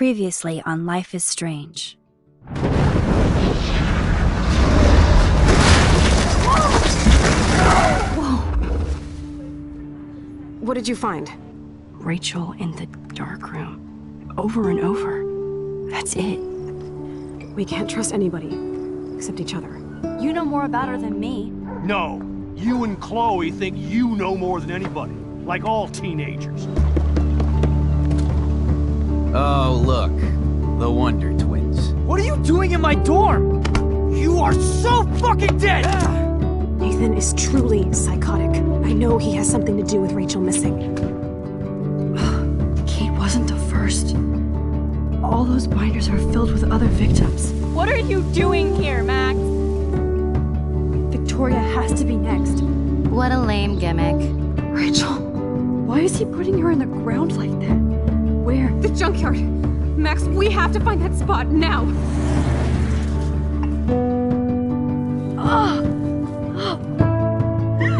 Previously on Life is Strange. Whoa! What did you find? Rachel in the dark room. Over and over. That's it. We can't trust anybody, except each other. You know more about her than me. No. You and Chloe think you know more than anybody. Like all teenagers. Oh, look. The Wonder Twins. What are you doing in my dorm? You are so fucking dead! Nathan is truly psychotic. I know he has something to do with Rachel missing. Kate wasn't the first. All those binders are filled with other victims. What are you doing here, Max? Victoria has to be next. What a lame gimmick. Rachel, why is he putting her in the ground like that? Where? The junkyard! Max, we have to find that spot now!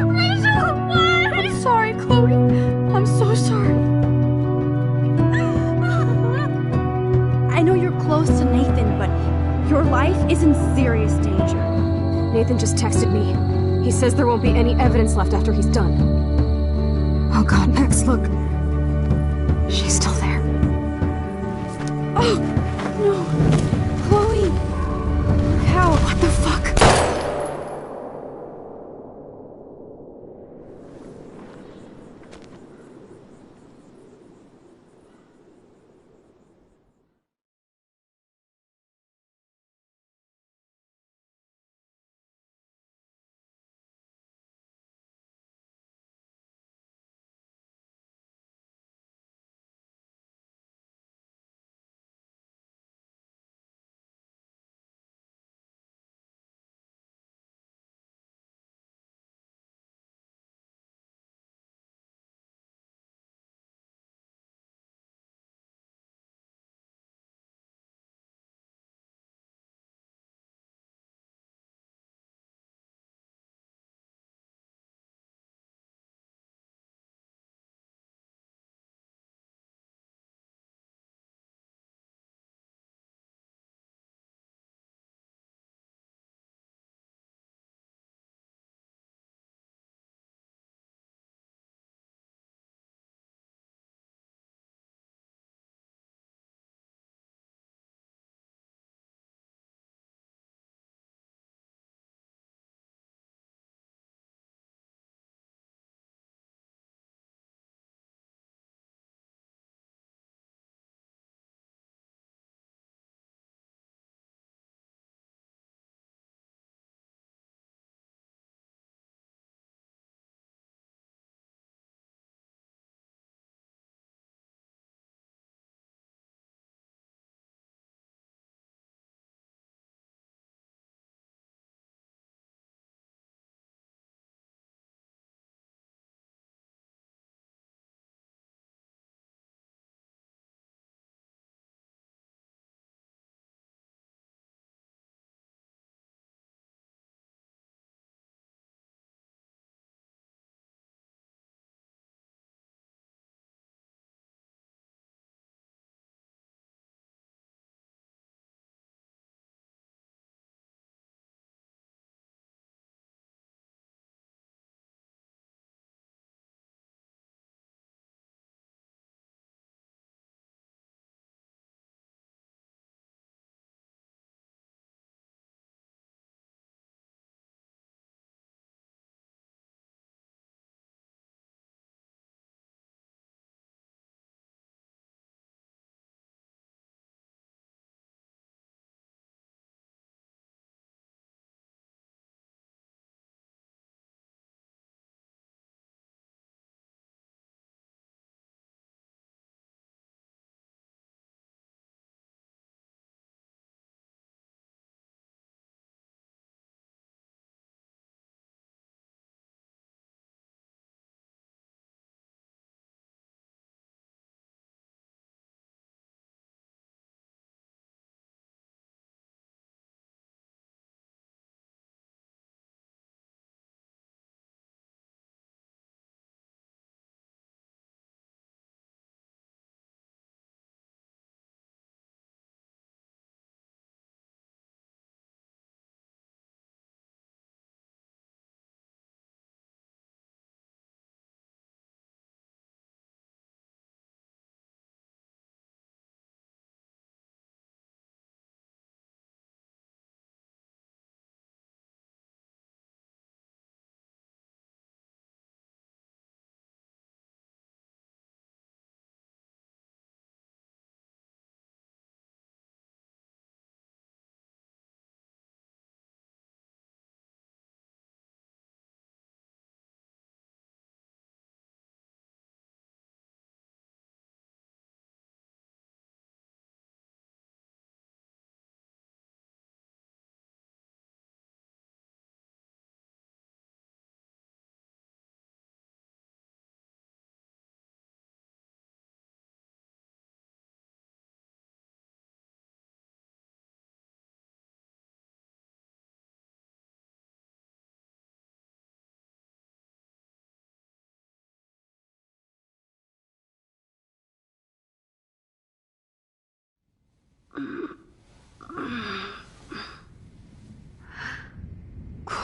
Rachel, what? I'm sorry, Chloe. I'm so sorry. I know you're close to Nathan, but your life is in serious danger. Nathan just texted me. He says there won't be any evidence left after he's done. Oh god, Max, look. She's still there. Oh, no. Chloe. How? What the fuck?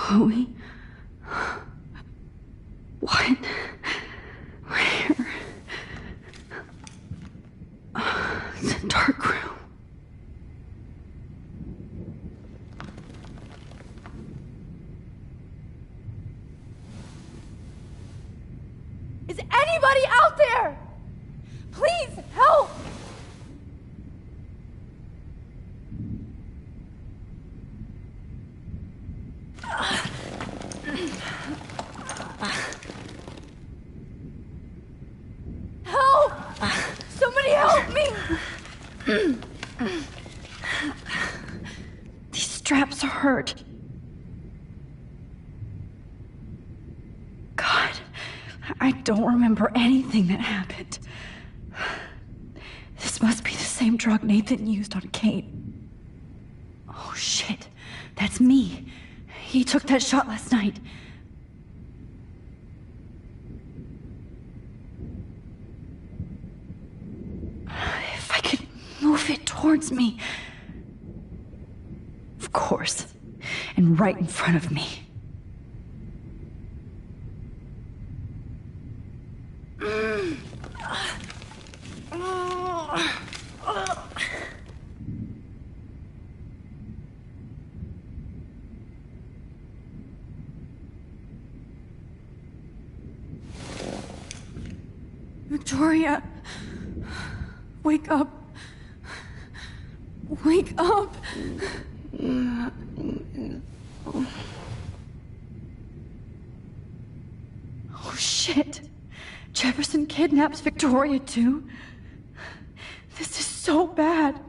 Chloe? What? Where? It's a dark room. Is anybody out there? Please help! Help! Somebody help me! These straps hurt. God, I don't remember anything that happened. This must be the same drug Nathan used on Kate. Oh shit, that's me. He took that shot last night. If I could move it towards me. Of course. And right in front of me. Victoria, wake up. Wake up. Oh shit. Jefferson kidnaps Victoria too. This is so bad.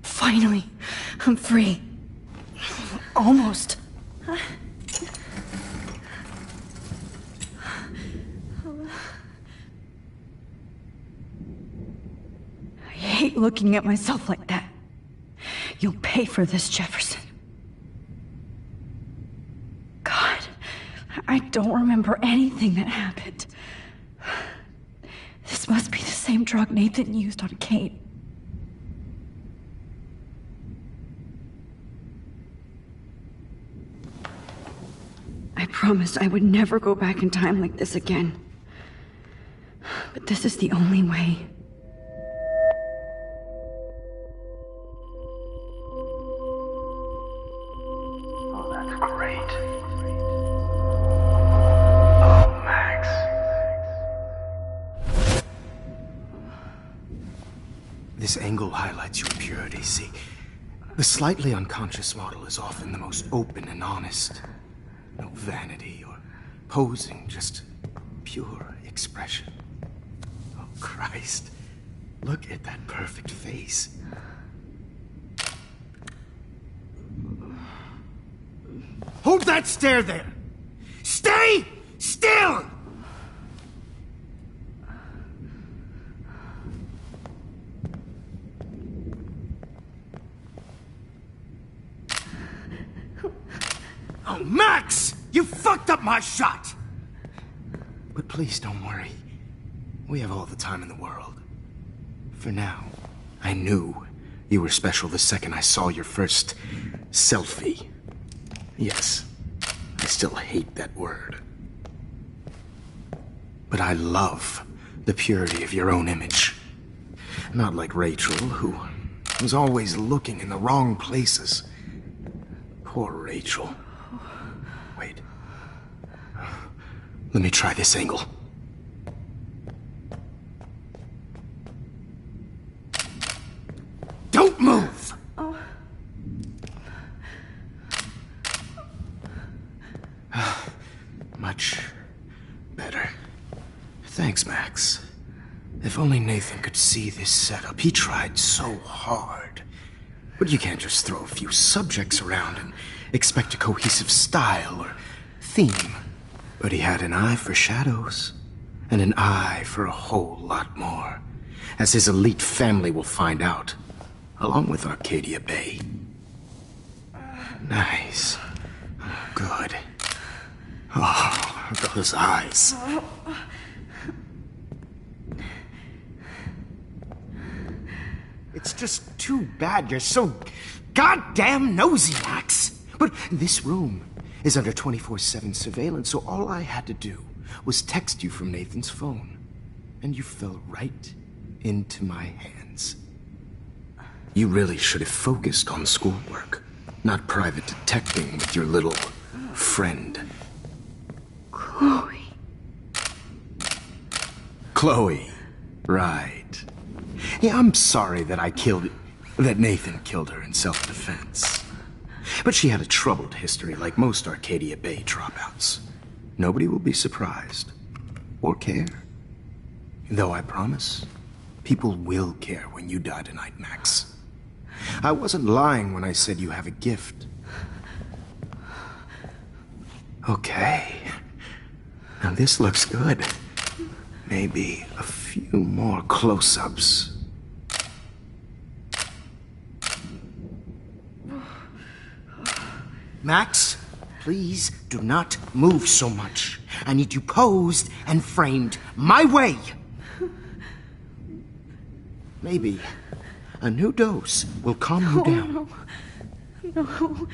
Finally, I'm free. Almost. I hate looking at myself like that. You'll pay for this, Jefferson. God, I don't remember anything that happened. This must be the same drug Nathan used on Kate. I promised I would never go back in time like this again. But this is the only way. Oh, that's great. Oh, Max. This angle highlights your purity, see? The slightly unconscious model is often the most open and honest. No vanity or posing, just pure expression. Oh, Christ. Look at that perfect face. Hold that stare there! Stay still! Oh, Max! You fucked up my shot! But please don't worry. We have all the time in the world. For now, I knew you were special the second I saw your first selfie. Yes, I still hate that word. But I love the purity of your own image. Not like Rachel, who was always looking in the wrong places. Poor Rachel. Wait. Let me try this angle. Don't move! Oh. Much better. Thanks, Max. If only Nathan could see this setup. He tried so hard. But you can't just throw a few subjects around and expect a cohesive style or theme. But he had an eye for shadows, and an eye for a whole lot more, as his elite family will find out, along with Arcadia Bay. Nice. Good. Oh, those eyes. It's just too bad you're so goddamn nosy, Max. But this room is under 24/7 surveillance, so all I had to do was text you from Nathan's phone. And you fell right into my hands. You really should have focused on schoolwork, not private detecting with your little friend. Chloe. Chloe. Right. Yeah, I'm sorry that Nathan killed her in self-defense. But she had a troubled history like most Arcadia Bay dropouts. Nobody will be surprised. Or care. Though I promise, people will care when you die tonight, Max. I wasn't lying when I said you have a gift. Okay. Now this looks good. Maybe a few more close-ups. Max, please do not move so much. I need you posed and framed my way. Maybe a new dose will calm you down. No.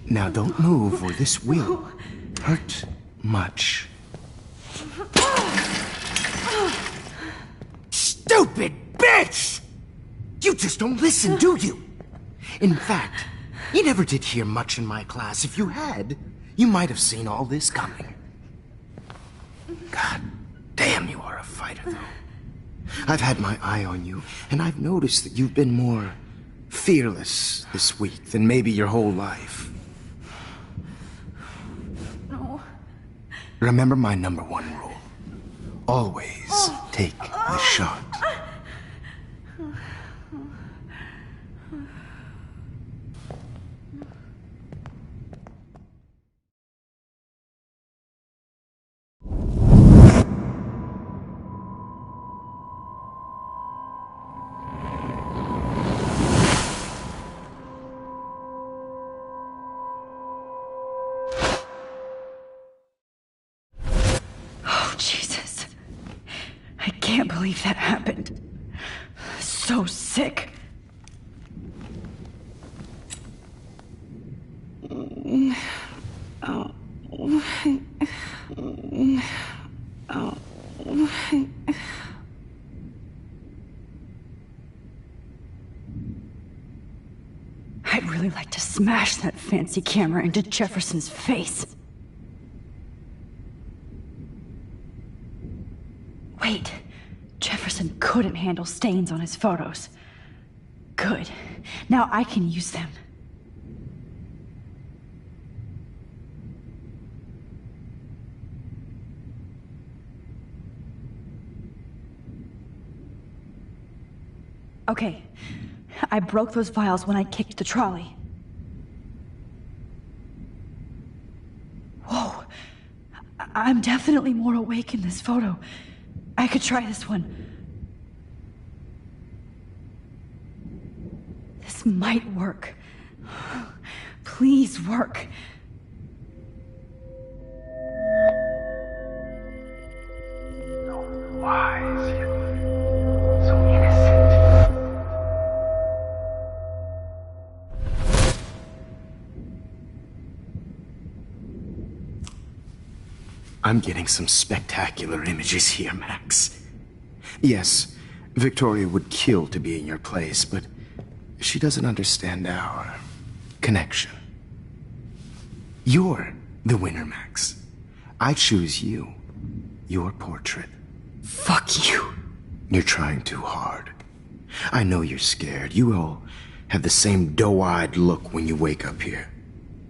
Now don't move or this will hurt much. Stupid bitch! You just don't listen, do you? In fact, you never did hear much in my class. If you had, you might have seen all this coming. God damn, you are a fighter, though. I've had my eye on you, and I've noticed that you've been more fearless this week than maybe your whole life. No. Remember my #1 rule. Always take the shot. Jesus. I can't believe that happened. So sick. I'd really like to smash that fancy camera into Jefferson's face. Wait, Jefferson couldn't handle stains on his photos. Good. Now I can use them. Okay, I broke those files when I kicked the trolley. Whoa, I'm definitely more awake in this photo. I could try this one. This might work. Please work. So wise, yet so innocent. I'm getting some spectacular images here, Max. Yes, Victoria would kill to be in your place, but she doesn't understand our connection. You're the winner, Max. I choose you. Your portrait. Fuck you. You're trying too hard. I know you're scared. You all have the same doe-eyed look when you wake up here,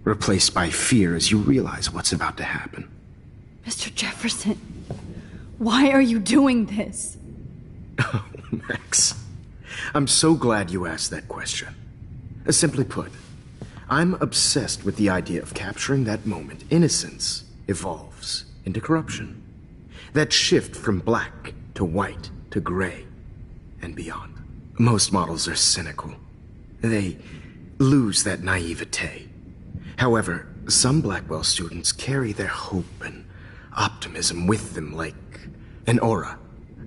replaced by fear as you realize what's about to happen. Mr. Jefferson, Why are you doing this? Oh, Max. I'm so glad you asked that question. Simply put, I'm obsessed with the idea of capturing that moment innocence evolves into corruption. That shift from black to white to gray and beyond. Most models are cynical. They lose that naivete. However, some Blackwell students carry their hope and optimism with them like an aura.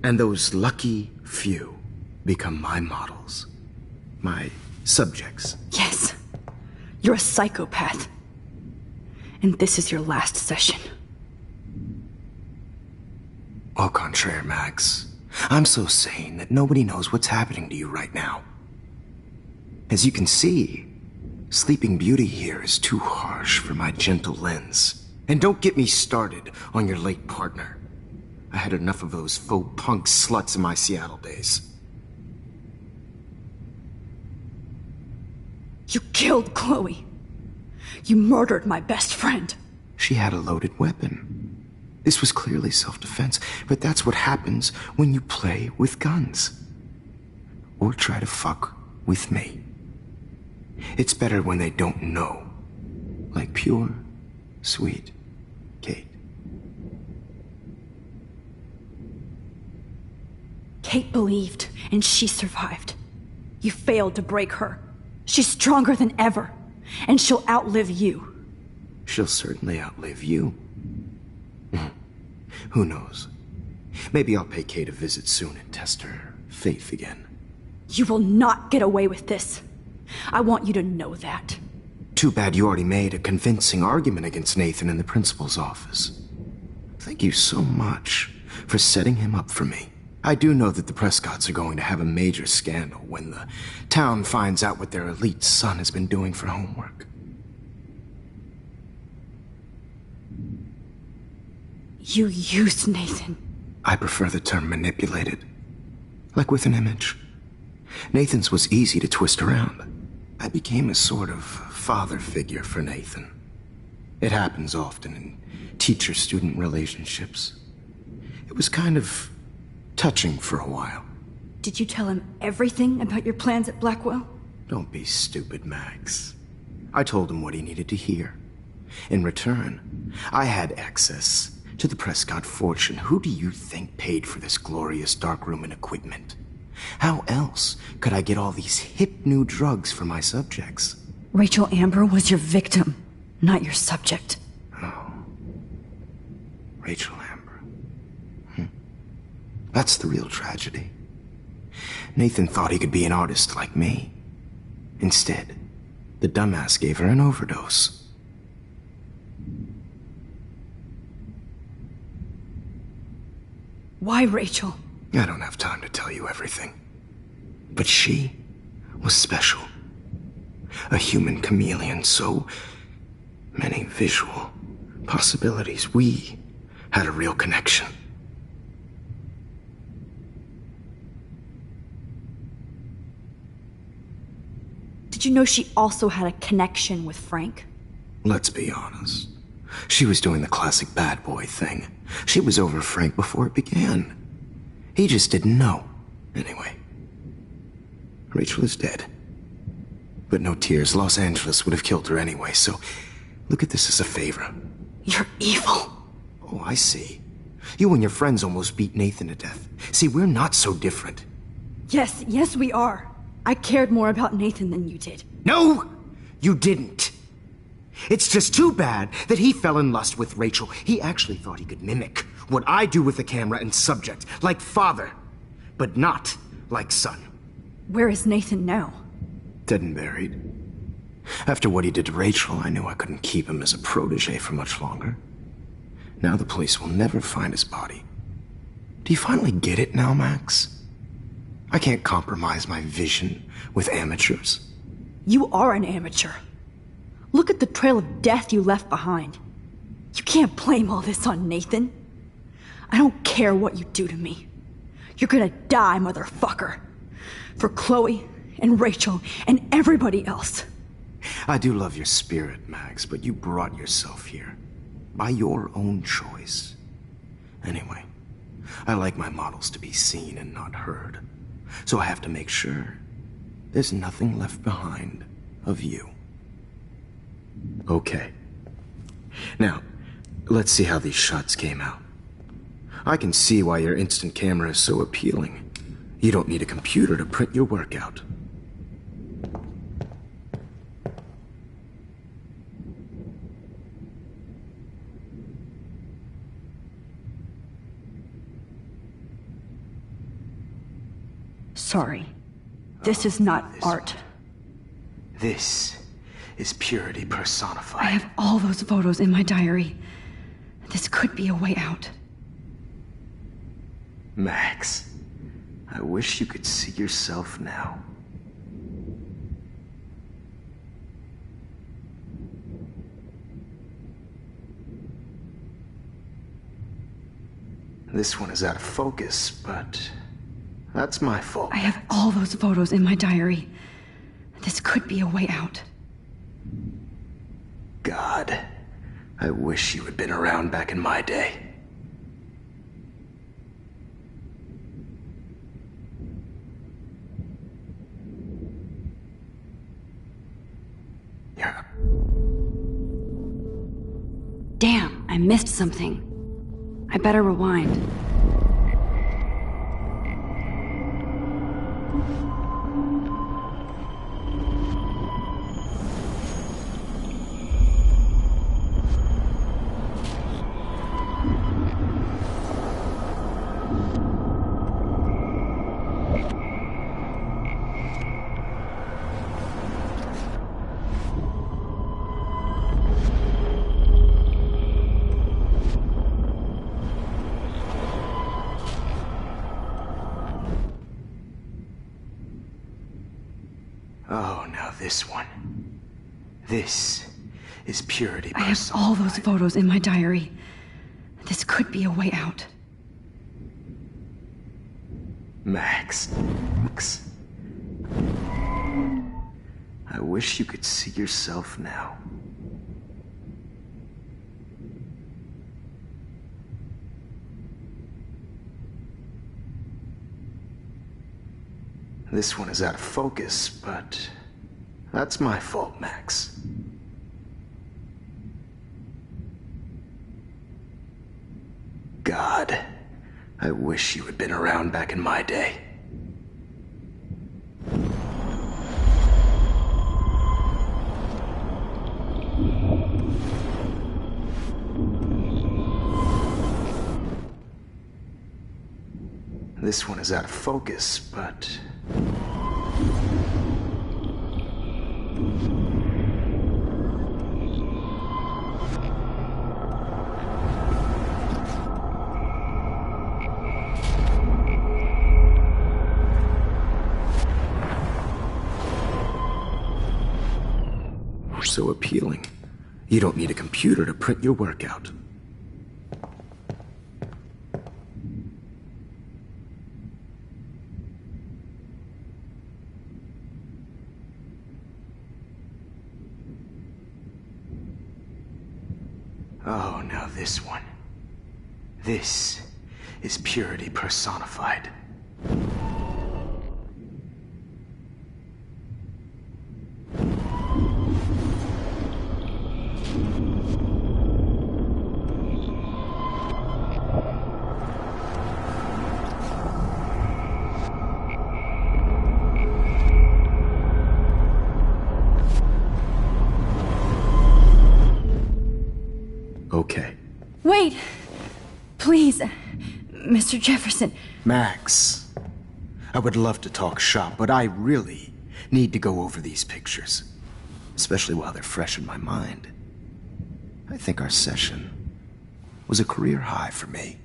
And those lucky few become my models. My subjects. Yes. You're a psychopath. And this is your last session. Au contraire, Max. I'm so sane that nobody knows what's happening to you right now. As you can see, Sleeping Beauty here is too harsh for my gentle lens. And don't get me started on your late partner. I had enough of those faux punk sluts in my Seattle days. You killed Chloe. You murdered my best friend. She had a loaded weapon. This was clearly self-defense, but that's what happens when you play with guns. Or try to fuck with me. It's better when they don't know. Like pure, sweet Kate. Kate believed, and she survived. You failed to break her. She's stronger than ever, and she'll outlive you. She'll certainly outlive you. Who knows? Maybe I'll pay Kate a visit soon and test her faith again. You will not get away with this. I want you to know that. Too bad you already made a convincing argument against Nathan in the principal's office. Thank you so much for setting him up for me. I do know that the Prescotts are going to have a major scandal when the town finds out what their elite son has been doing for homework. You used Nathan. I prefer the term manipulated. Like with an image. Nathan's was easy to twist around. I became a sort of father figure for Nathan. It happens often in teacher-student relationships. It was kind of touching for a while. Did you tell him everything about your plans at Blackwell? Don't be stupid, Max. I told him what he needed to hear. In return, I had access to the Prescott fortune. Who do you think paid for this glorious darkroom and equipment? How else could I get all these hip new drugs for my subjects? Rachel Amber was your victim, not your subject. Oh. Rachel Amber. That's the real tragedy. Nathan thought he could be an artist like me. Instead, the dumbass gave her an overdose. Why Rachel? I don't have time to tell you everything. But she was special. A human chameleon, so many visual possibilities. We had a real connection. Did you know she also had a connection with Frank? Let's be honest. She was doing the classic bad boy thing. She was over Frank before it began. He just didn't know. Anyway, Rachel is dead. But no tears. Los Angeles would have killed her anyway, so look at this as a favor. You're evil. Oh, I see. You and your friends almost beat Nathan to death. See, we're not so different. Yes, we are. I cared more about Nathan than you did. No, you didn't. It's just too bad that he fell in lust with Rachel. He actually thought he could mimic what I do with the camera and subject, like father, but not like son. Where is Nathan now? Dead and buried. After what he did to Rachel, I knew I couldn't keep him as a protege for much longer. Now the police will never find his body. Do you finally get it now, Max? I can't compromise my vision with amateurs. You are an amateur. Look at the trail of death you left behind. You can't blame all this on Nathan. I don't care what you do to me. You're gonna die, motherfucker. For Chloe and Rachel and everybody else. I do love your spirit, Max, but you brought yourself here. By your own choice. Anyway, I like my models to be seen and not heard. So I have to make sure there's nothing left behind of you. Okay. Now, let's see how these shots came out. I can see why your instant camera is so appealing. You don't need a computer to print your work out. Sorry. This is not art. This is purity personified. I have all those photos in my diary. This could be a way out. Max, I wish you could see yourself now. This one is out of focus, but that's my fault. I have all those photos in my diary. This could be a way out. God, I wish you had been around back in my day. Yeah. Damn, I missed something. I better rewind. Oh, now this one. This is purity I have all those photos in my diary. This could be a way out. Max. I wish you could see yourself now. This one is out of focus, but that's my fault, Max. God, I wish you had been around back in my day. This one is out of focus, but so appealing. You don't need a computer to print your work out. Oh, now this one. This is purity personified. Okay. Wait! Please, Mr. Jefferson. Max, I would love to talk shop, but I really need to go over these pictures. Especially while they're fresh in my mind. I think our session was a career high for me.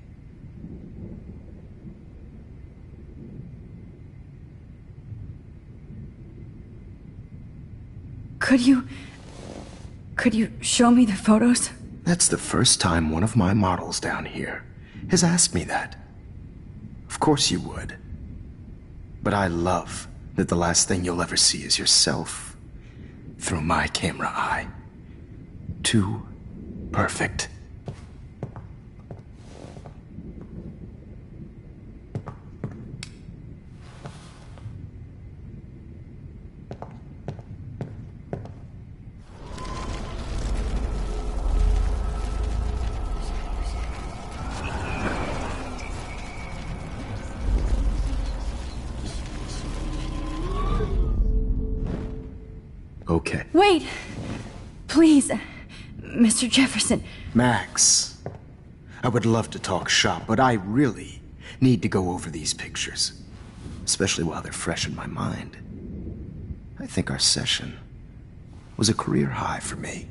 Could you show me the photos? That's the first time one of my models down here has asked me that. Of course you would. But I love that the last thing you'll ever see is yourself through my camera eye. Too perfect. okay? Wait! Please, Mr. Jefferson. Max, I would love to talk shop, but I really need to go over these pictures. Especially while they're fresh in my mind. I think our session was a career high for me.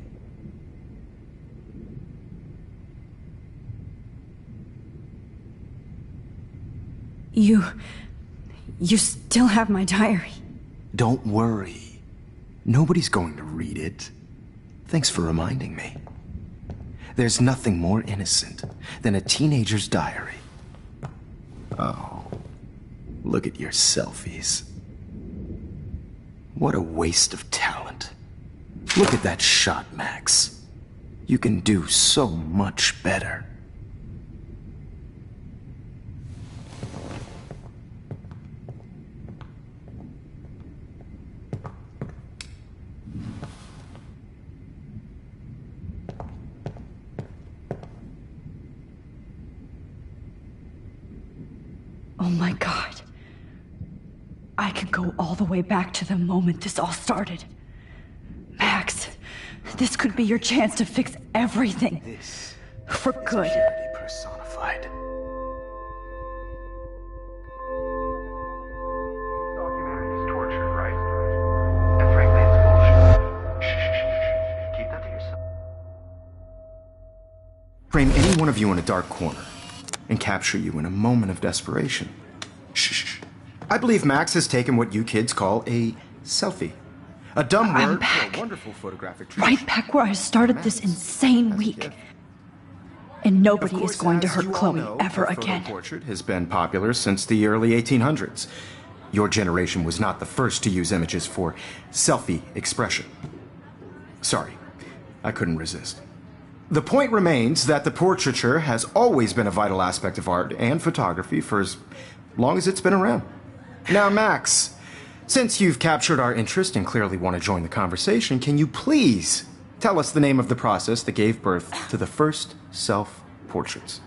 You still have my diary. Don't worry. Nobody's going to read it. Thanks for reminding me. There's nothing more innocent than a teenager's diary. Oh, look at your selfies. What a waste of talent. Look at that shot, Max. You can do so much better. Oh my God. I could go all the way back to the moment this all started. Max, this could be your chance to fix everything. This for good. Purity personified. Documentary is torture, right? And frankly, it's bullshit. Shh. Keep that to yourself. Frame any one of you in a dark corner and capture you in a moment of desperation. Shh. I believe Max has taken what you kids call a selfie. A dumb word for a wonderful photographic tradition. Right back where I started this insane week. And nobody is going to hurt Chloe ever again. The portrait has been popular since the early 1800s. Your generation was not the first to use images for selfie expression. Sorry, I couldn't resist. The point remains that the portraiture has always been a vital aspect of art and photography for as long as it's been around. Now, Max, since you've captured our interest and clearly want to join the conversation, can you please tell us the name of the process that gave birth to the first self-portraits?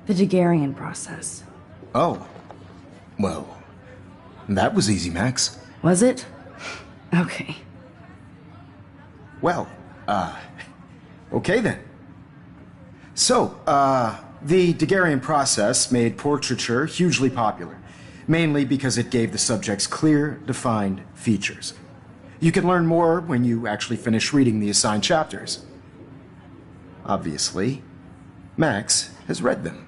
The Daguerrean process. Oh. Well, that was easy, Max. Was it? Okay. Well, okay then. So, the Daguerrean process made portraiture hugely popular, mainly because it gave the subjects clear, defined features. You can learn more when you actually finish reading the assigned chapters. Obviously, Max has read them.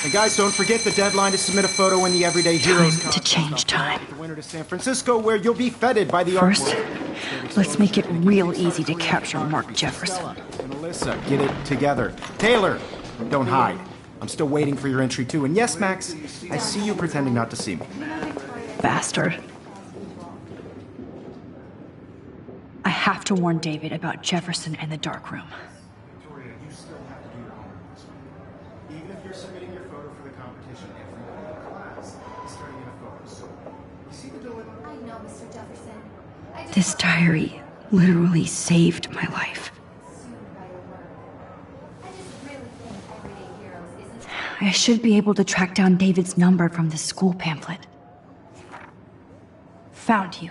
Hey guys, don't forget the deadline to submit a photo in the Everyday Heroes Time to change time. The winter to San Francisco, where you'll be feted by the First, artwork. let's make it real easy to capture Mark Jefferson. And Alyssa, get it together. Taylor, don't hide. I'm still waiting for your entry too. And yes, Max, I see you pretending not to see me. Bastard. I have to warn David about Jefferson and the dark room. Victoria, you still have to do your homework this week. Even if you're submitting your photo for the competition, everyone in class is turning in a photo. So, you see the dilemma? I know, Mr. Jefferson. This diary literally saved my life. I should be able to track down David's number from the school pamphlet. Found you.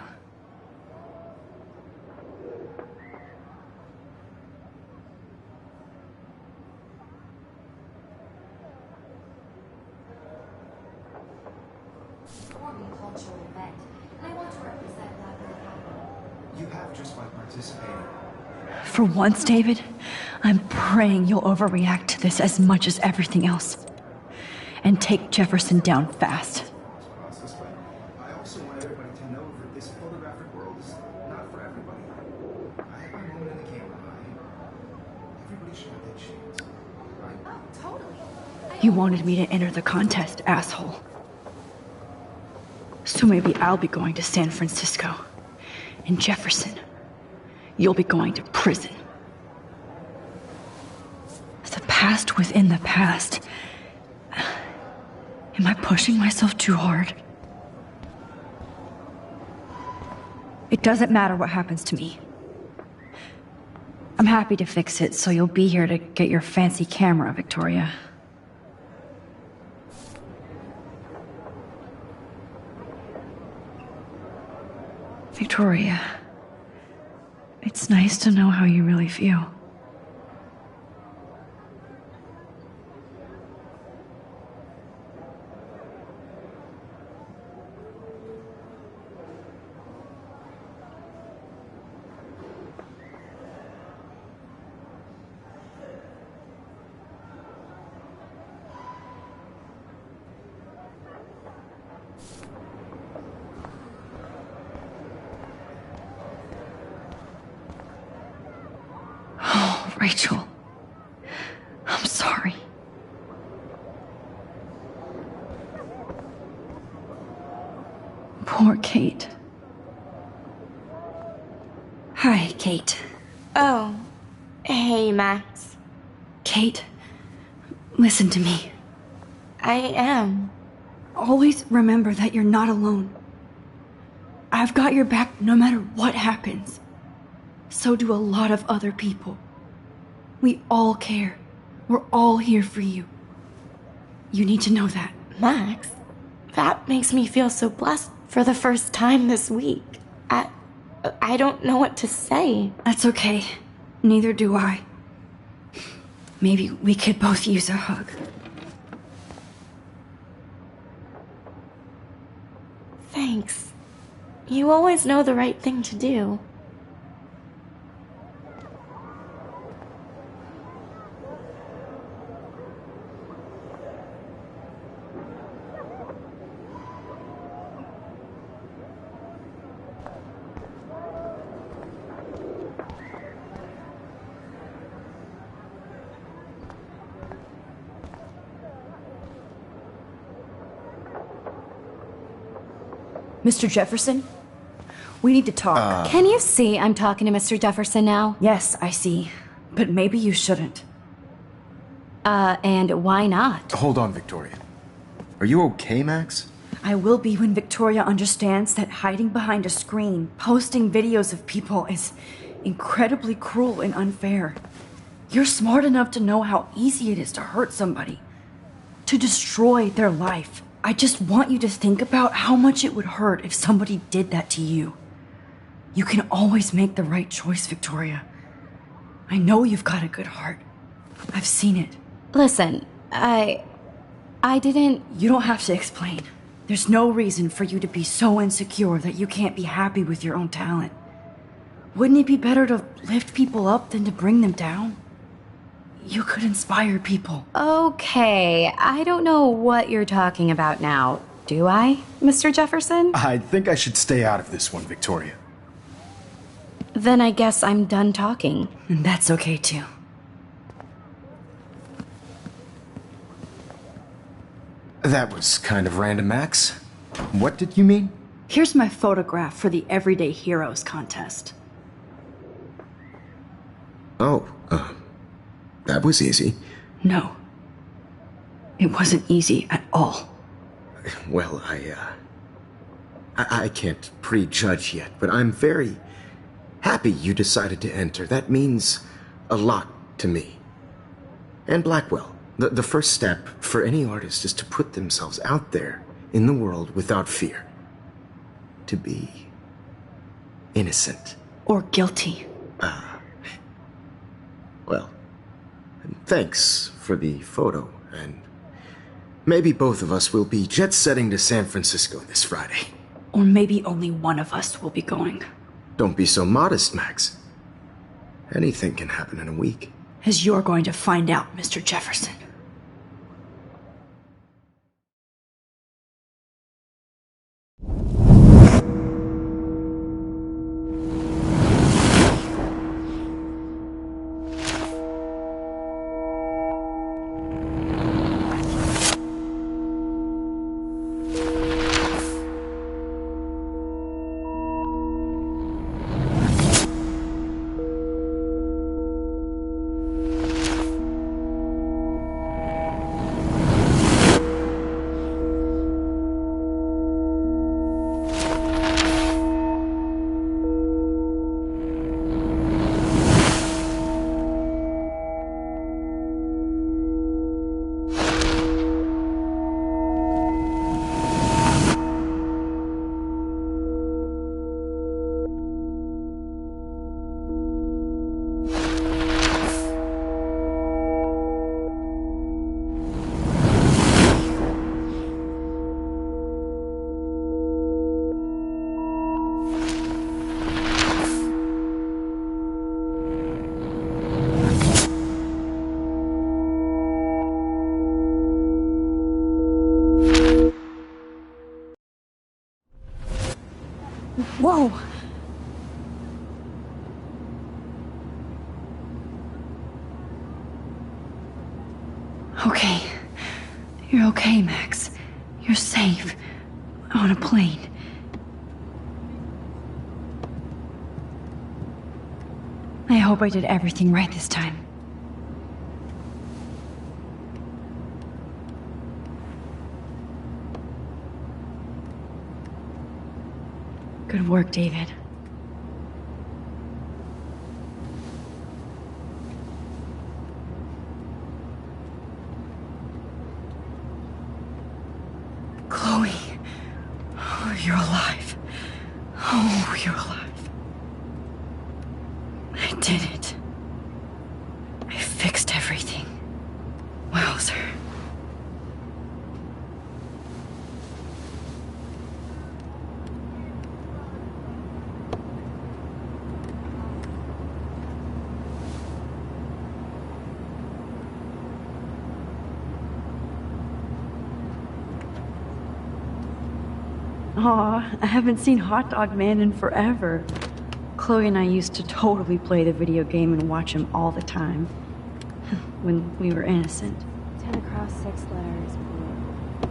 You have just by participating. For once, David, I'm praying you'll overreact to this as much as everything else. And take Jefferson down fast. I also want everybody to know that this photographic world is not for everybody. I have my moment in the camera eye. Everybody should have that chance, right? Oh, totally. You wanted me to enter the contest, asshole. So maybe I'll be going to San Francisco. And Jefferson, you'll be going to prison. The past within the past. Am I pushing myself too hard? It doesn't matter what happens to me. I'm happy to fix it, so you'll be here to get your fancy camera, Victoria. Victoria, it's nice to know how you really feel. Rachel, I'm sorry. Poor Kate. Hi, Kate. Oh, hey, Max. Kate, listen to me. I am. Always remember that you're not alone. I've got your back no matter what happens. So do a lot of other people. We all care. We're all here for you. You need to know that. Max, that makes me feel so blessed for the first time this week. I don't know what to say. That's okay. Neither do I. Maybe we could both use a hug. Thanks. You always know the right thing to do. Mr. Jefferson? We need to talk. Can you see I'm talking to Mr. Jefferson now? Yes, I see. But maybe you shouldn't. And why not? Hold on, Victoria. Are you okay, Max? I will be when Victoria understands that hiding behind a screen, posting videos of people is incredibly cruel and unfair. You're smart enough to know how easy it is to hurt somebody, to destroy their life. I just want you to think about how much it would hurt if somebody did that to you. You can always make the right choice, Victoria. I know you've got a good heart. I've seen it. Listen, I didn't... You don't have to explain. There's no reason for you to be so insecure that you can't be happy with your own talent. Wouldn't it be better to lift people up than to bring them down? You could inspire people. Okay, I don't know what you're talking about now. Do I, Mr. Jefferson? I think I should stay out of this one, Victoria. Then I guess I'm done talking. And that's okay too. That was kind of random, Max. What did you mean? Here's my photograph for the Everyday Heroes contest. Oh, that was easy. No. It wasn't easy at all. Well, I can't prejudge yet, but I'm very happy you decided to enter. That means a lot to me. And Blackwell. The first step for any artist is to put themselves out there in the world without fear. To be innocent. Or guilty. Well, thanks for the photo, and maybe both of us will be jet-setting to San Francisco this Friday. Or maybe only one of us will be going. Don't be so modest, Max. Anything can happen in a week. As you're going to find out, Mr. Jefferson. Whoa! Okay. You're okay, Max. You're safe. On a plane. I hope I did everything right this time. Good work, David. Chloe. Oh, you're alive. Oh, you're alive. I did it. I fixed everything. Wowzer. Aw, I haven't seen Hot Dog Man in forever. Chloe and I used to totally play the video game and watch him all the time. When we were innocent. 10 across 6 letters, blue.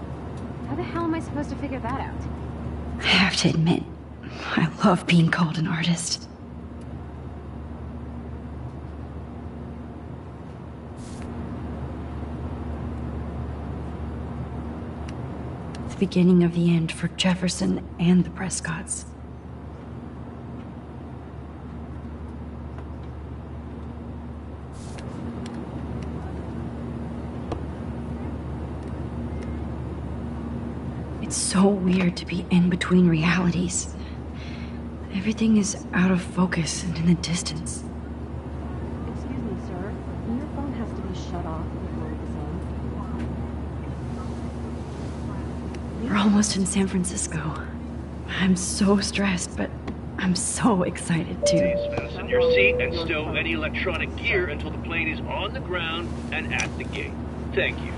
How the hell am I supposed to figure that out? I have to admit, I love being called an artist. The beginning of the end for Jefferson and the Prescotts. It's so weird to be in between realities. Everything is out of focus and in the distance. Excuse We're almost in San Francisco. I'm so stressed, but I'm so excited too. Please fasten your seat and stow any electronic gear until the plane is on the ground and at the gate. Thank you.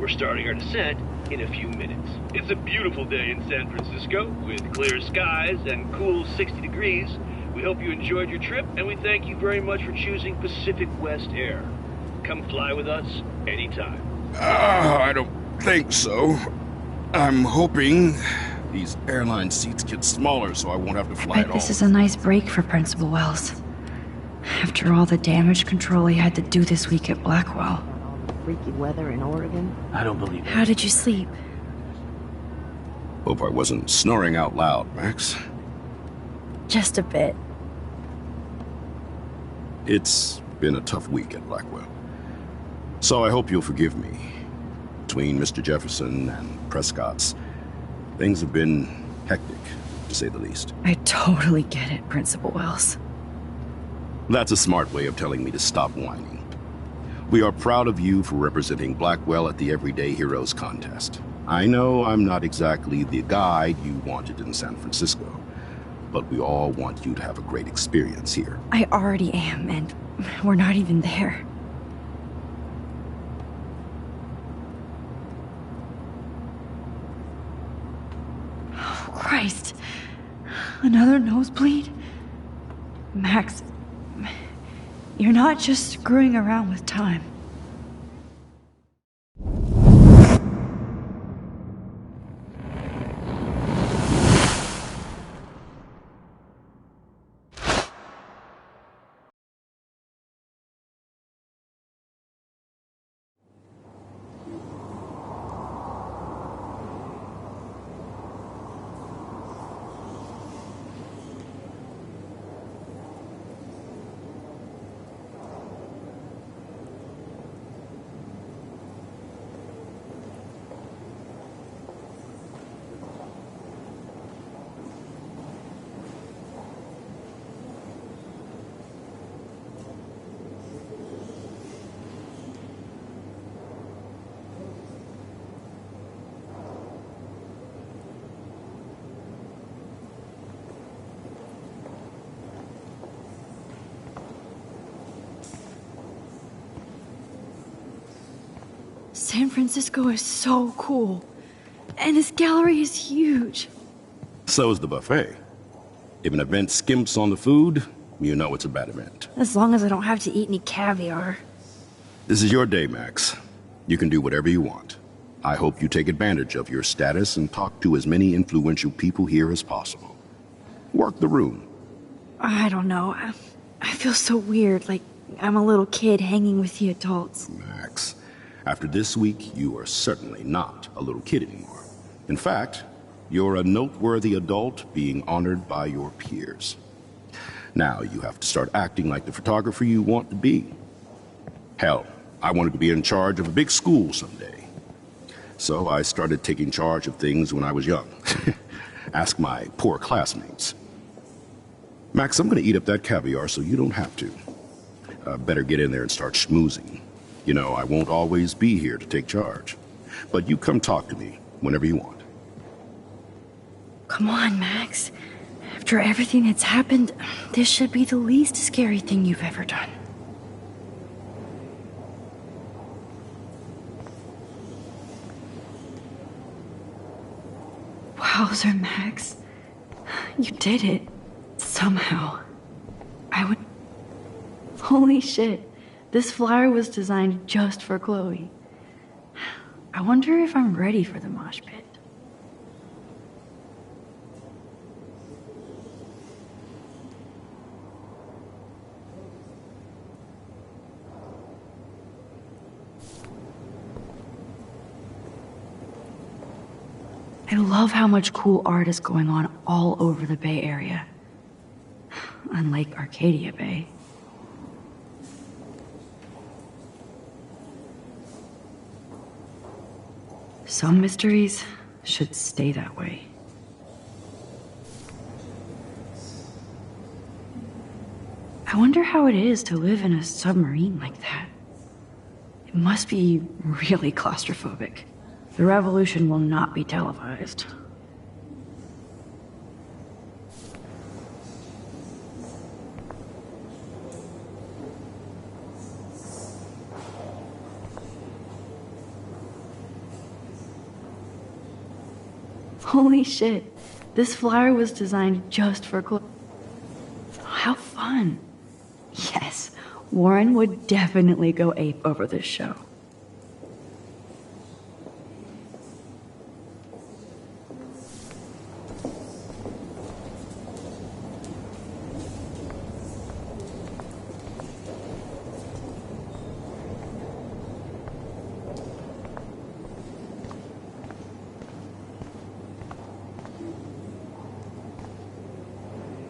We're starting our descent in a few minutes. It's a beautiful day in San Francisco with clear skies and cool 60 degrees. We hope you enjoyed your trip, and we thank you very much for choosing Pacific West Air. Come fly with us anytime. I don't think so. I'm hoping these airline seats get smaller so I won't have to fly at all. This is a nice break for Principal Wells. After all the damage control he had to do this week at Blackwell. Freaky weather in Oregon. I don't believe it. How did you sleep? Hope I wasn't snoring out loud, Max. Just a bit. It's been a tough week at Blackwell. So I hope you'll forgive me. Between Mr. Jefferson and Prescott's, things have been hectic, to say the least. I totally get it, Principal Wells. That's a smart way of telling me to stop whining. We are proud of you for representing Blackwell at the Everyday Heroes contest. I know I'm not exactly the guide you wanted in San Francisco, but we all want you to have a great experience here. I already am, and we're not even there. Oh, Christ. Another nosebleed? Max, you're not just screwing around with time. San Francisco is so cool. And this gallery is huge. So is the buffet. If an event skimps on the food, you know it's a bad event. As long as I don't have to eat any caviar. This is your day, Max. You can do whatever you want. I hope you take advantage of your status and talk to as many influential people here as possible. Work the room. I don't know. I feel so weird, like I'm a little kid hanging with the adults. Max, after this week, you are certainly not a little kid anymore. In fact, you're a noteworthy adult being honored by your peers. Now you have to start acting like the photographer you want to be. Hell, I wanted to be in charge of a big school someday. So I started taking charge of things when I was young. Ask my poor classmates. Max, I'm gonna eat up that caviar so you don't have to. Better get in there and start schmoozing. You know, I won't always be here to take charge. But you come talk to me whenever you want. Come on, Max. After everything that's happened, this should be the least scary thing you've ever done. Wowzer, Max. You did it. Somehow. Holy shit. This flyer was designed just for Chloe. I wonder if I'm ready for the mosh pit. I love how much cool art is going on all over the Bay Area. Unlike Arcadia Bay. Some mysteries should stay that way. I wonder how it is to live in a submarine like that. It must be really claustrophobic. The revolution will not be televised. Holy shit. This flyer was designed just for Chloe. How fun. Yes, Warren would definitely go ape over this show.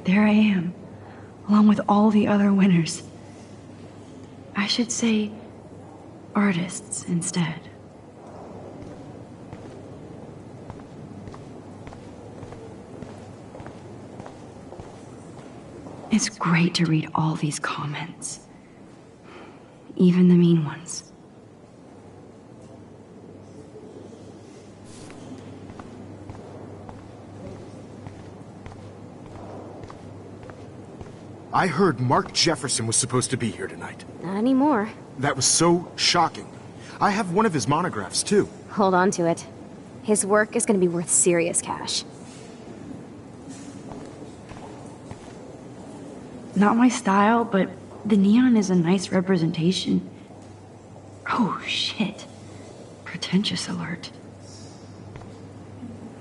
There I am, along with all the other winners. I should say artists instead. It's great to read all these comments, even the mean ones. I heard Mark Jefferson was supposed to be here tonight. Not anymore. That was so shocking. I have one of his monographs, too. Hold on to it. His work is going to be worth serious cash. Not my style, but the neon is a nice representation. Oh, shit. Pretentious alert.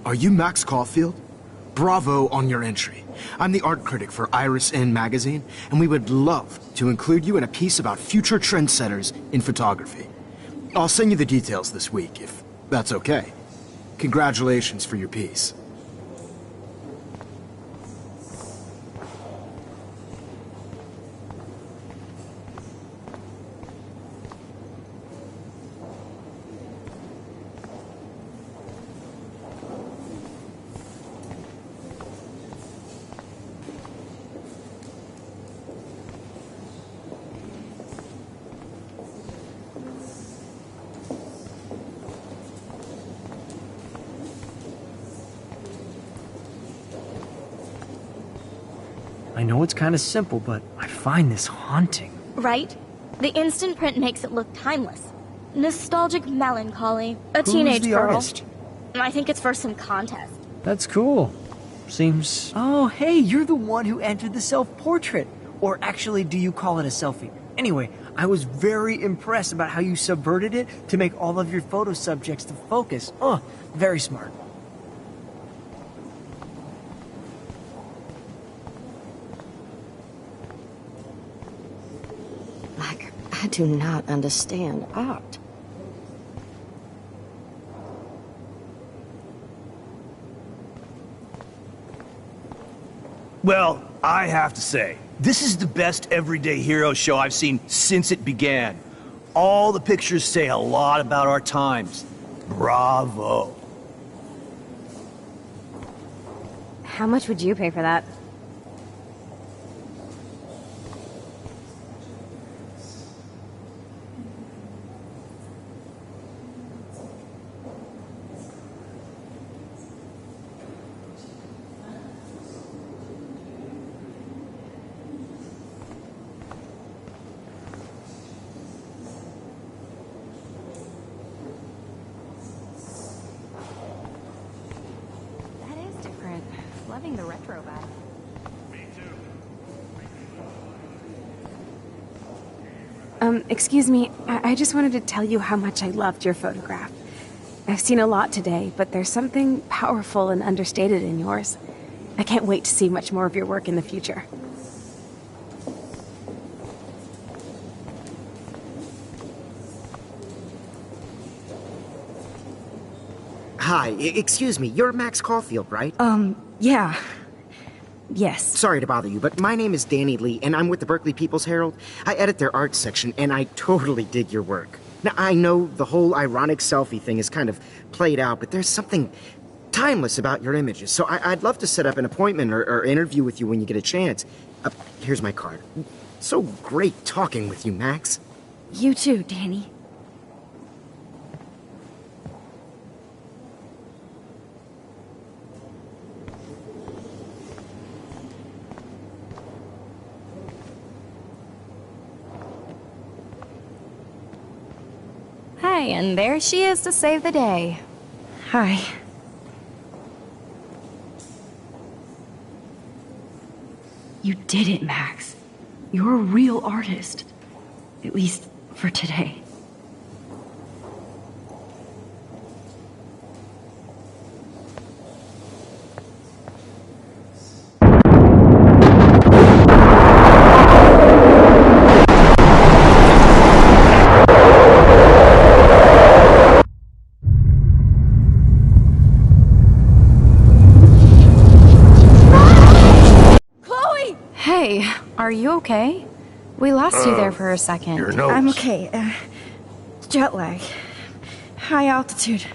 Are you Max Caulfield? Bravo on your entry. I'm the art critic for Iris N magazine, and we would love to include you in a piece about future trendsetters in photography. I'll send you the details this week, if that's okay. Congratulations for your piece. I know it's kind of simple, but I find this haunting. Right? The instant print makes it look timeless. Nostalgic melancholy. A Who's teenage the girl. artist? I think it's for some contest. That's cool. Seems... Oh, hey, you're the one who entered the self-portrait. Or actually, do you call it a selfie? Anyway, I was very impressed about how you subverted it to make all of your photo subjects to focus. Oh, very smart. I do not understand art. Well, I have to say, this is the best everyday hero show I've seen since it began. All the pictures say a lot about our times. Bravo. How much would you pay for that? Loving the retro vibe. Excuse me, I just wanted to tell you how much I loved your photograph. I've seen a lot today, but there's something powerful and understated in yours. I can't wait to see much more of your work in the future. Hi, excuse me, you're Max Caulfield, right? Yeah. Yes. Sorry to bother you, but my name is Danny Lee, and I'm with the Berkeley People's Herald. I edit their art section, and I totally dig your work. Now, I know the whole ironic selfie thing is kind of played out, but there's something timeless about your images, so I'd love to set up an appointment or interview with you when you get a chance. Here's my card. So great talking with you, Max. You too, Danny. Hey, and there she is to save the day. Hi. You did it, Max. You're a real artist. At least for today. Hey, are you okay? We lost you there for a second. Your nose. I'm okay. Jet lag. High altitude.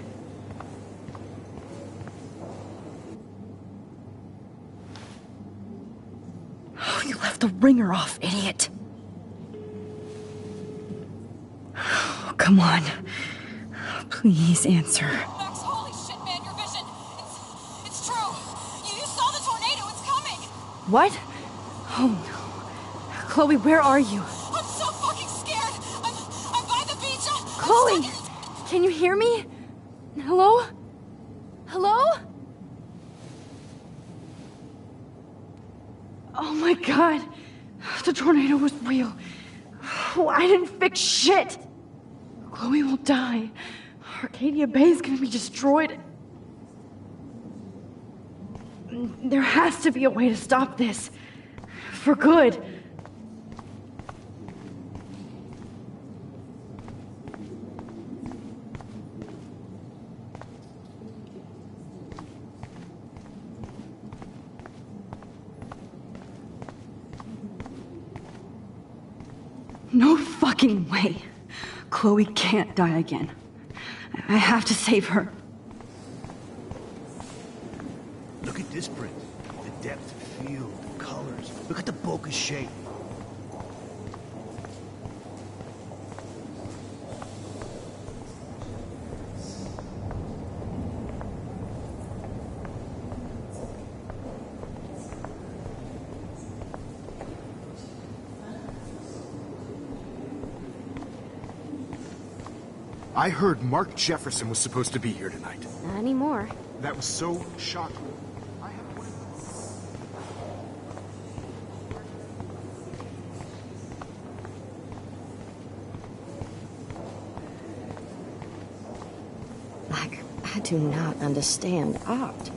Oh, you left the ringer off, idiot. Oh, come on. Please answer. Max, holy shit, man, your vision. It's true. You saw the tornado. It's coming. What? Oh no. Chloe, where are you? I'm so fucking scared. I'm by the beach. Chloe! Can you hear me? Hello? Hello? Oh my god. The tornado was real. Oh, I didn't fix shit. Chloe will die. Arcadia Bay is gonna be destroyed. There has to be a way to stop this. For good. No fucking way. Chloe can't die again. I have to save her. Look at this print. The depth of field, the colors. Look at the bokeh shape. I heard Mark Jefferson was supposed to be here tonight. Not anymore. That was so shocking. I do not understand art.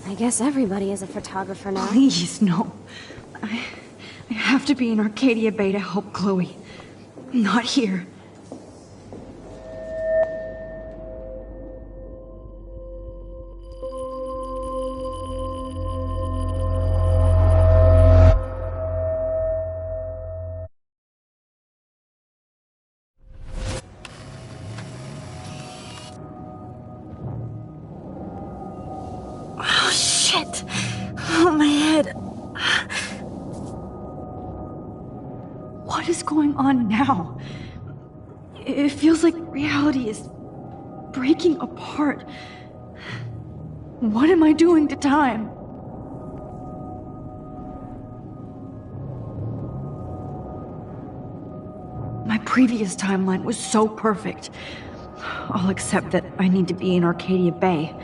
I guess everybody is a photographer now. Please, no. I have to be in Arcadia Bay to help Chloe. Not here. Oh, shit. Oh, my head. What is going on now? It feels like reality is breaking apart. What am I doing to time? My previous timeline was so perfect. I'll accept that I need to be in Arcadia Bay,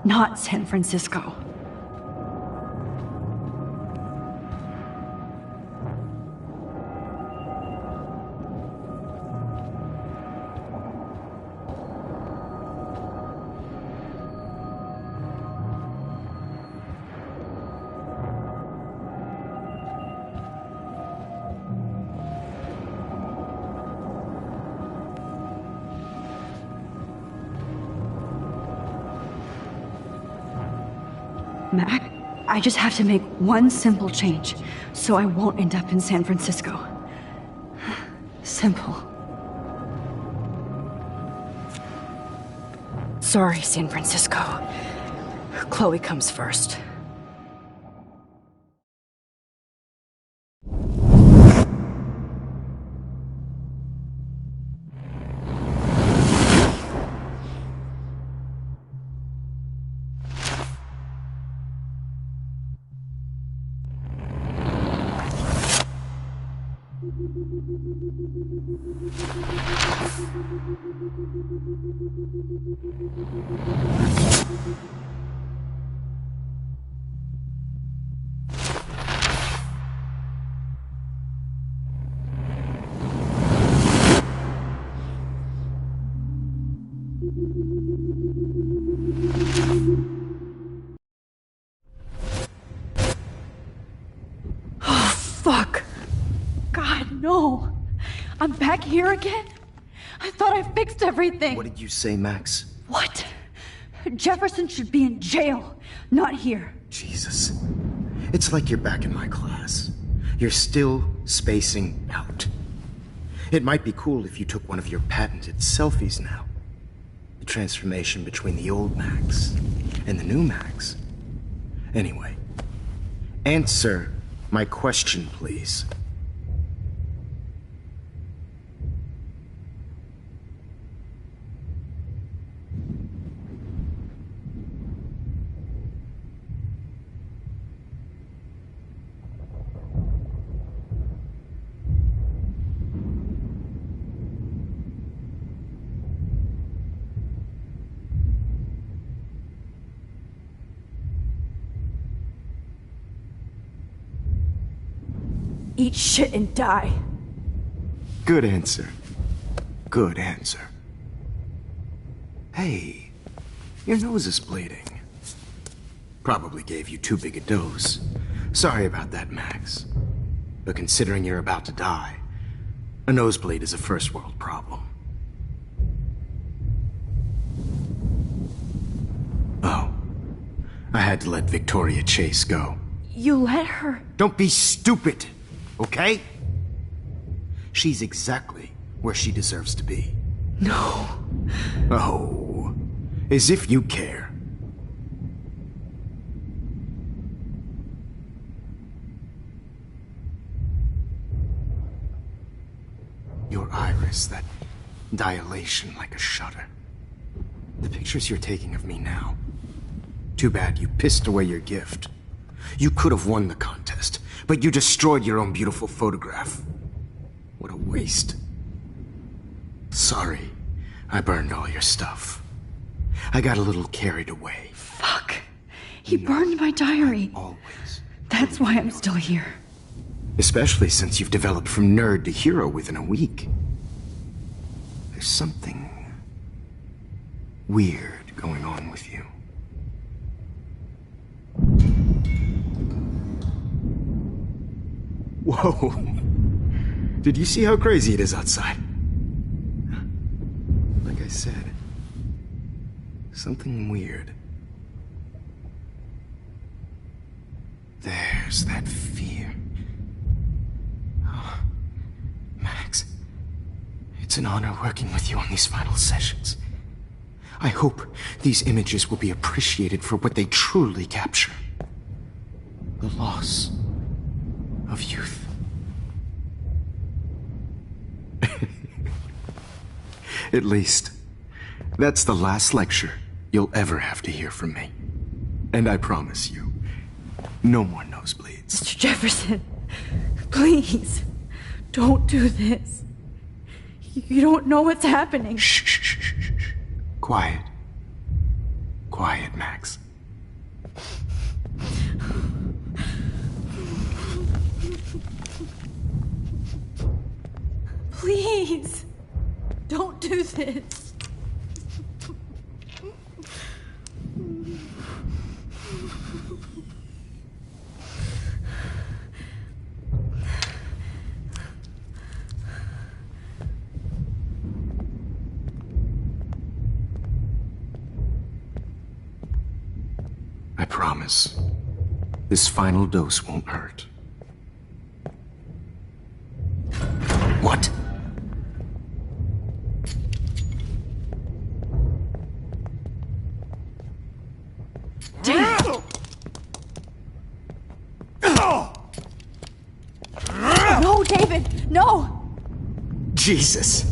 not San Francisco. Mac, I just have to make one simple change, so I won't end up in San Francisco. Simple. Sorry, San Francisco. Chloe comes first. Oh, fuck. God, no. I'm back here again? I thought I fixed everything. What did you say, Max? What? Jefferson should be in jail, not here. Jesus. It's like you're back in my class. You're still spacing out. It might be cool if you took one of your patented selfies now. The transformation between the old Max and the new Max. Anyway, answer my question, please. Eat shit and die. Good answer. Good answer. Hey, your nose is bleeding. Probably gave you too big a dose. Sorry about that, Max. But considering you're about to die, a nosebleed is a first world problem. Oh, I had to let Victoria Chase go. You let her? Don't be stupid, okay? She's exactly where she deserves to be. No. Oh, as if you care. Your iris, that dilation like a shutter. The pictures you're taking of me now. Too bad you pissed away your gift. You could have won the contest, but you destroyed your own beautiful photograph. What a waste. Sorry, I burned all your stuff. I got a little carried away. Fuck. He burned my diary. Always. That's why I'm still here. Especially since you've developed from nerd to hero within a week. There's something weird going on with you. Whoa. Did you see how crazy it is outside? Like I said, something weird. There's that fear. Oh, Max, it's an honor working with you on these final sessions. I hope these images will be appreciated for what they truly capture. The loss of youth. At least, that's the last lecture you'll ever have to hear from me. And I promise you, no more nosebleeds. Mr. Jefferson, please, don't do this. You don't know what's happening. Shh, shh, shh, shh, shh. Quiet. Quiet, Max. Please, don't do this. I promise, this final dose won't hurt. What? No, David, no! Jesus.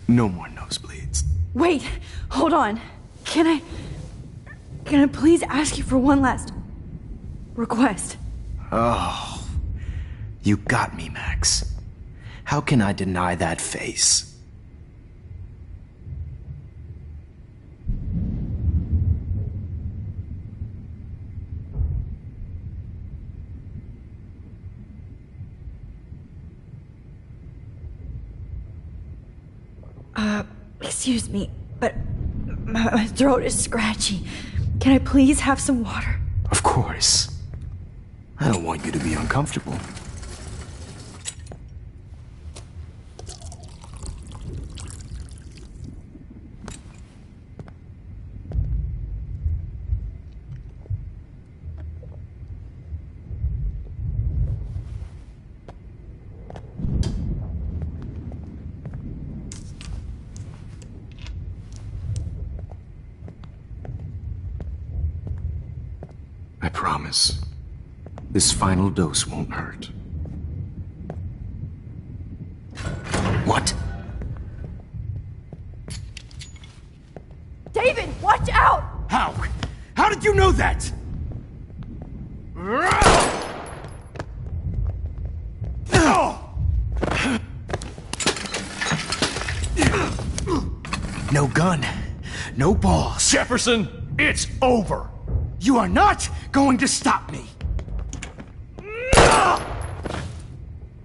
No more nosebleeds. Wait, hold on. Can I please ask you for one last request? Oh, you got me, Max. How can I deny that face? Excuse me, but my throat is scratchy. Can I please have some water? Of course. I don't want you to be uncomfortable. I promise. This final dose won't hurt. What? David, watch out! How? How did you know that? No gun, no balls. Jefferson, it's over. You are not going to stop me.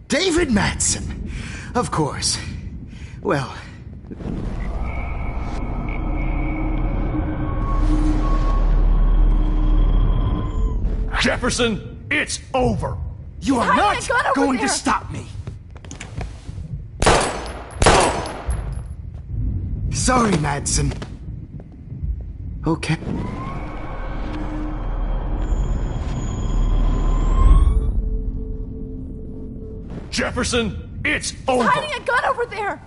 David Madsen. Of course. Well. Jefferson, it's over. You are not going to stop me. Sorry, Madsen. Okay. Jefferson, it's over. He's hiding a gun over there.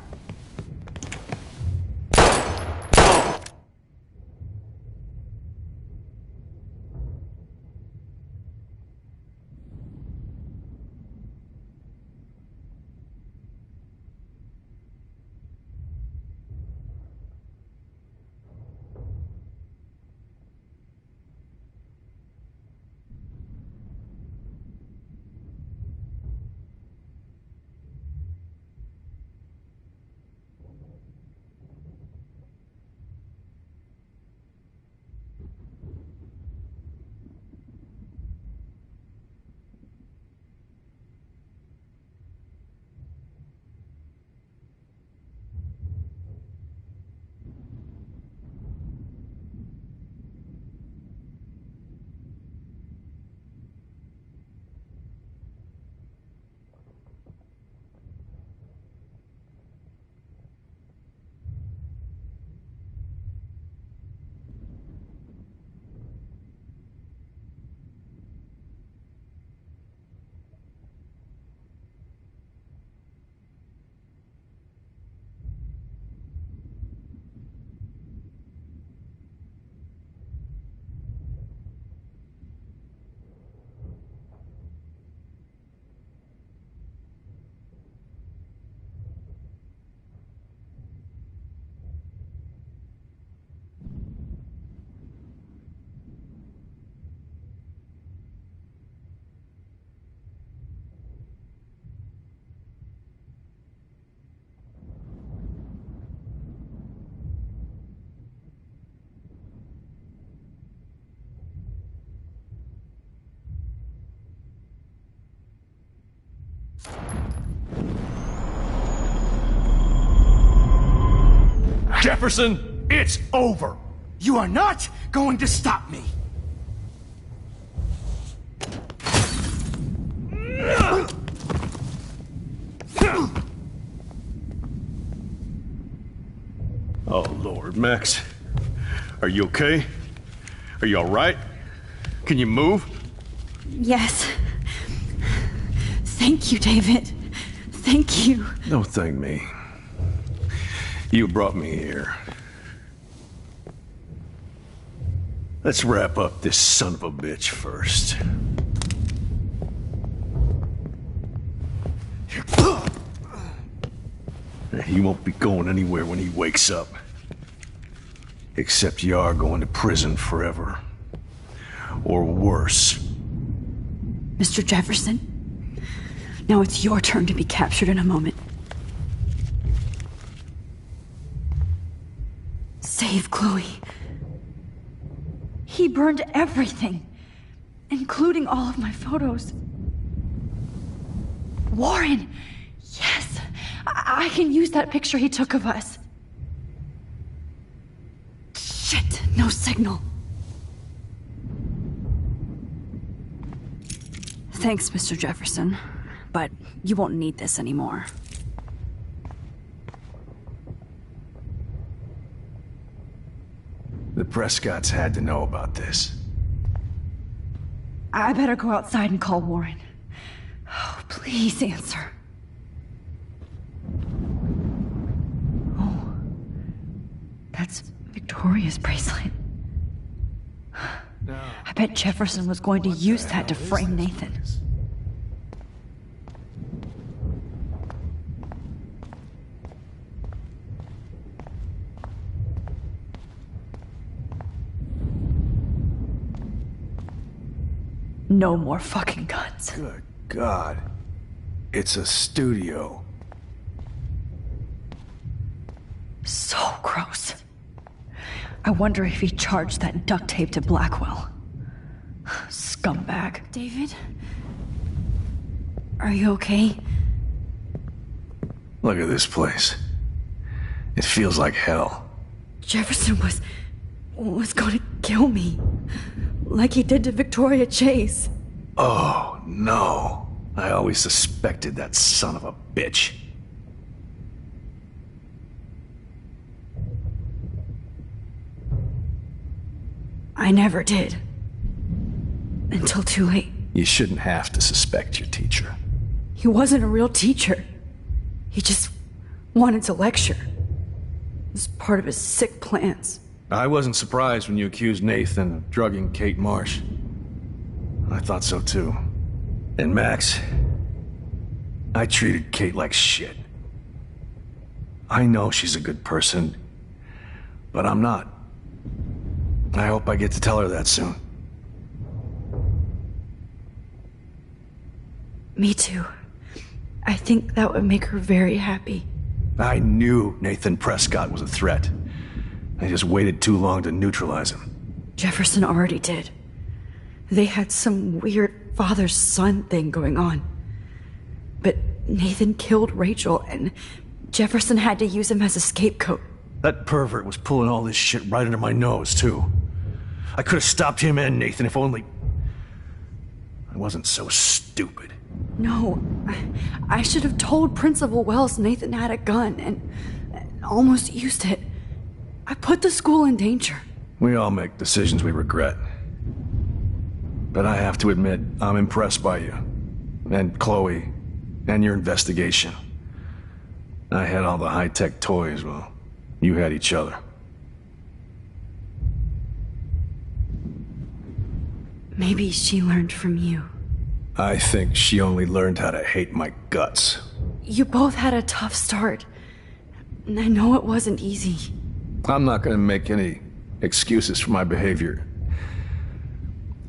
Jefferson, it's over. You are not going to stop me. Oh, Lord, Max. Are you okay? Are you all right? Can you move? Yes. Thank you, David. Thank you. Don't thank me. You brought me here. Let's wrap up this son of a bitch first. You won't be going anywhere when he wakes up. Except you are going to prison forever. Or worse. Mr. Jefferson, now it's your turn to be captured in a moment. Save Chloe. He burned everything, including all of my photos. Warren! Yes! I can use that picture he took of us. Shit, no signal. Thanks, Mr. Jefferson, but you won't need this anymore. The Prescotts had to know about this. I better go outside and call Warren. Oh, please answer. Oh, that's Victoria's bracelet. I bet Jefferson was going to use that to frame Nathan. No more fucking guns. Good God. It's a studio. So gross. I wonder if he charged that duct tape to Blackwell. Scumbag. David? Are you okay? Look at this place. It feels like hell. Jefferson was going to kill me. Like he did to Victoria Chase. Oh, no. I always suspected that son of a bitch. I never did. Until too late. You shouldn't have to suspect your teacher. He wasn't a real teacher. He just wanted to lecture. It was part of his sick plans. I wasn't surprised when you accused Nathan of drugging Kate Marsh. I thought so too. And Max, I treated Kate like shit. I know she's a good person, but I'm not. I hope I get to tell her that soon. Me too. I think that would make her very happy. I knew Nathan Prescott was a threat. I just waited too long to neutralize him. Jefferson already did. They had some weird father-son thing going on. But Nathan killed Rachel, and Jefferson had to use him as a scapegoat. That pervert was pulling all this shit right under my nose, too. I could have stopped him and Nathan if only I wasn't so stupid. No, I should have told Principal Wells Nathan had a gun and almost used it. I put the school in danger. We all make decisions we regret. But I have to admit, I'm impressed by you. And Chloe. And your investigation. I had all the high-tech toys, well, you had each other. Maybe she learned from you. I think she only learned how to hate my guts. You both had a tough start. And I know it wasn't easy. I'm not gonna make any excuses for my behavior.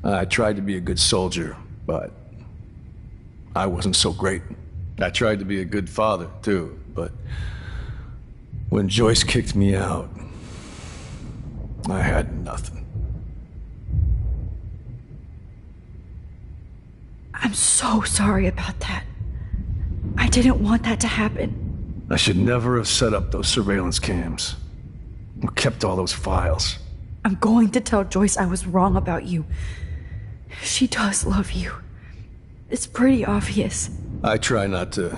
I tried to be a good soldier, but I wasn't so great. I tried to be a good father, too, but when Joyce kicked me out, I had nothing. I'm so sorry about that. I didn't want that to happen. I should never have set up those surveillance cams. Or kept all those files. I'm going to tell Joyce I was wrong about you. She does love you. It's pretty obvious. I try not to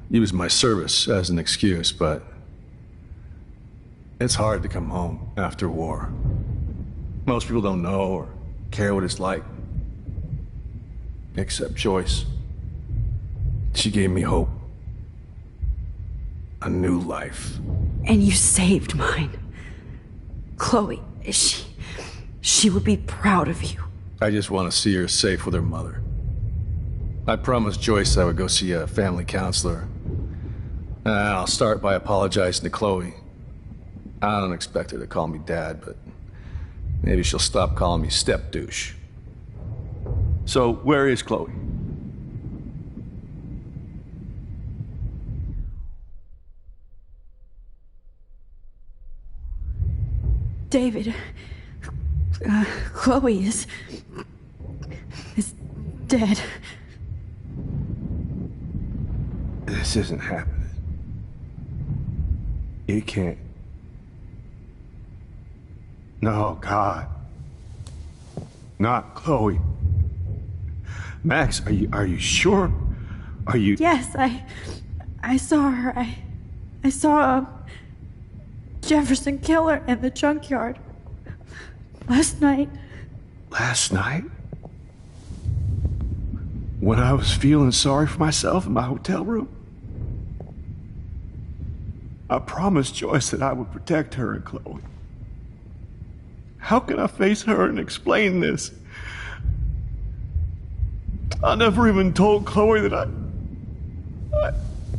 use my service as an excuse, but it's hard to come home after war. Most people don't know or care what it's like. Except Joyce. She gave me hope. A new life. And you saved mine. Chloe, she would be proud of you. I just want to see her safe with her mother. I promised Joyce I would go see a family counselor. I'll start by apologizing to Chloe. I don't expect her to call me Dad, but maybe she'll stop calling me step douche. So, where is Chloe? David, Chloe is dead. This isn't happening. It can't. No, God. Not Chloe. Max, are you sure? Are you... Yes, I saw her. I saw Jefferson kill her in the junkyard. Last night. Last night? When I was feeling sorry for myself in my hotel room? I promised Joyce that I would protect her and Chloe. How can I face her and explain this? I never even told Chloe that I...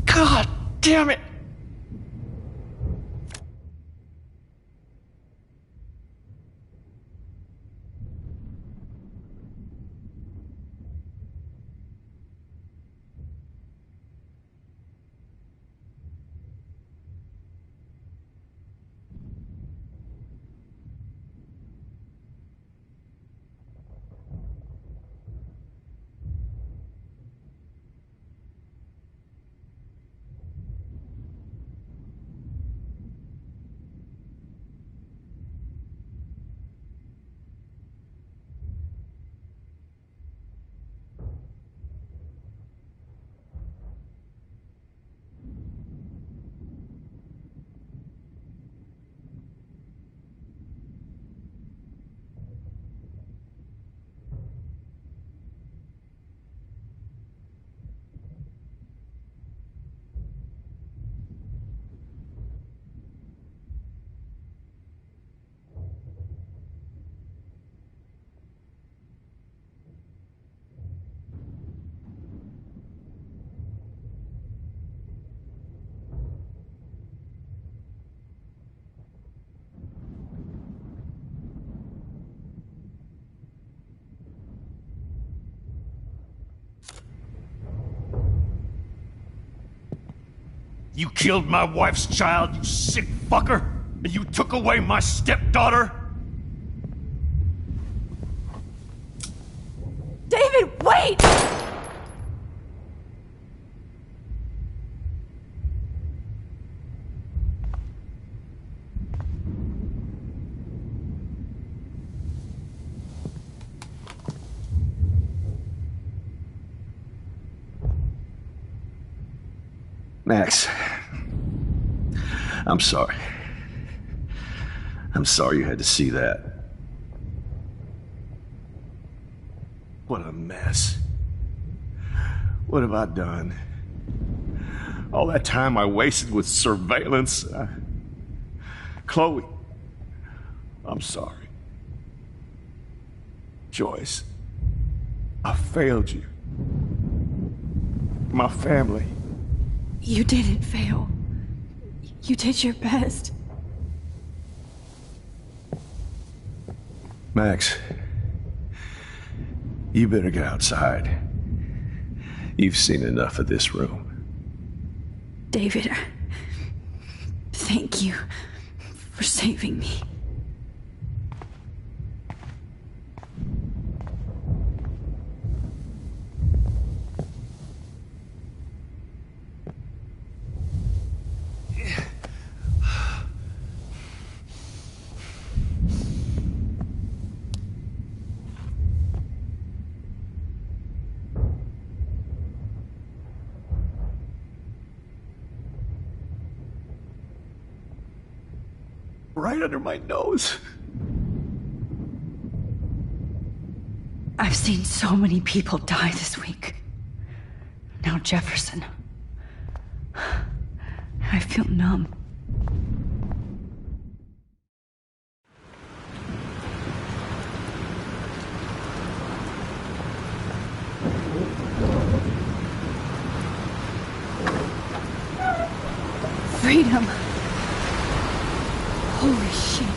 God damn it! You killed my wife's child, you sick fucker! And you took away my stepdaughter? David, wait! Max, I'm sorry. I'm sorry you had to see that. What a mess. What have I done? All that time I wasted with surveillance. Chloe, I'm sorry. Joyce, I failed you. My family. You didn't fail. You did your best. Max, you better get outside. You've seen enough of this room. David, thank you for saving me. Right under my nose. I've seen so many people die this week. Now Jefferson. I feel numb. Freedom. Holy shit.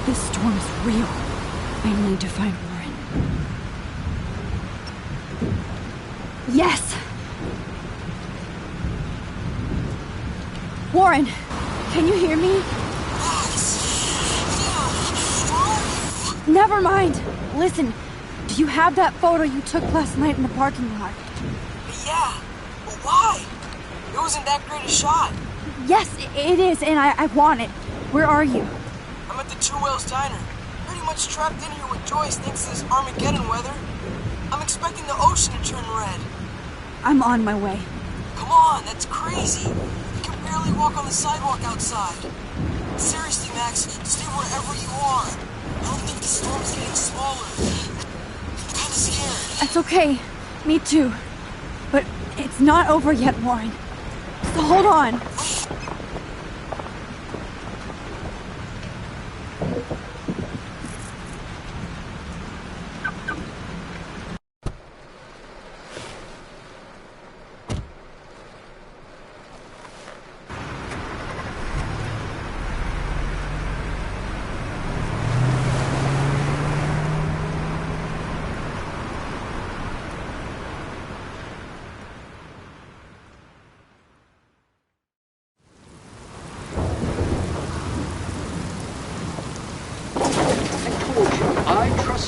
This storm is real. I need to find Warren. Yes! Warren, can you hear me? Never mind. Listen, do you have that photo you took last night in the parking lot? Yeah, but why? It wasn't that great a shot. Yes, it is, and I want it. Where are you? I'm at the Two Whales Diner. Pretty much trapped in here with Joyce thanks to this Armageddon weather. I'm expecting the ocean to turn red. I'm on my way. Come on, that's crazy. You can barely walk on the sidewalk outside. Seriously, Max, stay wherever you are. I don't think the storm's getting smaller. I'm kinda scared. That's okay. Me too. But it's not over yet, Warren. So hold on.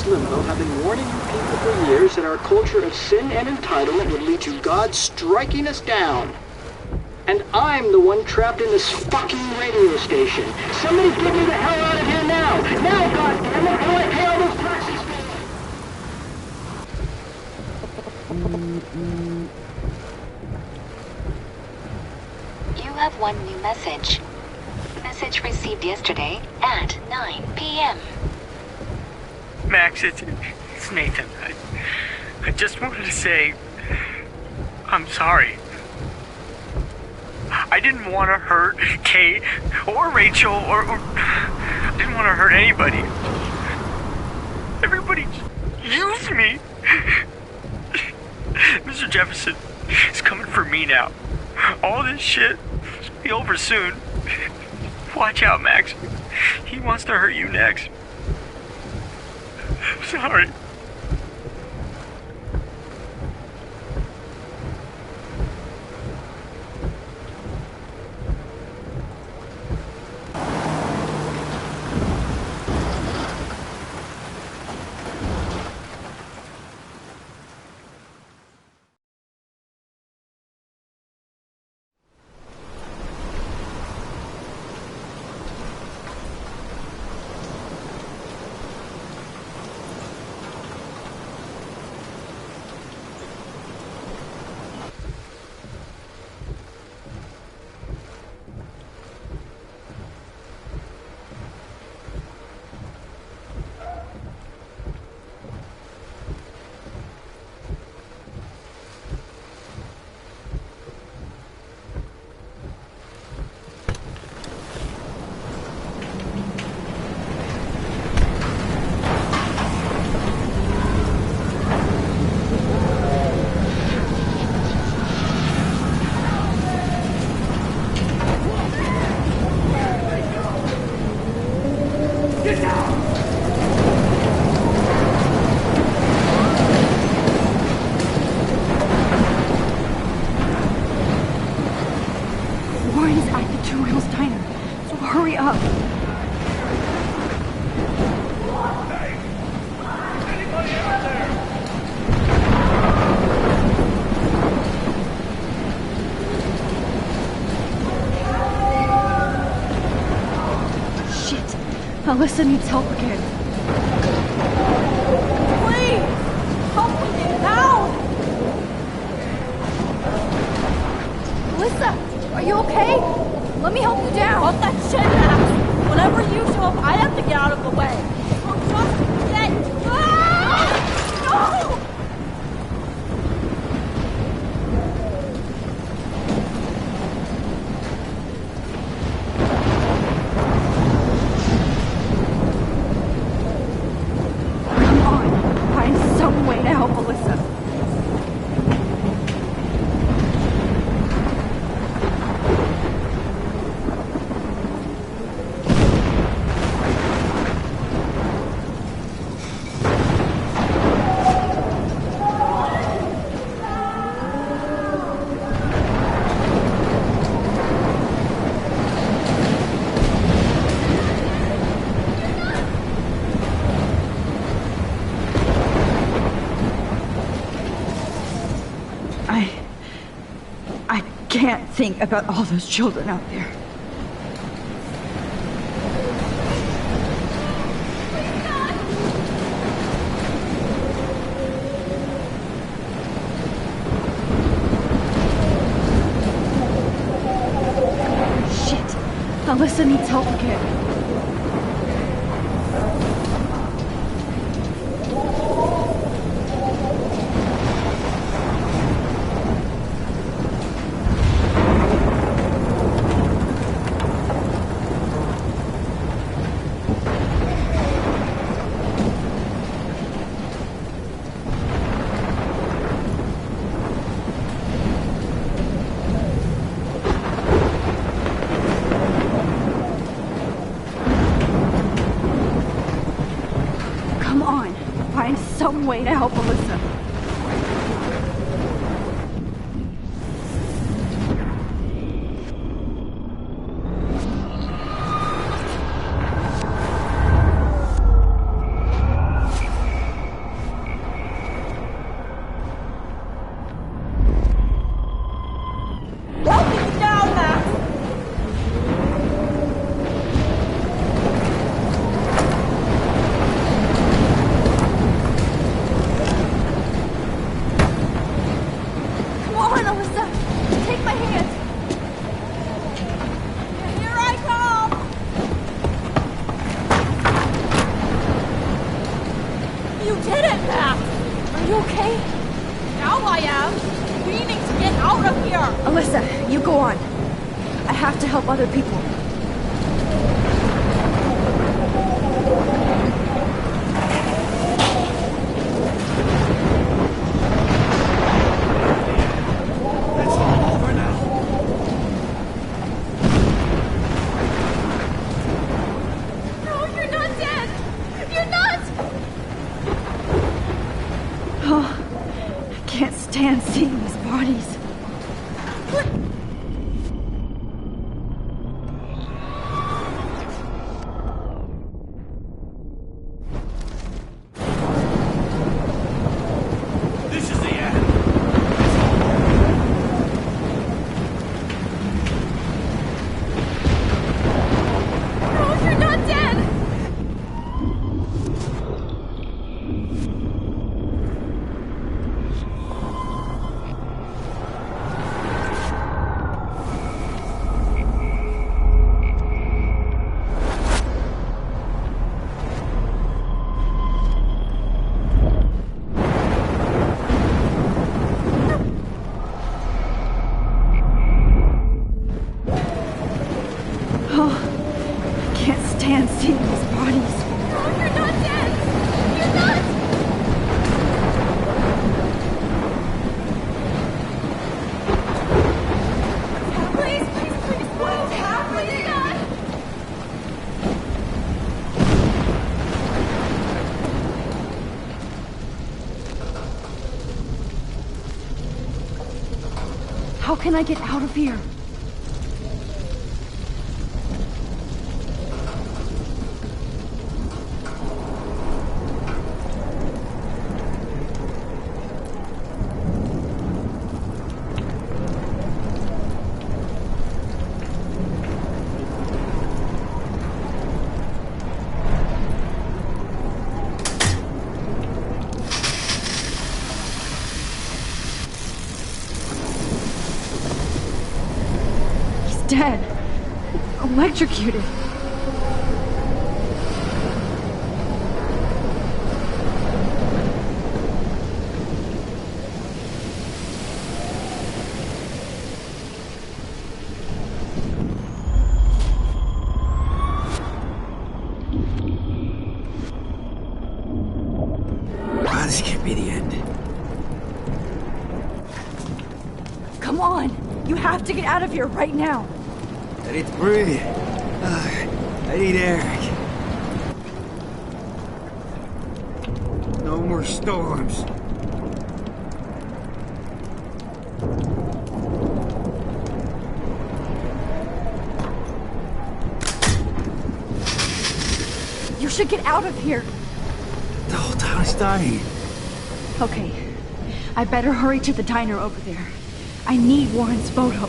Limbo have been warning you people for years that our culture of sin and entitlement would lead to God striking us down. And I'm the one trapped in this fucking radio station. Somebody get me the hell out of here now! Now, goddammit, or I pay all those taxes! You have one new message. Message received yesterday at 9 p.m. Max, it's Nathan. I just wanted to say, I'm sorry. I didn't want to hurt Kate or Rachel or I didn't want to hurt anybody. Everybody used me. Mr. Jefferson is coming for me now. All this shit will be over soon. Watch out, Max. He wants to hurt you next. Sorry. Alyssa needs help again. Please! Help me now! Alyssa, are you okay? Let me help you down. Hold that shit, Max. Whenever you show up, I have to get out of the way. Or just get... Ah! No! can't think about all those children out there. Shit. Alyssa needs help again. Some way to help Alyssa. Alyssa, you go on. I have to help other people. It's all over now. No, you're not dead! You're not! Oh, I can't stand seeing these bodies. How can I get out of here? Dead. Electrocuted. This can't be the end. Come on! You have to get out of here right now! I need to breathe. I need air. No more storms. You should get out of here! The whole town is dying. Okay. I better hurry to the diner over there. I need Warren's photo.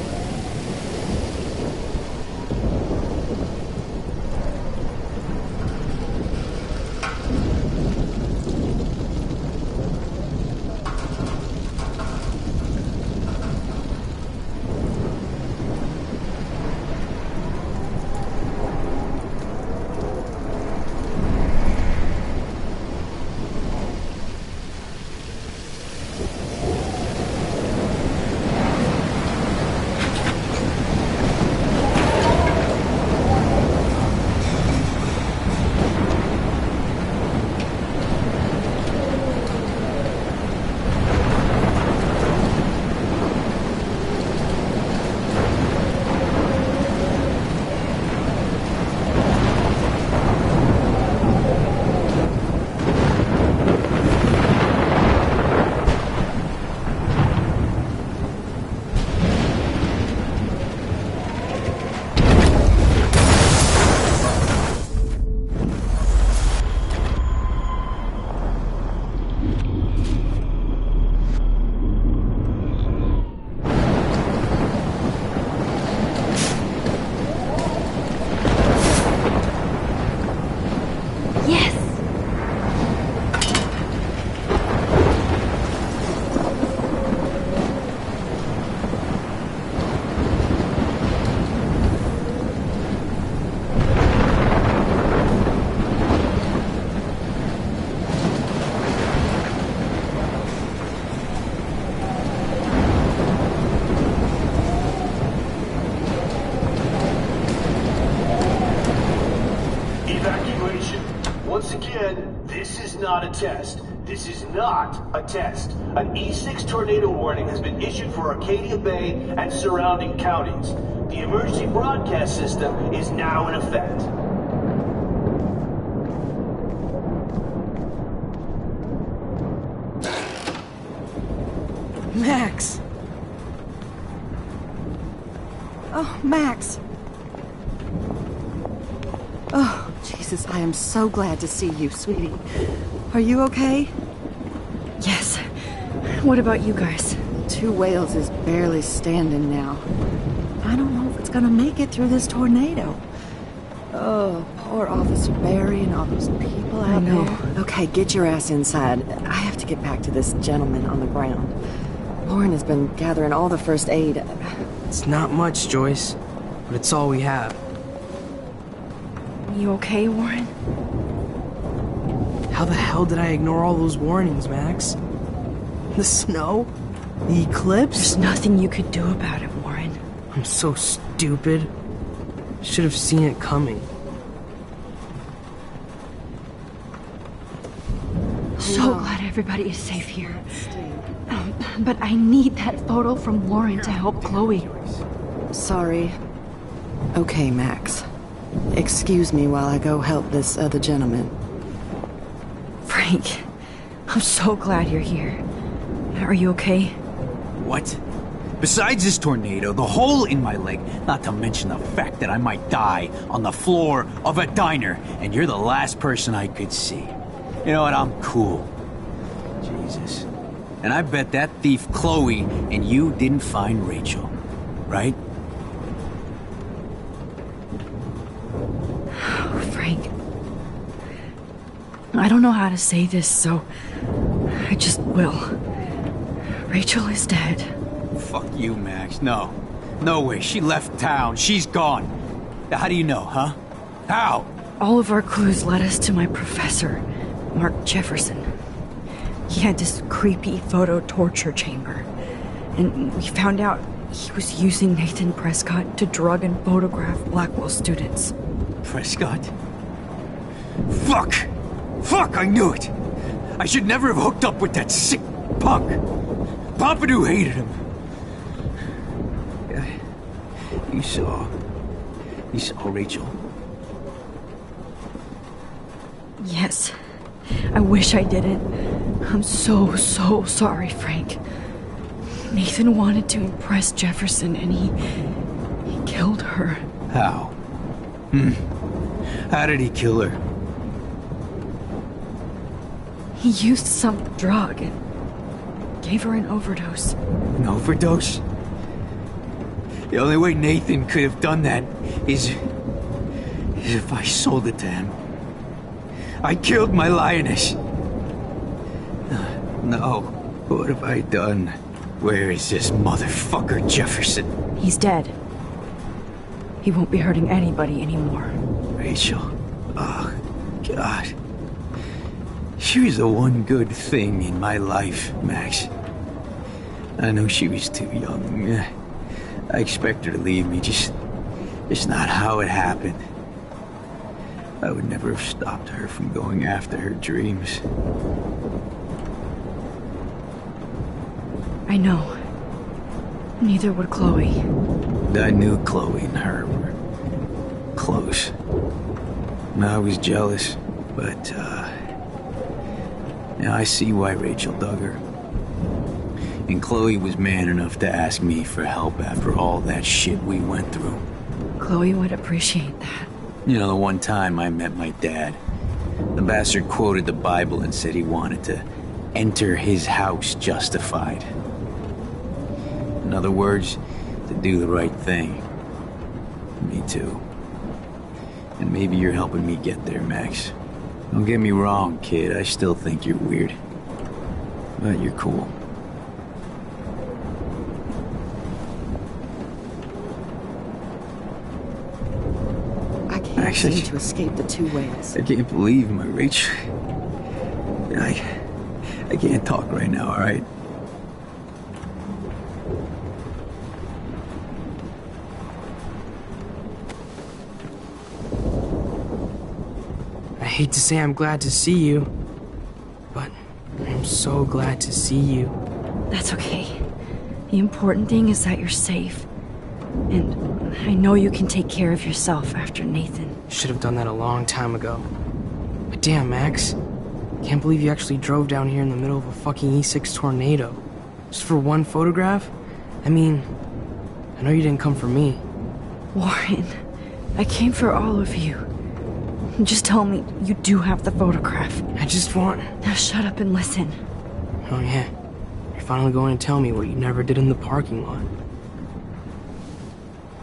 Not a test. This is not a test. An E6 tornado warning has been issued for Arcadia Bay and surrounding counties. The emergency broadcast system is now in effect. Max! Oh, Max! Oh, Jesus, I am so glad to see you, sweetie. Are you okay? Yes. What about you guys? Two Whales is barely standing now. I don't know if it's gonna make it through this tornado. Oh, poor Officer Barry and all those people out there. Okay, get your ass inside. I have to get back to this gentleman on the ground. Warren has been gathering all the first aid. It's not much, Joyce, but it's all we have. You okay, Warren? How the hell did I ignore all those warnings, Max? The snow? The eclipse? There's nothing you could do about it, Warren. I'm so stupid. Should have seen it coming. So glad everybody is safe here. But I need that photo from Warren to help Chloe. Sorry. Okay, Max. Excuse me while I go help this other gentleman. Frank, I'm so glad you're here. Are you okay? What? Besides this tornado, the hole in my leg, not to mention the fact that I might die on the floor of a diner, and you're the last person I could see. You know what? I'm cool. Jesus. And I bet that thief Chloe and you didn't find Rachel, right? Frank, I don't know how to say this, so I just will. Rachel is dead. Fuck you, Max. No. No way. She left town. She's gone. How do you know, huh? How? All of our clues led us to my professor, Mark Jefferson. He had this creepy photo torture chamber, and we found out he was using Nathan Prescott to drug and photograph Blackwell students. Prescott? Fuck! Fuck, I knew it! I should never have hooked up with that sick punk! Pompidou hated him! You saw Rachel? Yes. I wish I didn't. I'm so sorry, Frank. Nathan wanted to impress Jefferson, and he killed her. How? How did he kill her? He used some drug and gave her an overdose. An overdose? The only way Nathan could have done that is if I sold it to him. I killed my lioness. No, what have I done? Where is this motherfucker Jefferson? He's dead. He won't be hurting anybody anymore. Rachel. Oh, God. She was the one good thing in my life, Max. I know she was too young. I expect her to leave me, just not how it happened. I would never have stopped her from going after her dreams. I know. Neither would Chloe. I knew Chloe and her were close. I was jealous, but, now I see why Rachel dug her. And Chloe was man enough to ask me for help after all that shit we went through. Chloe would appreciate that. You know, the one time I met my dad, the bastard quoted the Bible and said he wanted to enter his house justified. In other words, to do the right thing. Me too. And maybe you're helping me get there, Max. Don't get me wrong, kid. I still think you're weird. But you're cool. I can't seem to escape the two ways. I can't believe my Rachel. I can't talk right now, alright? I hate to say I'm glad to see you, but I'm so glad to see you. That's okay. The important thing is that you're safe. And I know you can take care of yourself after Nathan. Should have done that a long time ago. But damn, Max. Can't believe you actually drove down here in the middle of a fucking E6 tornado. Just for one photograph? I mean, I know you didn't come for me. Warren, I came for all of you. Just tell me you do have the photograph. I just want... Now shut up and listen. Oh yeah. You're finally going to tell me what you never did in the parking lot.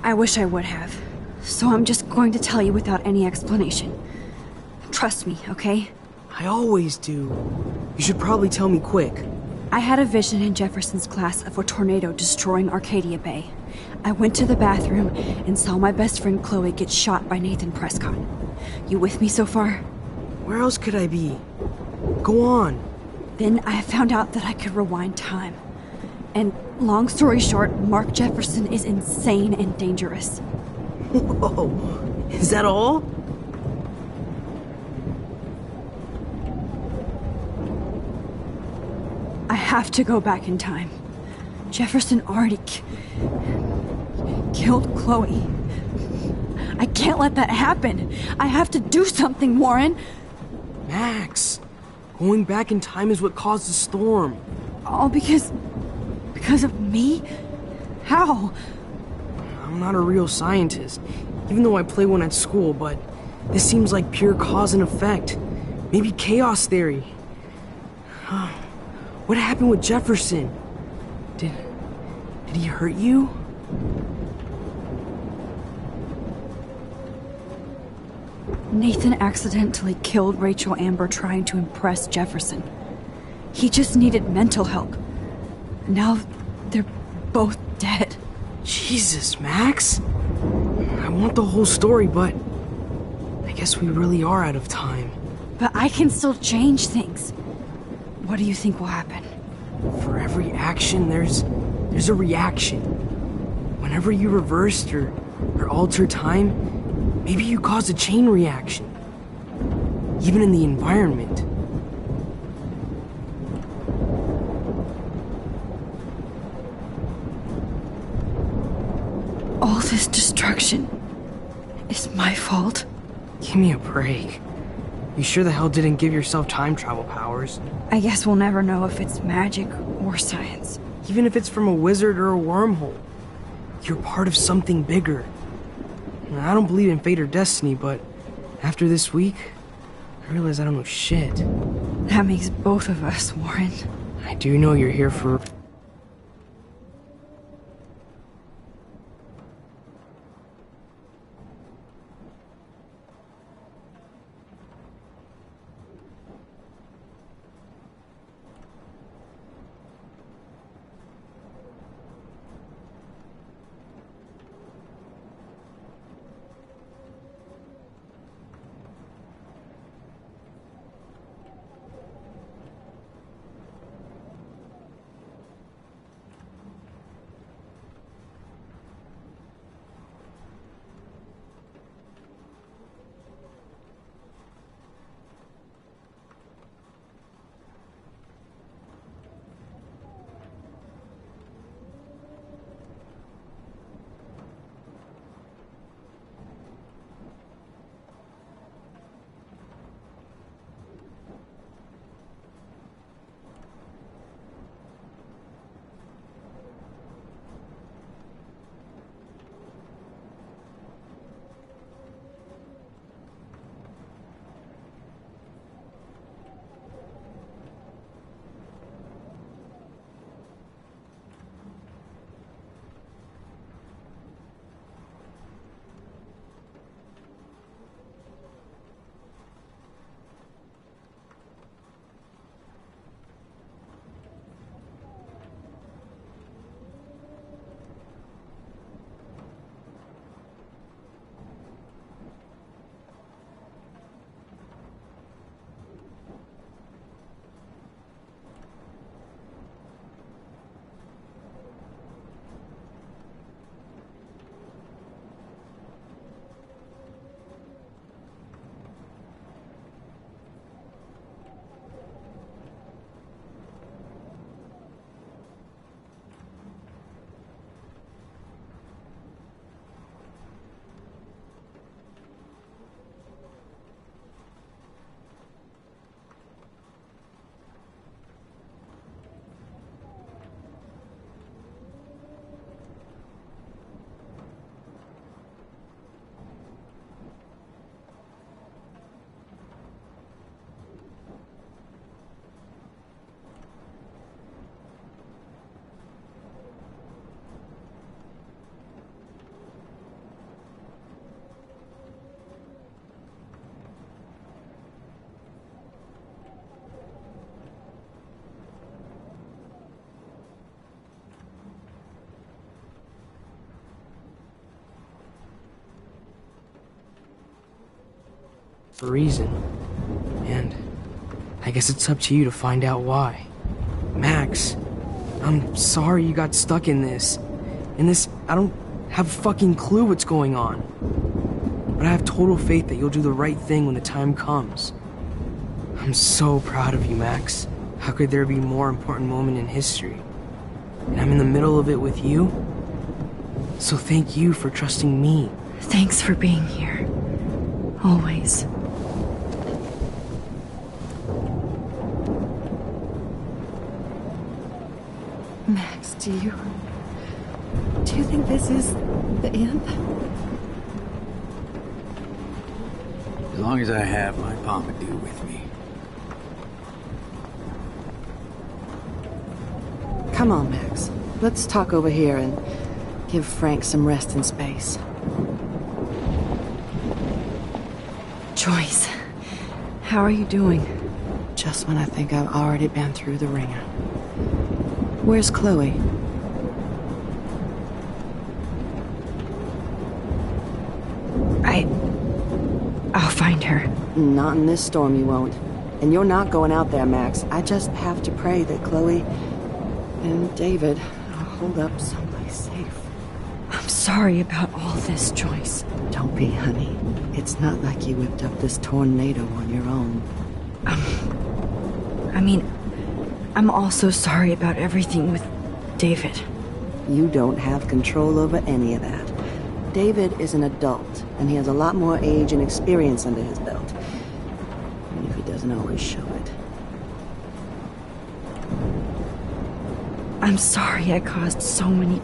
I wish I would have. So I'm just going to tell you without any explanation. Trust me, okay? I always do. You should probably tell me quick. I had a vision in Jefferson's class of a tornado destroying Arcadia Bay. I went to the bathroom and saw my best friend Chloe get shot by Nathan Prescott. You with me so far? Where else could I be? Go on. Then I found out that I could rewind time. And long story short, Mark Jefferson is insane and dangerous. Whoa, is that all? I have to go back in time. Jefferson already killed Chloe. I can't let that happen. I have to do something, Warren. Max, going back in time is what caused the storm. All because of me? How? I'm not a real scientist, even though I play one at school, but this seems like pure cause and effect. Maybe chaos theory. What happened with Jefferson? Did he hurt you? Nathan accidentally killed Rachel Amber trying to impress Jefferson. He just needed mental help. Now they're both dead. Jesus, Max. I want the whole story, but I guess we really are out of time. But I can still change things. What do you think will happen? For every action, there's a reaction. Whenever you reversed or altered time, maybe you caused a chain reaction. Even in the environment. All this destruction is my fault? Give me a break. You sure the hell didn't give yourself time travel powers? I guess we'll never know if it's magic or science. Even if it's from a wizard or a wormhole. You're part of something bigger. I don't believe in fate or destiny, but after this week, I realize I don't know shit. That makes both of us, Warren. I do know you're here for... for a reason. And I guess it's up to you to find out why. Max, I'm sorry you got stuck in this. I don't have a fucking clue what's going on. But I have total faith that you'll do the right thing when the time comes. I'm so proud of you, Max. How could there be a more important moment in history? And I'm in the middle of it with you. So thank you for trusting me. Thanks for being here. Always. Max, do you think this is the end? As long as I have my Pompadour with me. Come on, Max. Let's talk over here and give Frank some rest and space. Joyce, how are you doing? Just when I think I've already been through the ringer. Where's Chloe? I'll find her. Not in this storm, you won't. And you're not going out there, Max. I just have to pray that Chloe and David hold up someplace safe. I'm sorry about all this, Joyce. Don't be, honey. It's not like you whipped up this tornado on your own. I'm also sorry about everything with David. You don't have control over any of that. David is an adult, and he has a lot more age and experience under his belt. Even if he doesn't always show it. I'm sorry I caused so many...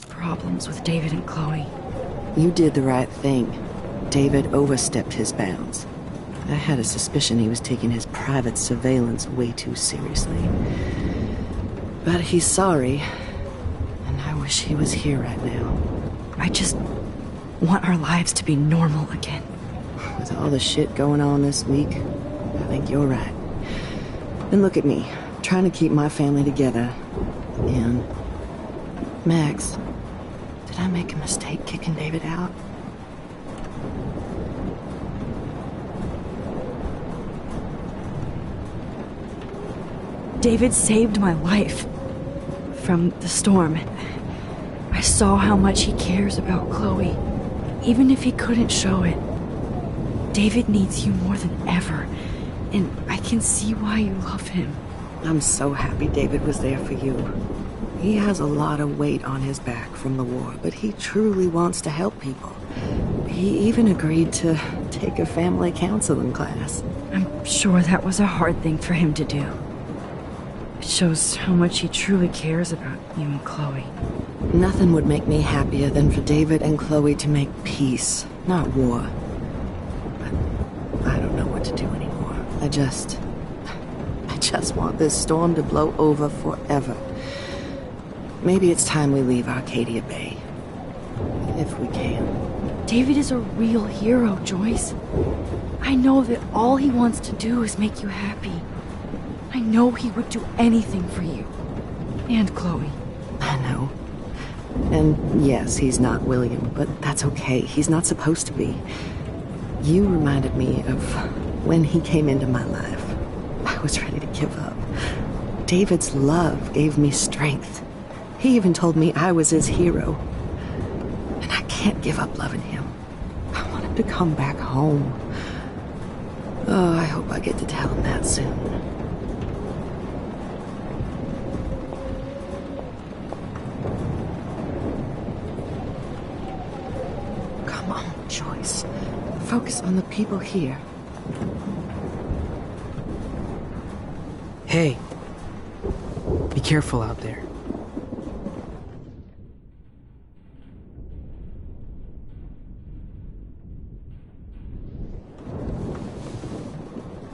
problems with David and Chloe. You did the right thing. David overstepped his bounds. I had a suspicion he was taking his private surveillance way too seriously. But he's sorry, and I wish he was here right now. I just want our lives to be normal again. With all the shit going on this week, I think you're right. And look at me, trying to keep my family together. And Max, did I make a mistake kicking David out? David saved my life from the storm. I saw how much he cares about Chloe, even if he couldn't show it. David needs you more than ever, and I can see why you love him. I'm so happy David was there for you. He has a lot of weight on his back from the war, but he truly wants to help people. He even agreed to take a family counseling class. I'm sure that was a hard thing for him to do. It shows how much he truly cares about you and Chloe. Nothing would make me happier than for David and Chloe to make peace, not war. But I don't know what to do anymore. I just want this storm to blow over forever. Maybe it's time we leave Arcadia Bay. If we can. David is a real hero, Joyce. I know that all he wants to do is make you happy. I know he would do anything for you. And Chloe. I know. And yes, he's not William, but that's okay. He's not supposed to be. You reminded me of when he came into my life. I was ready to give up. David's love gave me strength. He even told me I was his hero. And I can't give up loving him. I want him to come back home. Oh, I hope I get to tell him that soon. focus on the people here. Hey, be careful out there.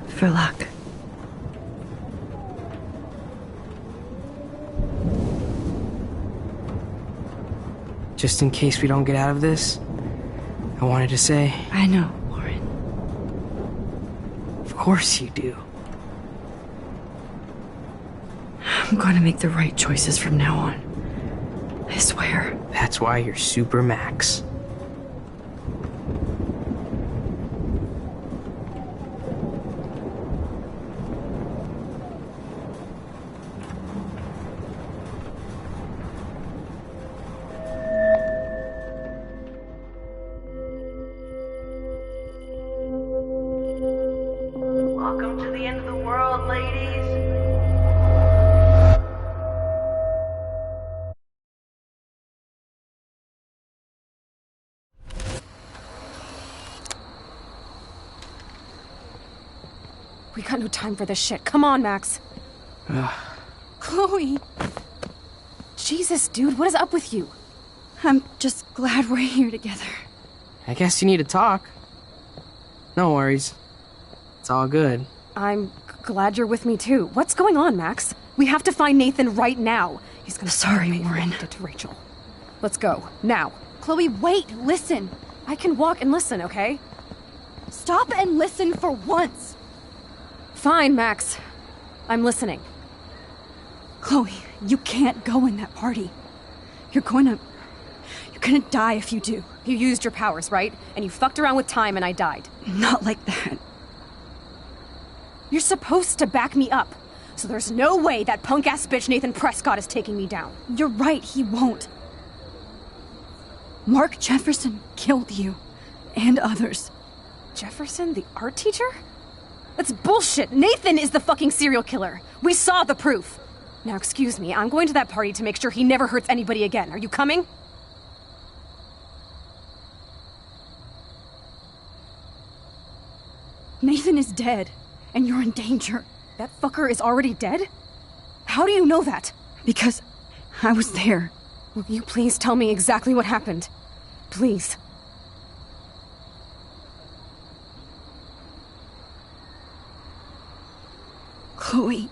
For luck. Just in case we don't get out of this, I wanted to say... I know, Warren. Of course you do. I'm going to make the right choices from now on. I swear. That's why you're Super Max. Welcome to the end of the world, ladies. We got no time for this shit. Come on, Max. Chloe. Jesus, dude, what is up with you? I'm just glad we're here together. I guess you need to talk. No worries. It's all good. I'm glad you're with me too. What's going on, Max? We have to find Nathan right now. He's gonna Sorry, Warren. Did to Rachel. Let's go now. Chloe, wait. Listen. I can walk and listen, okay? Stop and listen for once. Fine, Max. I'm listening. Chloe, you can't go in that party. You're gonna die if you do. You used your powers, right? And you fucked around with time and I died. Not like that. You're supposed to back me up. So there's no way that punk-ass bitch Nathan Prescott is taking me down. You're right, he won't. Mark Jefferson killed you. And others. Jefferson, the art teacher? That's bullshit. Nathan is the fucking serial killer. We saw the proof. Now, excuse me, I'm going to that party to make sure he never hurts anybody again. Are you coming? Nathan is dead, and you're in danger. That fucker is already dead? How do you know that? Because I was there. Will you please tell me exactly what happened? Please. Chloe.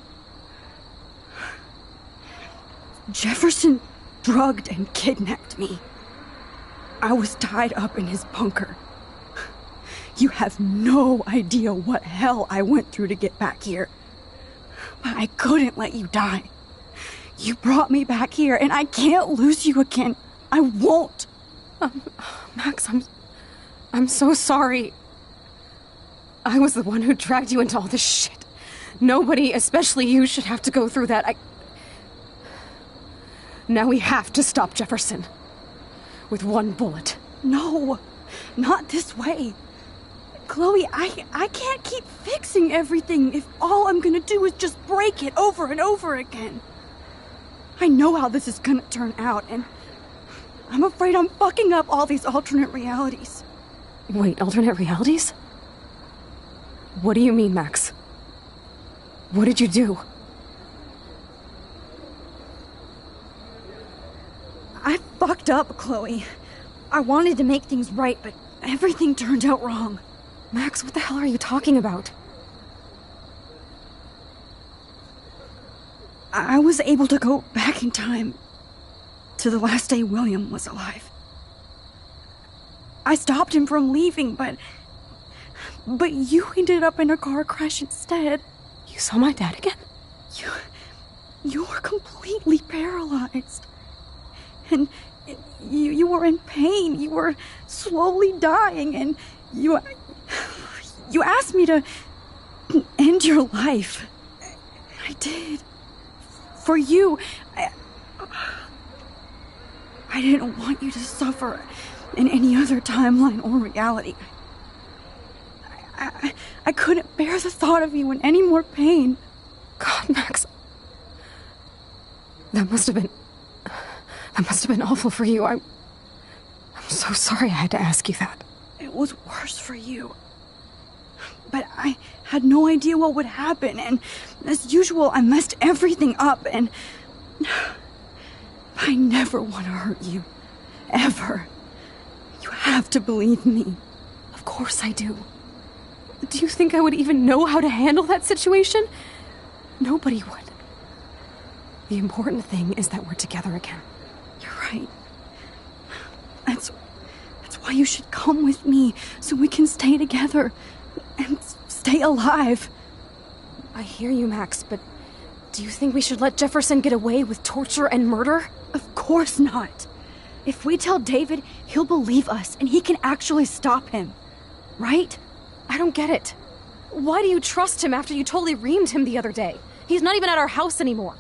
Jefferson drugged and kidnapped me. I was tied up in his bunker. You have no idea what hell I went through to get back here. But I couldn't let you die. You brought me back here, and I can't lose you again. I won't. Max, I'm so sorry. I was the one who dragged you into all this shit. Nobody, especially you, should have to go through that. Now we have to stop Jefferson. With one bullet. No, not this way. Chloe, I can't keep fixing everything if all I'm gonna do is just break it over and over again. I know how this is gonna turn out, and I'm afraid I'm fucking up all these alternate realities. Wait, alternate realities? What do you mean, Max? What did you do? I fucked up, Chloe. I wanted to make things right, but everything turned out wrong. Max, what the hell are you talking about? I was able to go back in time to the last day William was alive. I stopped him from leaving, but you ended up in a car crash instead. You saw my dad again? You were completely paralyzed. And you were in pain. You were slowly dying, and you asked me to end your life. I did. For you. I didn't want you to suffer in any other timeline or reality. I couldn't bear the thought of you in any more pain. God, Max. That must have been awful for you. I'm so sorry I had to ask you that. It was worse for you. But I had no idea what would happen, and as usual, I messed everything up, and I never want to hurt you. Ever. You have to believe me. Of course I do. Do you think I would even know how to handle that situation? Nobody would. The important thing is that we're together again. You're right. That's why you should come with me, so we can stay together and stay alive. I hear you, Max, but do you think we should let Jefferson get away with torture and murder? Of course not. If we tell David, he'll believe us, and he can actually stop him. Right? I don't get it. Why do you trust him after you totally reamed him the other day? He's not even at our house anymore.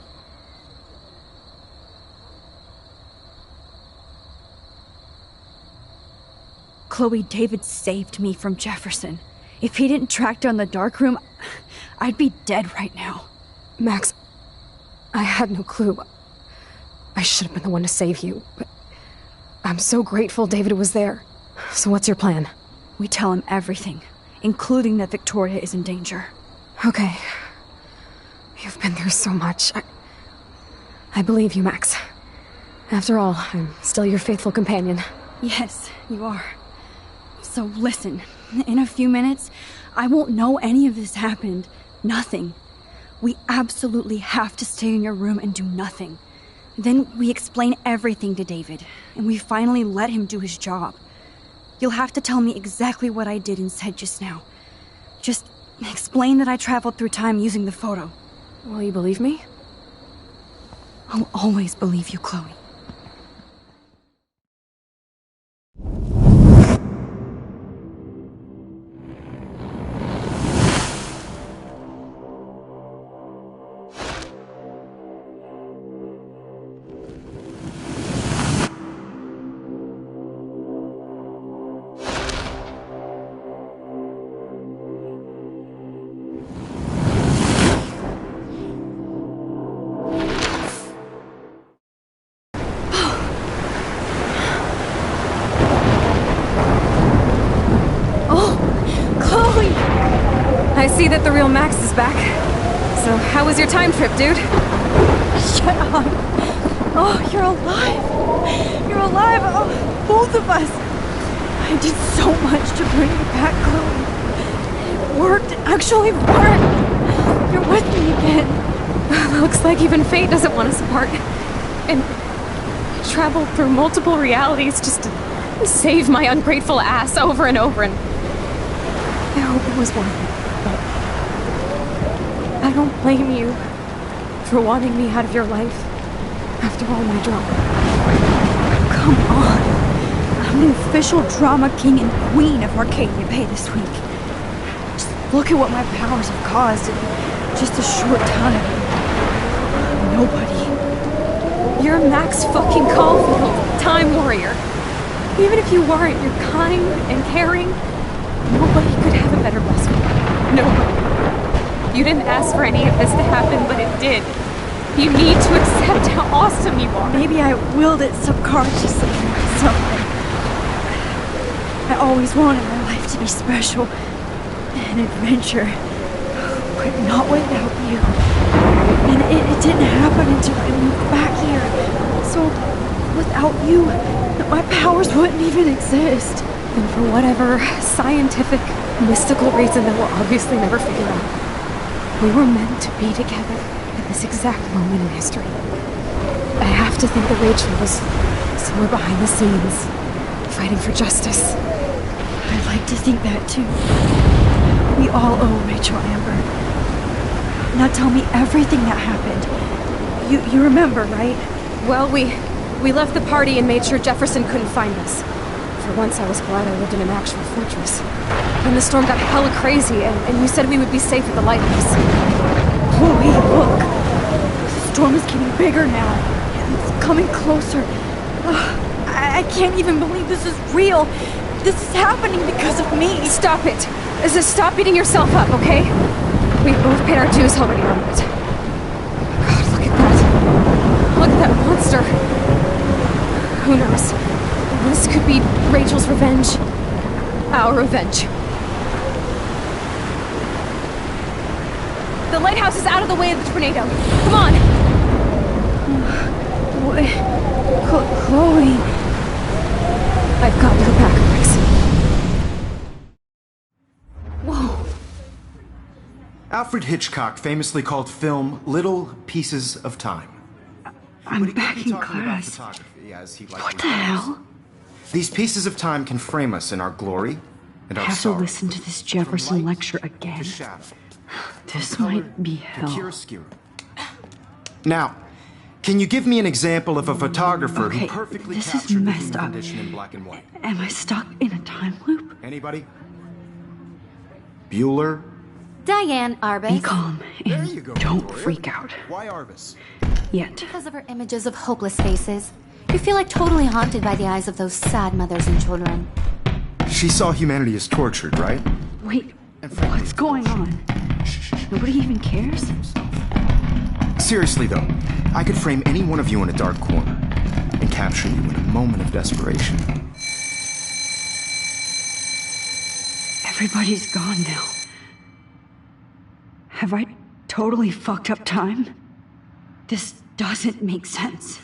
Chloe, David saved me from Jefferson. If he didn't track down the dark room, I'd be dead right now. Max, I had no clue. I should have been the one to save you, but I'm so grateful David was there. So what's your plan? We tell him everything, including that Victoria is in danger. Okay. You've been through so much. I believe you, Max. After all, I'm still your faithful companion. Yes, you are. So listen, in a few minutes, I won't know any of this happened. Nothing. We absolutely have to stay in your room and do nothing. Then we explain everything to David, and we finally let him do his job. You'll have to tell me exactly what I did and said just now. Just explain that I traveled through time using the photo. Will you believe me? I'll always believe you, Chloe. I see that the real Max is back. So, how was your time trip, dude? Shut up. Oh, you're alive. You're alive. Oh, both of us. I did so much to bring you back, Chloe. It worked. It actually worked. You're with me again. Looks like even fate doesn't want us apart. And I traveled through multiple realities just to save my ungrateful ass over and over, and I hope it was worth it. But I don't blame you for wanting me out of your life after all my drama. Come on. I'm the official drama king and queen of Arcadia Bay this week. Just look at what my powers have caused in just a short time. Nobody. You're Max fucking Caulfield, Time Warrior. Even if you weren't, you're kind and caring. Nobody could have a better best friend. Nobody. You didn't ask for any of this to happen, but it did. You need to accept how awesome you are. Maybe I willed it subconsciously or something. I always wanted my life to be special. An adventure. But not without you. And it didn't happen until I moved back here. So, without you, my powers wouldn't even exist. And for whatever scientific, mystical reason that we'll obviously never figure out, we were meant to be together at this exact moment in history. I have to think that Rachel was somewhere behind the scenes, fighting for justice. I'd like to think that too. We all owe Rachel Amber. Now tell me everything that happened. You remember, right? Well, we left the party and made sure Jefferson couldn't find us. For once, I was glad I lived in an actual fortress. Then the storm got hella crazy, and you said we would be safe at the lighthouse. Chloe, look! The storm is getting bigger now. It's coming closer. I can't even believe this is real. This is happening because of me. Stop it! Stop beating yourself up, okay? We both paid our dues already on it. God, look at that. Look at that monster. Who knows? This could be Rachel's revenge. Our revenge. The lighthouse is out of the way of the tornado. Come on! Chloe... I've got your back, Max. Whoa. Alfred Hitchcock famously called film little pieces of time. I'm back in class. What the hell? These pieces of time can frame us in our glory and I our have to sorrow. listen to this Jefferson lecture again. This might be hell. Now, can you give me an example of a photographer who Okay, perfectly this is captured the messed human up. condition in black and white? Am I stuck in a time loop? Anybody? Bueller? Diane Arbus. Be calm and don't freak out. Why Arbus? Yet. Because of her images of hopeless faces. You feel like totally haunted by the eyes of those sad mothers and children. She saw humanity as tortured, right? Wait, what's going on? Nobody even cares? Seriously though, I could frame any one of you in a dark corner and capture you in a moment of desperation. Everybody's gone now. Have I totally fucked up time? This doesn't make sense.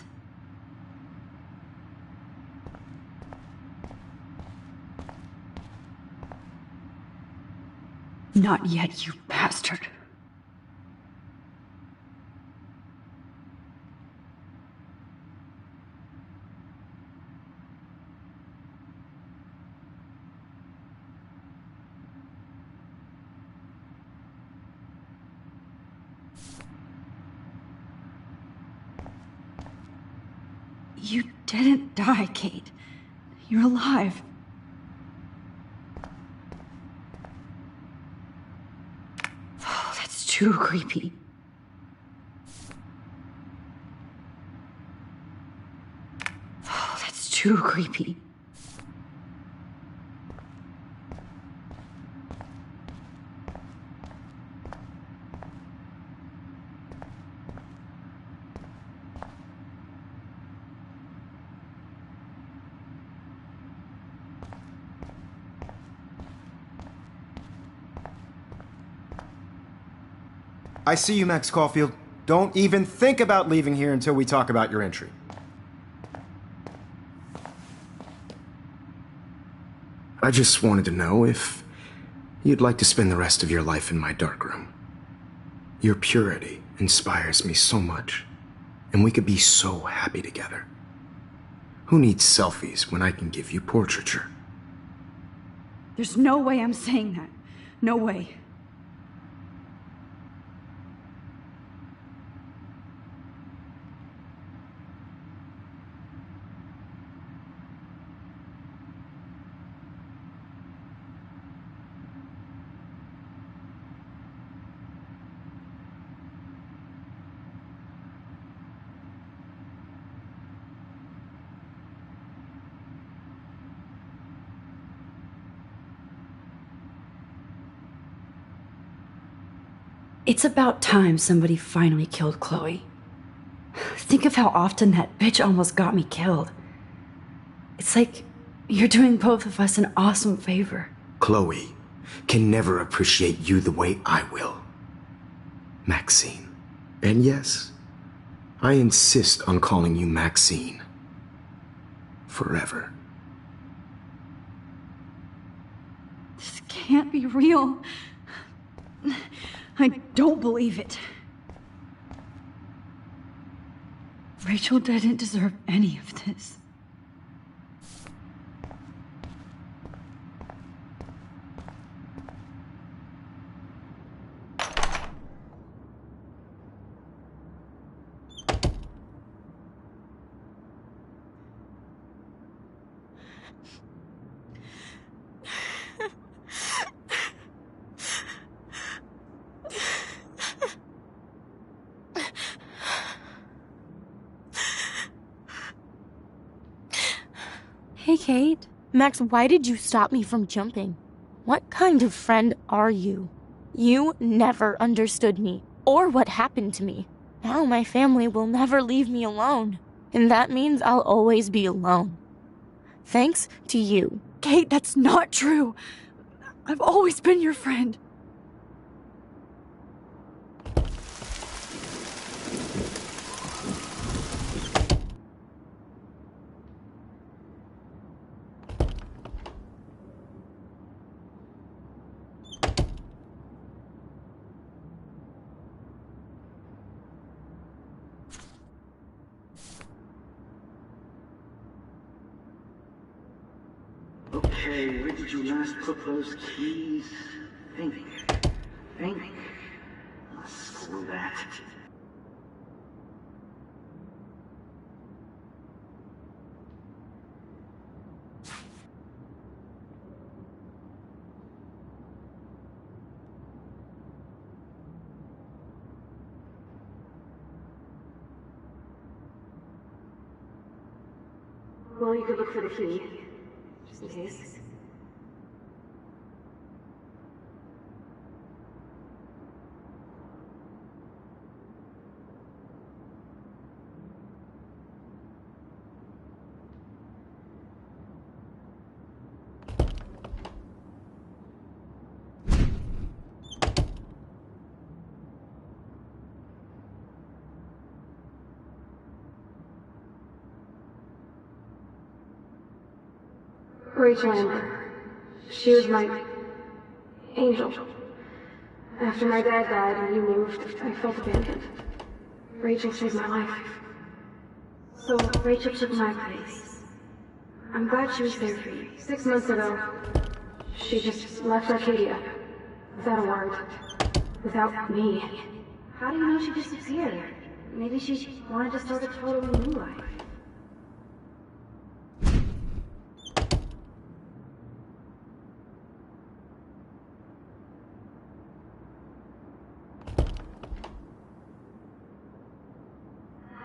Not yet, you bastard. You didn't die, Kate. You're alive. Oh, that's too creepy. Oh, that's too creepy. I see you, Max Caulfield. Don't even think about leaving here until we talk about your entry. I just wanted to know if you'd like to spend the rest of your life in my darkroom. Your purity inspires me so much, and we could be so happy together. Who needs selfies when I can give you portraiture? There's no way I'm saying that. No way. It's about time somebody finally killed Chloe. Think of how often that bitch almost got me killed. It's like you're doing both of us an awesome favor. Chloe can never appreciate you the way I will. Maxine. And yes, I insist on calling you Maxine. Forever. This can't be real. I don't believe it. Rachel didn't deserve any of this. Hey, Kate. Max, why did you stop me from jumping? What kind of friend are you? You never understood me, or what happened to me. Now my family will never leave me alone, and that means I'll always be alone. Thanks to you, Kate, that's not true. I've always been your friend. Okay, where did you last put those keys? Think. Screw that. Well, you could look for the key, just in case. Rachel Amber. She was my angel. After my dad died and you moved, I felt abandoned. Rachel saved my life. So Rachel took my place. I'm glad she was there for you. 6 months ago, she just left Arcadia. Without a word. Without me. How do you know she disappeared? Maybe she wanted to start a totally new life.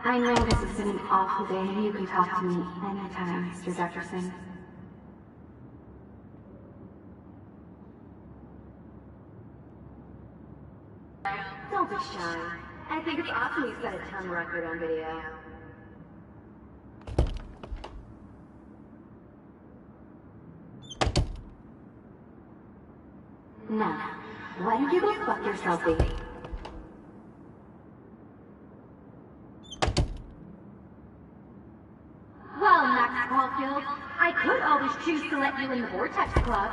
I know this has been an awful day, and you can talk to me anytime, Mr. Jefferson. Don't be shy. I think it's awesome you set a ton record on video. Now, why don't you go fuck yourself, baby? Well, Max Caulfield, I could always choose to let you in the Vortex Club.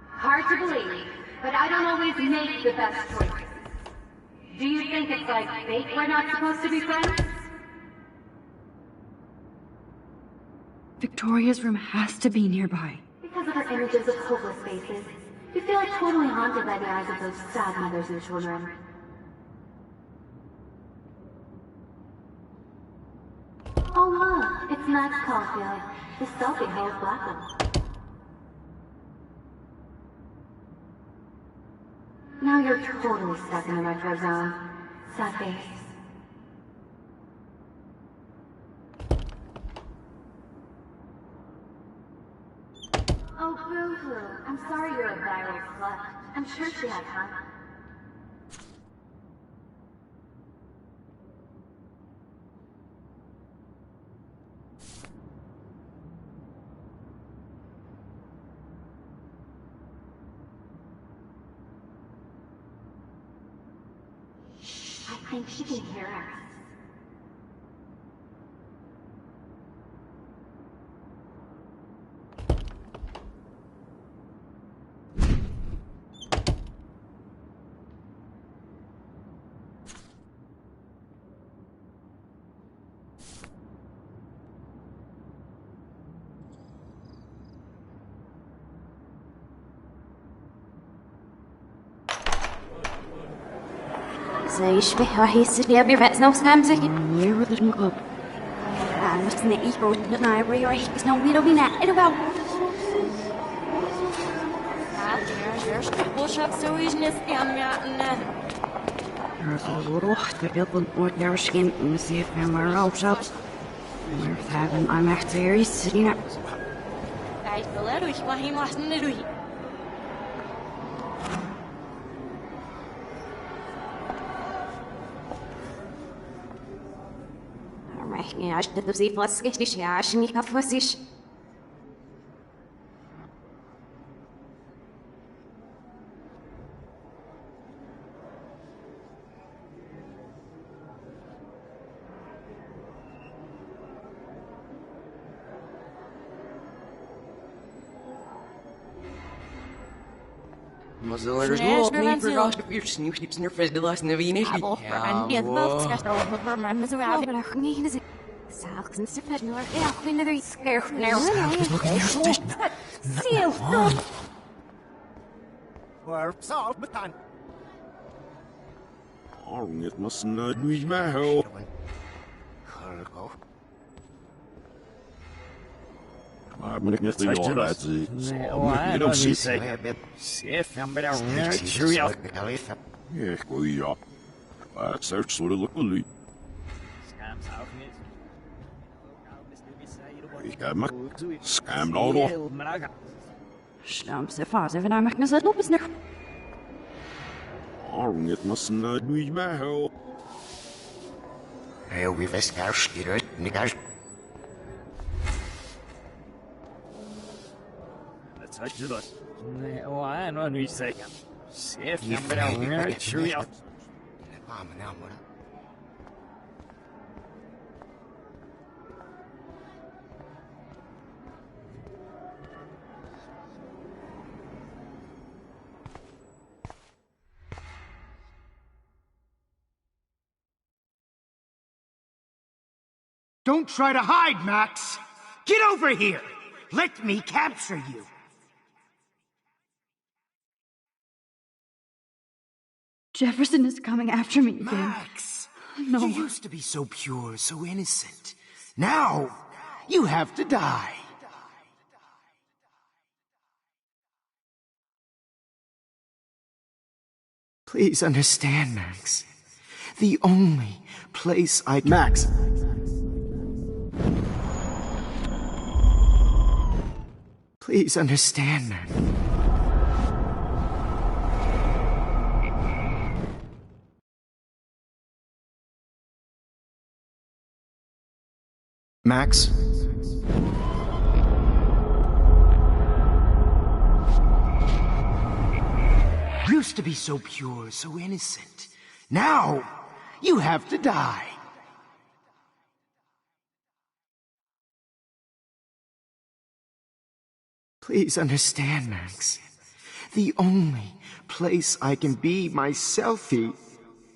Hard to believe, but I don't always make the best choices. Do you think it's like fate we're not supposed to be friends? Victoria's room has to be nearby. Because of her images of hopeless faces, you feel like totally haunted by the eyes of those sad mothers and children. Oh look, it's Max Caulfield. His selfie holds Blackwell. Now you're totally stuck in the retro zone. Sad face. Oh, boo-hoo. I'm sorry you're a viral slut. I'm sure she had fun. I think she can hear us. زي يشبه راح يصير بيرفع نفس نامزك يرد المقلب بس نعيش بودنا يبري راح بس نويلو بينا إلو باو روح تبيض ودرشين نسيف مرة وشابس مرتابن I'm actually sitting up عيد بلاد ويشبهي محسن نروي Ja, das ist was richtig, ja, ich nicht auf was ich. Mozilla resolved me for gosh of your snoop snips in your face the last never you Het must not reach my help. Maar ben ik net in de raad zie. Nee, dat zie ik. Chef, I'm better ja, goeie ja. Maar het zou zo lukken niet. Ik heb me scam nodig. Stamps er fast even naar me zet op is nog. Het must not reach my help. Heel wie wist sturen, niet uit. Dat is dat. Nee, oh, I know nu zeker. Chef, I'm better Don't try to hide, Max! Get over here! Let me capture you! Jefferson is coming after me again. Max! No. You used to be so pure, so innocent. Now, you have to die. Please understand, Max. The only place I can... Max! Please understand, Max. Max? Used to be so pure, so innocent. Now, you have to die. Please understand, Max. The only place I can be myself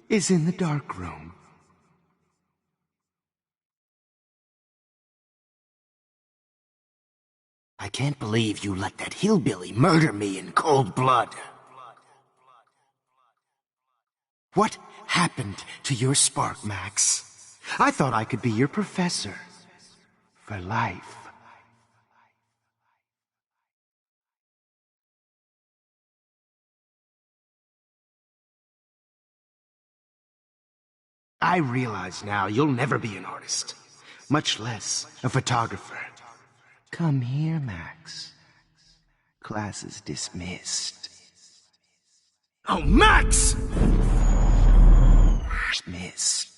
is in the dark room. I can't believe you let that hillbilly murder me in cold blood. What happened to your spark, Max? I thought I could be your professor. For life. I realize now you'll never be an artist. Much less a photographer. Come here, Max. Class is dismissed. Oh, Max! Dismissed.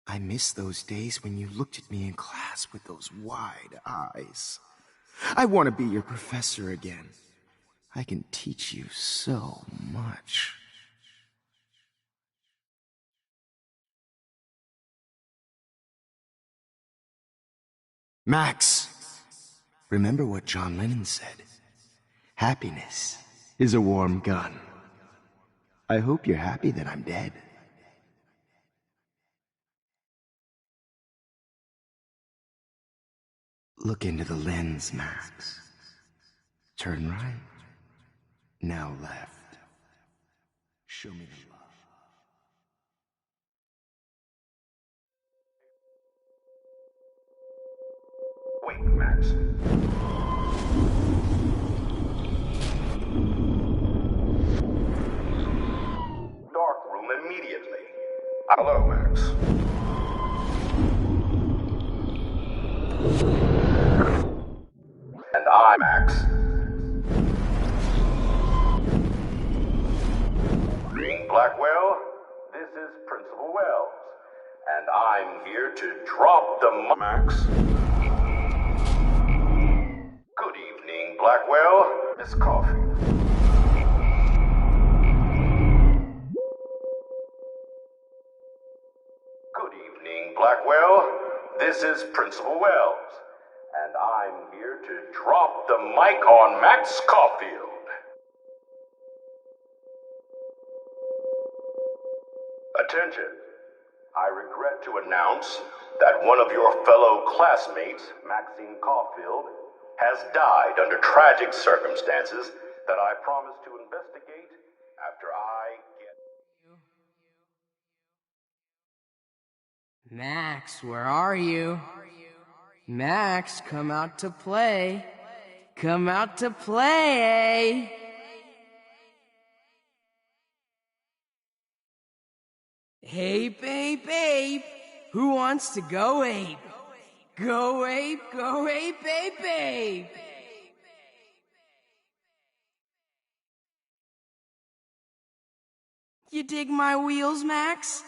I miss those days when you looked at me in class with those wide eyes. I want to be your professor again. I can teach you so much. Max, remember what John Lennon said. Happiness is a warm gun. I hope you're happy that I'm dead. Look into the lens, Max. Turn right. Now left. Show me the love. Wait, Max. Dark room immediately. Hello, Max. And I'm Max. Blackwell, this is Principal Principal Wells, and I'm here to drop the Max. Good evening, Blackwell. Miss Coffee. Good evening, Blackwell. This is Principal Wells, and I'm here to drop the mic on Max Caulfield. Attention. I regret to announce that one of your fellow classmates, Maxine Caulfield, has died under tragic circumstances that I promise to investigate after I get... Max, where are you? Max, come out to play. Come out to play. Ape, ape, ape. Who wants to go ape? Go ape, ape, ape. You dig my wheels, Max?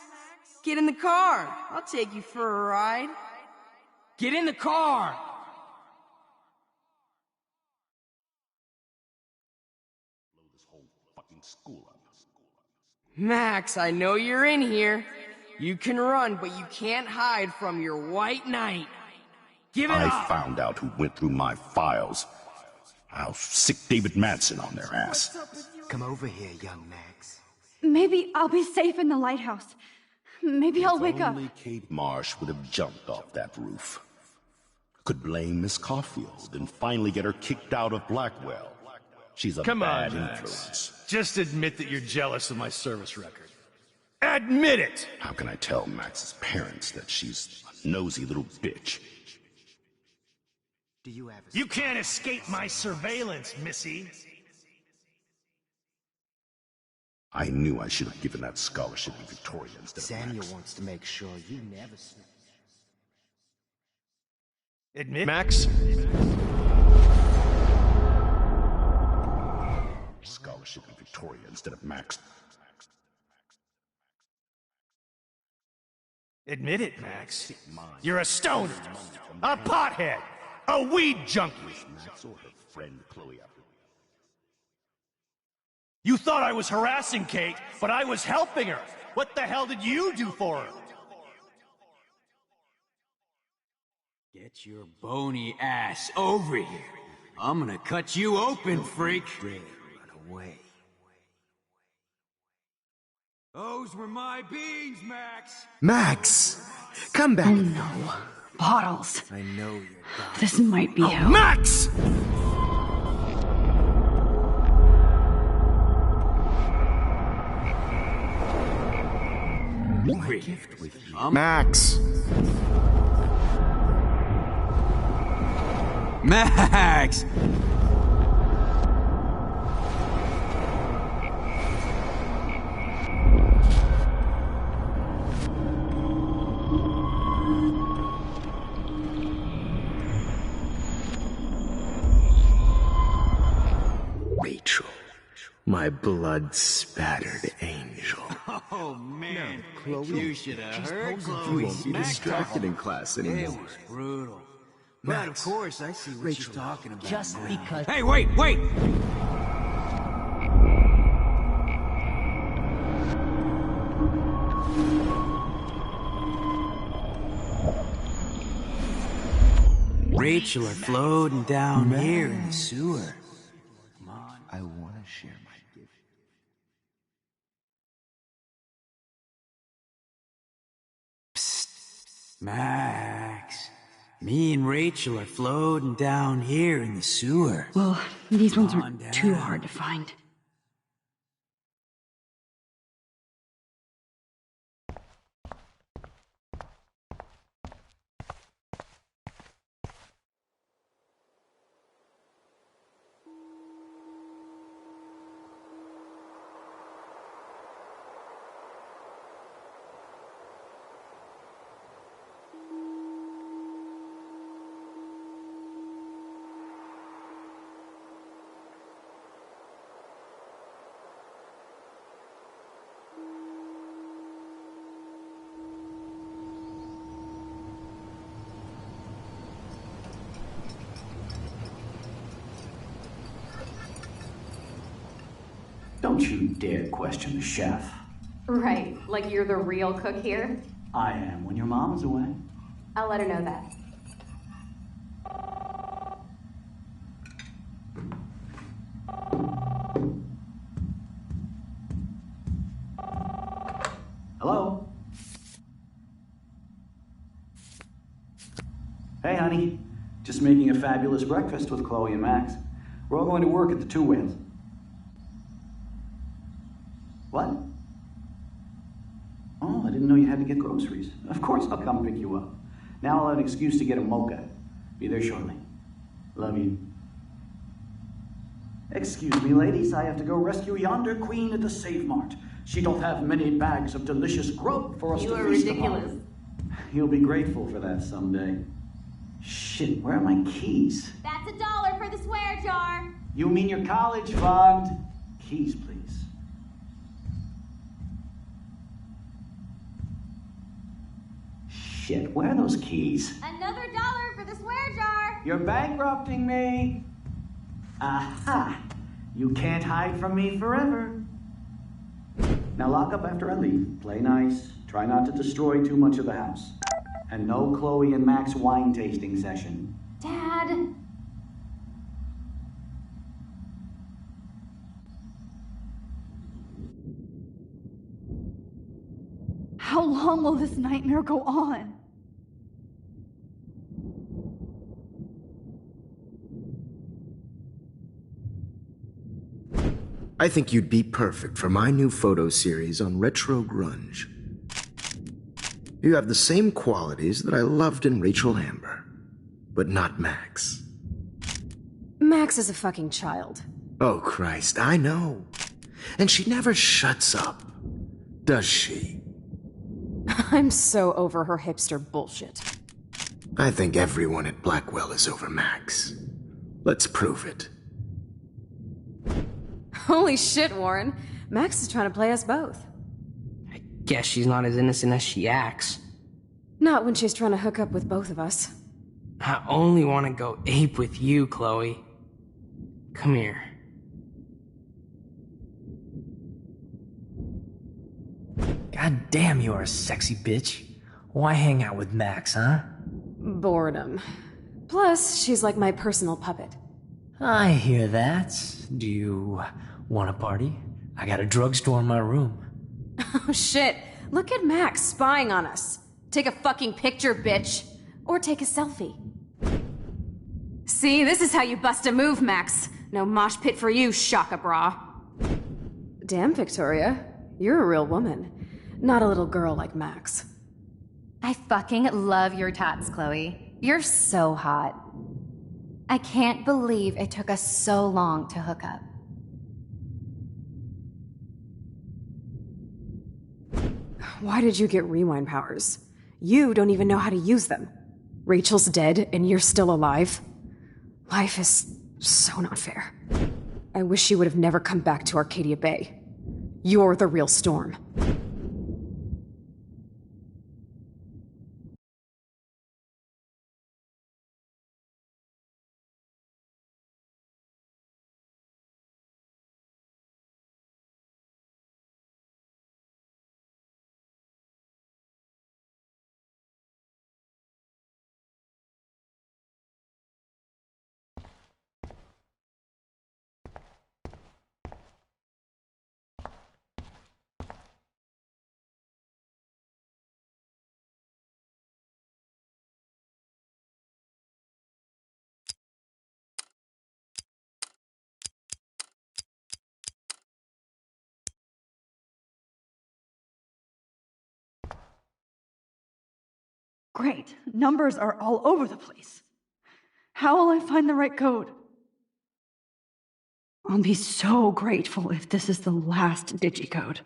Get in the car. I'll take you for a ride. Get in the car! Blow this whole fucking school up. Max, I know you're in here. You can run, but you can't hide from your white knight. Give it up! I found out who went through my files. I'll sick David Madsen on their ass. Come over here, young Max. Maybe I'll be safe in the lighthouse. Maybe I'll wake up. Only Kate Marsh would have jumped off that roof. Could blame Miss Caulfield and finally get her kicked out of Blackwell. She's a bad influence. Just admit that you're jealous of my service record. Admit it! How can I tell Max's parents that she's a nosy little bitch? You can't escape my surveillance, Missy. I knew I should have given that scholarship to Victoria instead of Samuel Max. wants to make sure you never snitch. Admit, Max? Scholarship to Victoria instead of Max. Admit it, Max. You're a stoner, a pothead, a weed junkie. Max or her friend Chloe after. You thought I was harassing Kate, but I was helping her. What the hell did you do for her? Get your bony ass over here. I'm gonna cut you open, freak. Run away. Those were my beans, Max. Max! Come back. Oh no. Bottles. I know you're dying. This might be hell. Max! My gift with you. Max! Max! Rachel, my blood-spattered angel. Oh man, Chloe, you should have heard You Chloe won't be smack distracted talk. in class It anymore. was brutal. But Max, of course, I see what Rachel, she's talking about. just now. because- Hey, wait! Rachel are floating down here in the sewer. Come on. I want to share my gift. Max, me and Rachel are floating down here in the sewer. Well, these ones Come aren't on too down. hard to find. Don't you dare question the chef. Right, like you're the real cook here? I am when your mom is away. I'll let her know that. Hello? Hey, honey. Just making a fabulous breakfast with Chloe and Max. We're all going to work at the Two Whales. What? Oh, I didn't know you had to get groceries. Of course I'll come pick you up. Now I'll have an excuse to get a mocha. Be there shortly. Love you. Excuse me, ladies. I have to go rescue yonder queen at the Save Mart. She doth have many bags of delicious grub for us to feast upon. You'll be grateful for that someday. Shit, where are my keys? That's $1 for the swear jar. You mean your college fund? Keys, please. Shit, where are those keys? Another $1 for the swear jar. You're bankrupting me. Aha! You can't hide from me forever. Now lock up after I leave. Play nice. Try not to destroy too much of the house. And no Chloe and Max wine tasting session. Dad. How long will this nightmare go on? I think you'd be perfect for my new photo series on retro grunge. You have the same qualities that I loved in Rachel Amber, but not Max. Max is a fucking child. Oh, Christ, I know. And she never shuts up, does she? I'm so over her hipster bullshit. I think everyone at Blackwell is over Max. Let's prove it. Holy shit, Warren. Max is trying to play us both. Guess she's not as innocent as she acts. Not when she's trying to hook up with both of us. I only want to go ape with you, Chloe. Come here. God damn, you are a sexy bitch. Why hang out with Max, huh? Boredom. Plus, she's like my personal puppet. I hear that. Do you want a party? I got a drugstore in my room. Oh shit, look at Max spying on us. Take a fucking picture, bitch. Or take a selfie. See, this is how you bust a move, Max. No mosh pit for you, Shaka Bra. Damn, Victoria. You're a real woman. Not a little girl like Max. I fucking love your tats, Chloe. You're so hot. I can't believe it took us so long to hook up. Why did you get rewind powers? You don't even know how to use them. Rachel's dead and you're still alive. Life is so not fair. I wish you would have never come back to Arcadia Bay. You're the real Storm. Great. Numbers are all over the place. How will I find the right code? I'll be so grateful if this is the last digicode.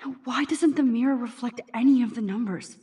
Now, why doesn't the mirror reflect any of the numbers?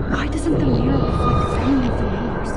Why doesn't the mirror reflect any of the numbers?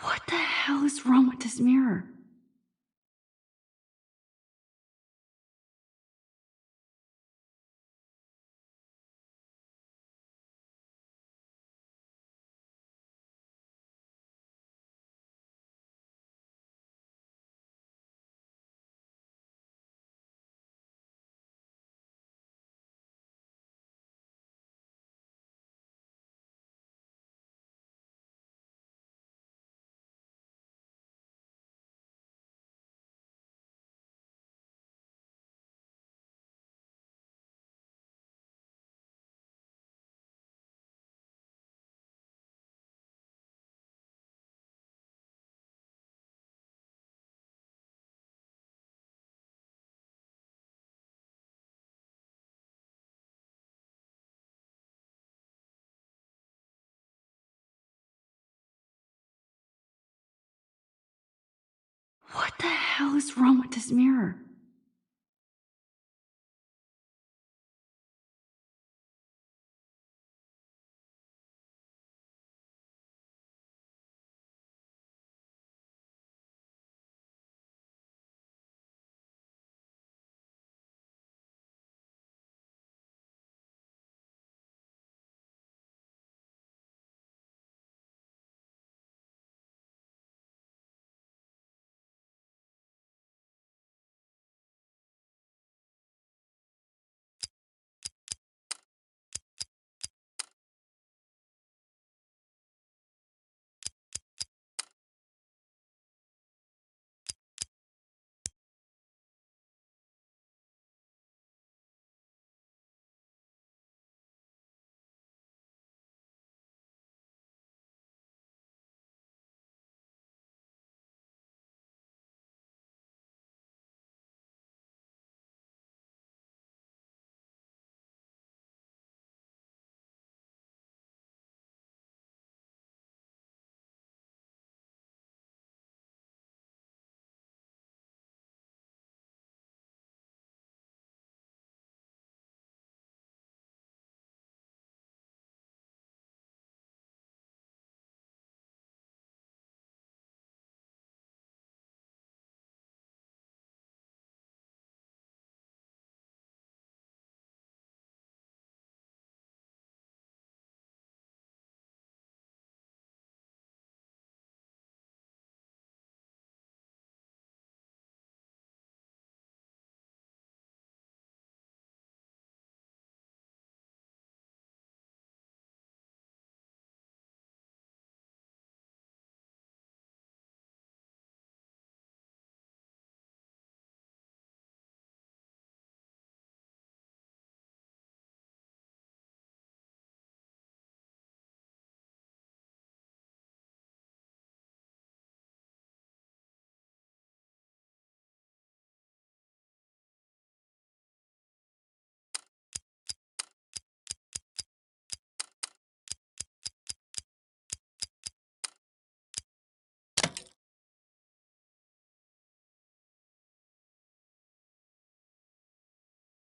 What the hell is wrong with this mirror? What the hell is wrong with this mirror?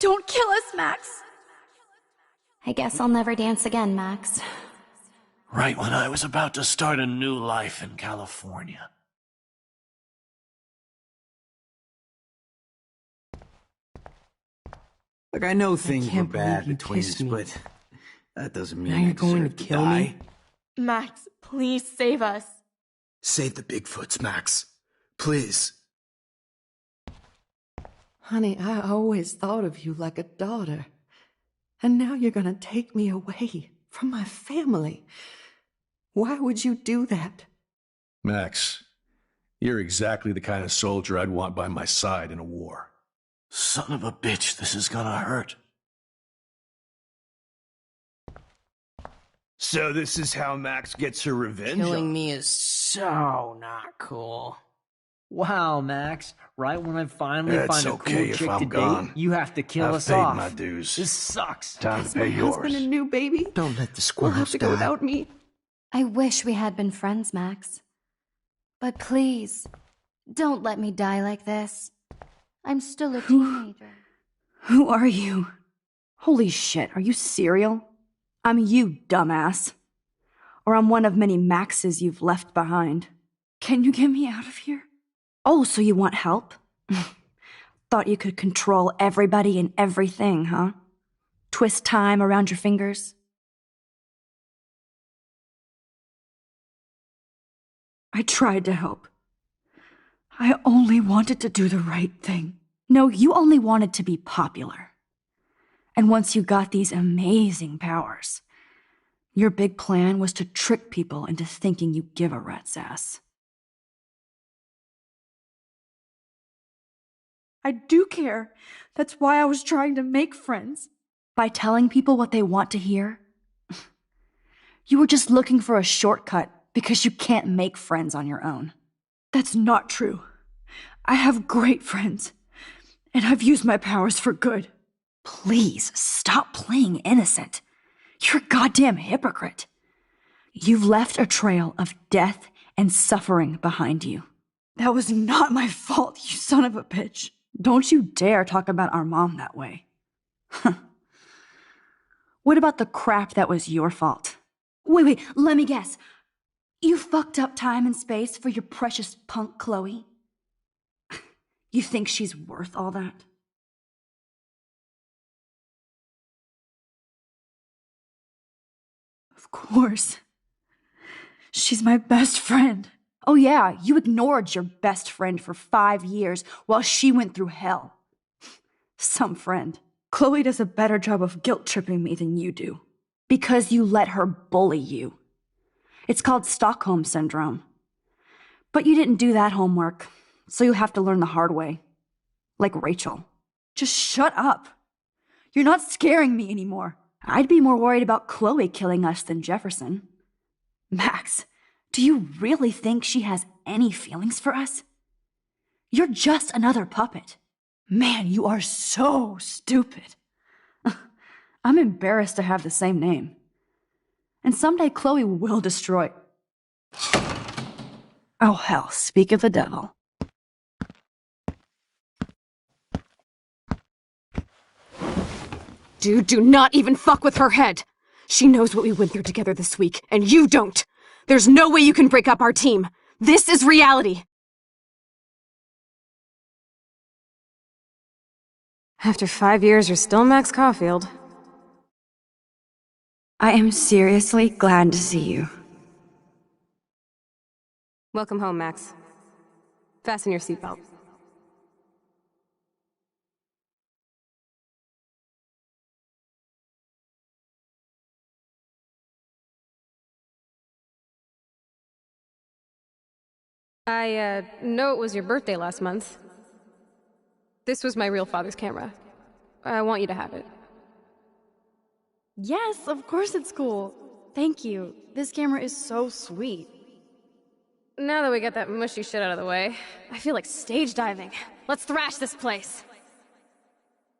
Don't kill us, Max! I guess I'll never dance again, Max. Right when I was about to start a new life in California. Look, I know things were can't bad believe you between us, kissed me. but that doesn't mean Now I you're going to deserve kill die. me? Max, please save us. Save the Bigfoots, Max. Please. Honey, I always thought of you like a daughter. And now you're gonna take me away from my family. Why would you do that? Max, you're exactly the kind of soldier I'd want by my side in a war. Son of a bitch, this is gonna hurt. So this is how Max gets her revenge Killing on me is so not cool. Wow, Max. Right when I finally It's find a okay cool if chick I'm to date, gone. you have to kill I've us paid off. my dues. This sucks. Time to Is pay my yours. husband a new baby? Don't let the We'll squirrels have to go die. without me. I wish we had been friends, Max. But please, don't let me die like this. I'm still a teenager. Who are you? Holy shit, are you serial? I'm you, dumbass. Or I'm one of many Maxes you've left behind. Can you get me out of here? Oh, so you want help? Thought you could control everybody and everything, huh? Twist time around your fingers? I tried to help. I only wanted to do the right thing. No, you only wanted to be popular. And once you got these amazing powers, your big plan was to trick people into thinking you give a rat's ass. I do care. That's why I was trying to make friends. By telling people what they want to hear? You were just looking for a shortcut because you can't make friends on your own. That's not true. I have great friends, and I've used my powers for good. Please, stop playing innocent. You're a goddamn hypocrite. You've left a trail of death and suffering behind you. That was not my fault, you son of a bitch. Don't you dare talk about our mom that way. What about the crap that was your fault? Wait, let me guess. You fucked up time and space for your precious punk Chloe? You think she's worth all that? Of course. She's my best friend. Oh yeah, you ignored your best friend for 5 years while she went through hell. Some friend. Chloe does a better job of guilt-tripping me than you do. Because you let her bully you. It's called Stockholm Syndrome. But you didn't do that homework, so you'll have to learn the hard way. Like Rachel. Just shut up. You're not scaring me anymore. I'd be more worried about Chloe killing us than Jefferson. Max, do you really think she has any feelings for us? You're just another puppet. Man, you are so stupid. I'm embarrassed to have the same name. And someday Chloe will destroy... Oh hell, speak of the devil. Dude, do not even fuck with her head. She knows what we went through together this week, and you don't. There's no way you can break up our team. This is reality. After 5 years, you're still Max Caulfield. I am seriously glad to see you. Welcome home, Max. Fasten your seatbelt. I know it was your birthday last month. This was my real father's camera. I want you to have it. Yes, of course it's cool. Thank you. This camera is so sweet. Now that we got that mushy shit out of the way, I feel like stage diving. Let's thrash this place.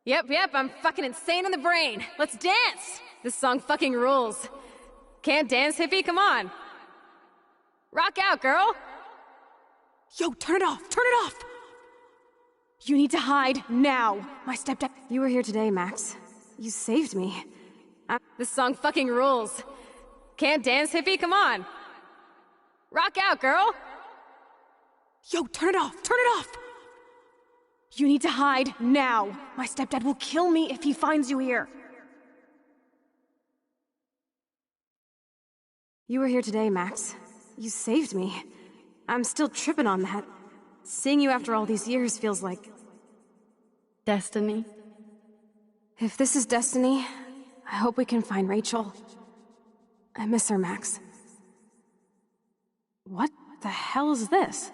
Yep, I'm fucking insane in the brain. Let's dance! This song fucking rules. Can't dance, hippie? Come on. Rock out, girl! Yo, turn it off! Turn it off! You need to hide now. My stepdad. You were here today, Max. You saved me. This song fucking rules. Can't dance, hippie? Come on. Rock out, girl. Yo, turn it off. Turn it off. You need to hide now. My stepdad will kill me if he finds you here. You were here today, Max. You saved me. I'm still tripping on that. Seeing you after all these years feels like... Destiny? If this is destiny, I hope we can find Rachel. I miss her, Max. What the hell is this?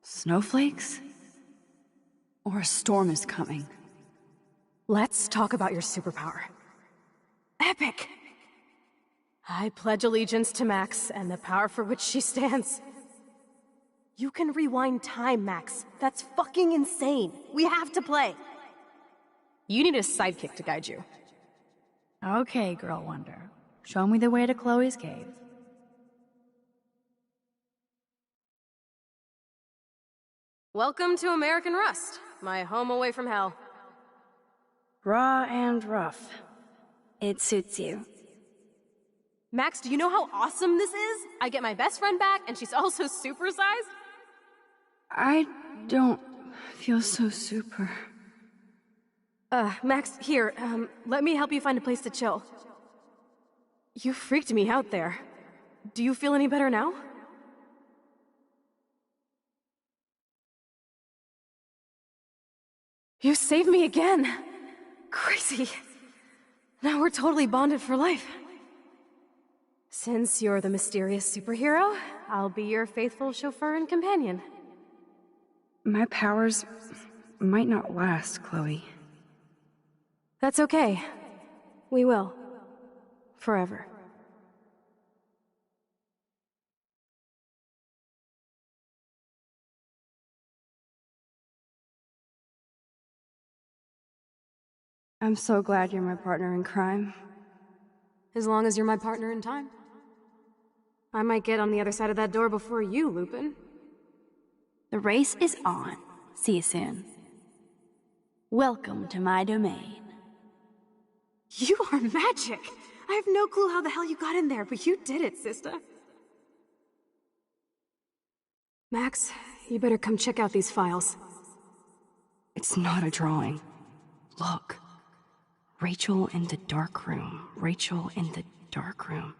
Snowflakes? Or a storm is coming. Let's talk about your superpower. Epic! I pledge allegiance to Max and the power for which she stands. You can rewind time, Max. That's fucking insane. We have to play. You need a sidekick to guide you. Okay, Girl Wonder. Show me the way to Chloe's cave. Welcome to American Rust, my home away from hell. Raw and rough. It suits you. Max, do you know how awesome this is? I get my best friend back, and she's also supersized? I don't feel so super. Max, here, let me help you find a place to chill. You freaked me out there. Do you feel any better now? You saved me again! Crazy! Now we're totally bonded for life. Since you're the mysterious superhero, I'll be your faithful chauffeur and companion. My powers might not last, Chloe. That's okay. We will. Forever. I'm so glad you're my partner in crime. As long as you're my partner in time. I might get on the other side of that door before you, Lupin. The race is on. See you soon. Welcome to my domain. You are magic! I have no clue how the hell you got in there, but you did it, sister. Max, you better come check out these files. It's not a drawing. Look. Rachel in the dark room. Rachel in the dark room.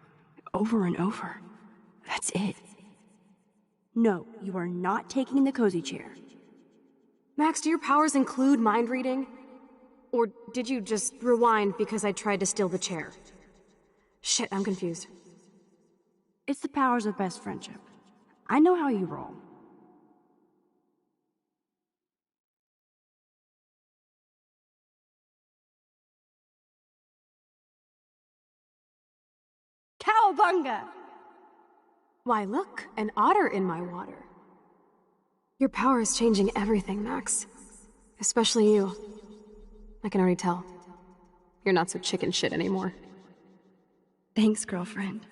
Over and over. That's it. No, you are not taking the cozy chair. Max, do your powers include mind reading? Or did you just rewind because I tried to steal the chair? Shit, I'm confused. It's the powers of best friendship. I know how you roll. Cowabunga! Why, look, an otter in my water. Your power is changing everything, Max. Especially you. I can already tell. You're not so chicken shit anymore. Thanks, girlfriend.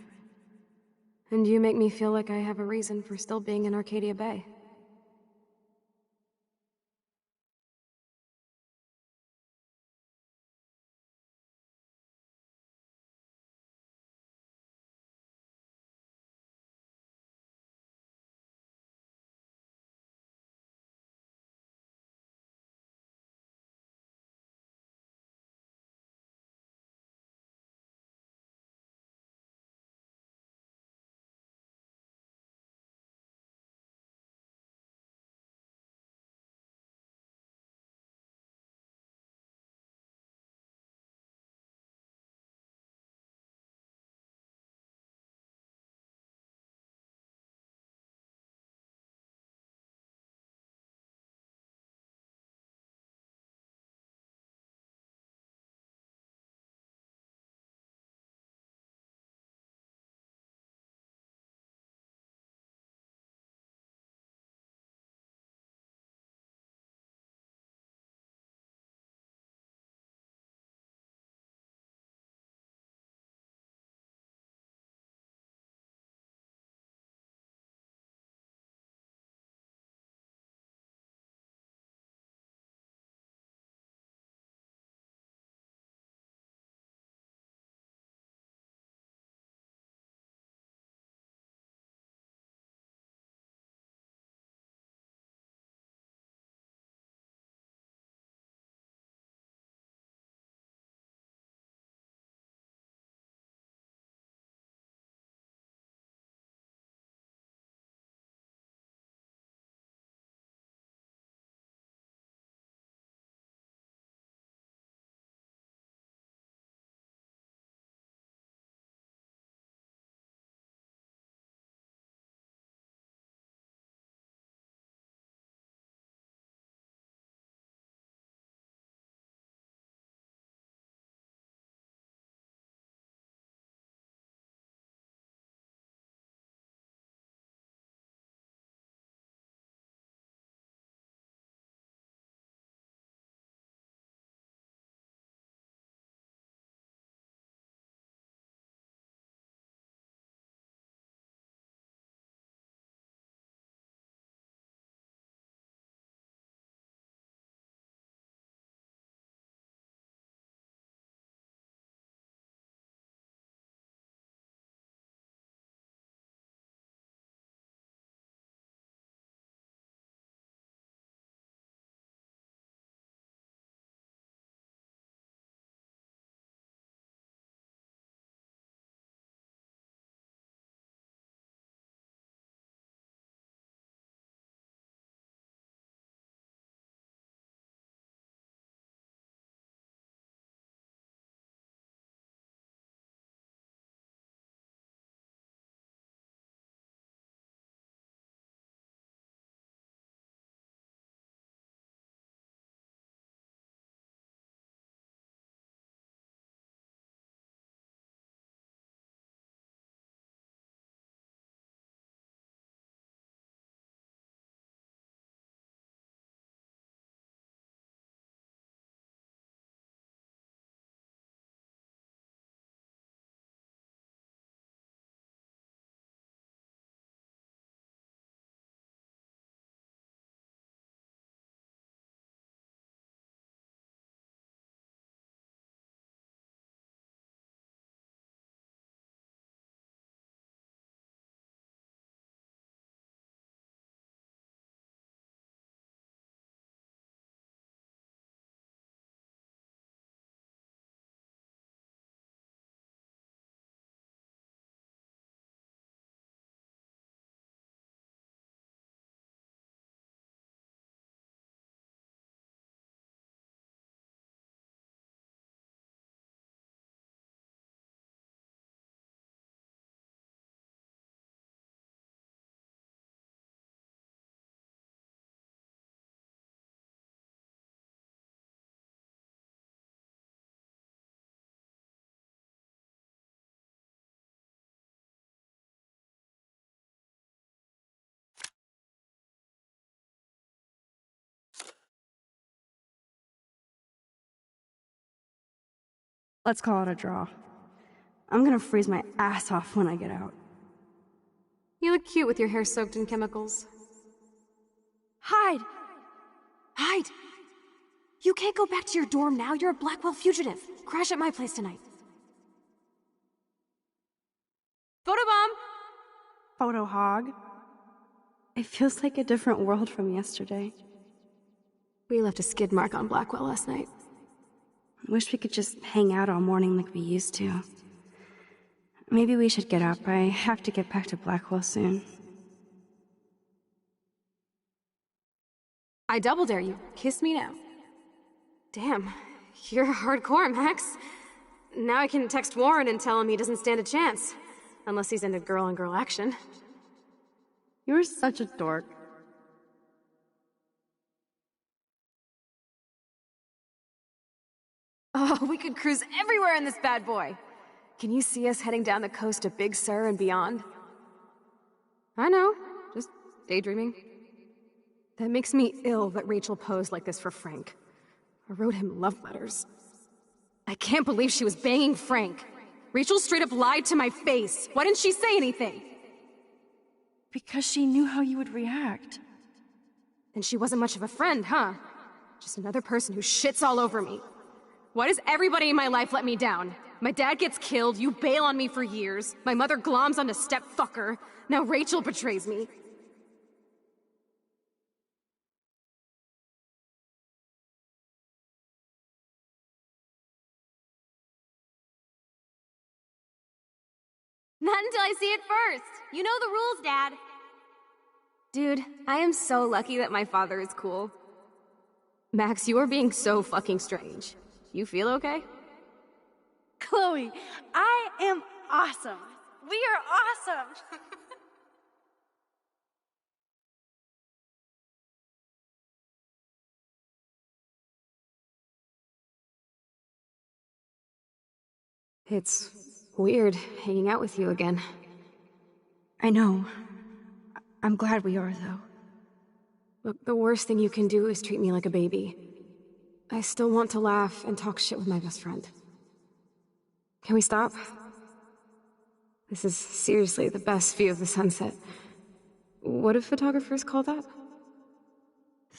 And you make me feel like I have a reason for still being in Arcadia Bay. Let's call it a draw. I'm gonna freeze my ass off when I get out. You look cute with your hair soaked in chemicals. Hide! Hide! You can't go back to your dorm now. You're a Blackwell fugitive. Crash at my place tonight. Photobomb! Photo hog. It feels like a different world from yesterday. We left a skid mark on Blackwell last night. Wish we could just hang out all morning like we used to. Maybe we should get up. I have to get back to Blackwell soon. I double dare you. Kiss me now. Damn, you're hardcore, Max. Now I can text Warren and tell him he doesn't stand a chance. Unless he's into girl-on-girl action. You're such a dork. Oh, we could cruise everywhere in this bad boy. Can you see us heading down the coast to Big Sur and beyond? I know, just daydreaming. That makes me ill that Rachel posed like this for Frank. I wrote him love letters. I can't believe she was banging Frank. Rachel straight up lied to my face. Why didn't she say anything? Because she knew how you would react. And she wasn't much of a friend, huh? Just another person who shits all over me. Why does everybody in my life let me down? My dad gets killed, you bail on me for years, my mother gloms onto step-fucker, now Rachel betrays me. Not until I see it first. You know the rules, Dad. Dude, I am so lucky that my father is cool. Max, you are being so fucking strange. You feel okay? Chloe, I am awesome. We are awesome. It's weird hanging out with you again. I know. I'm glad we are, though. Look, the worst thing you can do is treat me like a baby. I still want to laugh and talk shit with my best friend. Can we stop? This is seriously the best view of the sunset. What do photographers call that?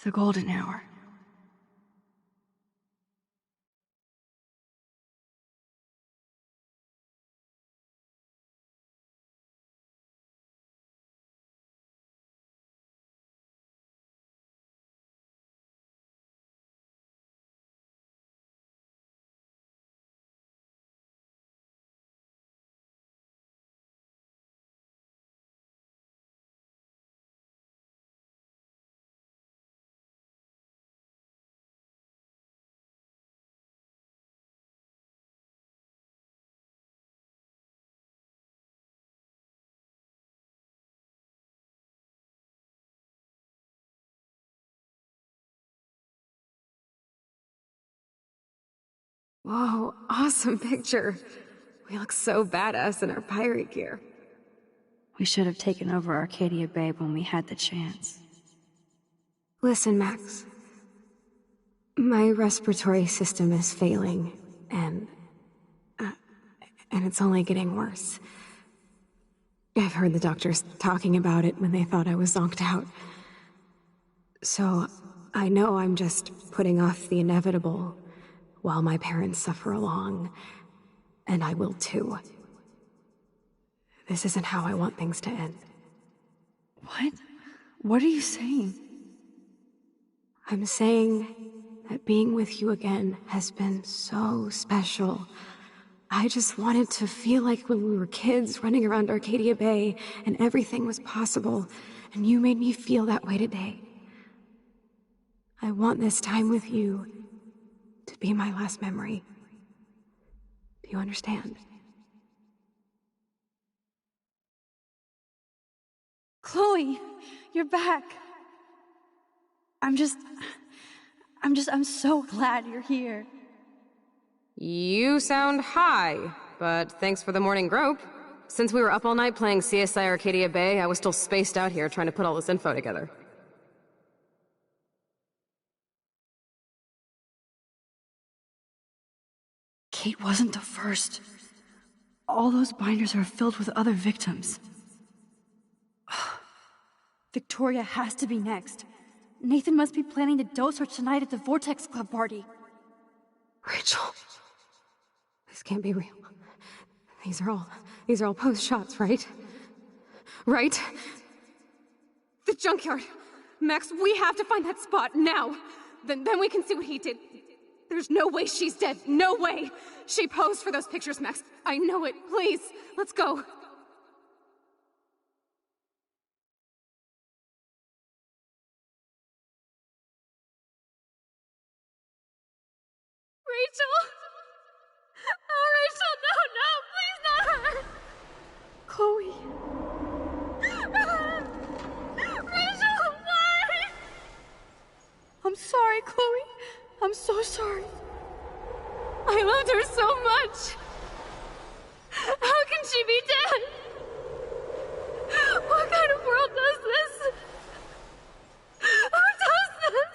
The golden hour. Whoa, awesome picture. We look so badass in our pirate gear. We should have taken over Arcadia Bay when we had the chance. Listen, Max. My respiratory system is failing, and it's only getting worse. I've heard the doctors talking about it when they thought I was zonked out. So, I know I'm just putting off the inevitable while my parents suffer along, and I will too. This isn't how I want things to end. What? What are you saying? I'm saying that being with you again has been so special. I just wanted to feel like when we were kids running around Arcadia Bay and everything was possible, and you made me feel that way today. I want this time with you to be my last memory. Do you understand? Chloe, you're back. I'm so glad you're here. You sound high, but thanks for the morning grope. Since we were up all night playing CSI Arcadia Bay, I was still spaced out here trying to put all this info together. Kate wasn't the first. All those binders are filled with other victims. Victoria has to be next. Nathan must be planning to dose her tonight at the Vortex Club party. Rachel. This can't be real. These are all post shots, right? Right? The junkyard. Max, we have to find that spot now. Then we can see what he did. There's no way she's dead. No way. She posed for those pictures, Max. I know it. Please, let's go. Rachel! Oh, Rachel, no, please not her! Chloe. Rachel, why? I'm sorry, Chloe. I'm so sorry. I loved her so much. How can she be dead? What kind of world does this? Who does this?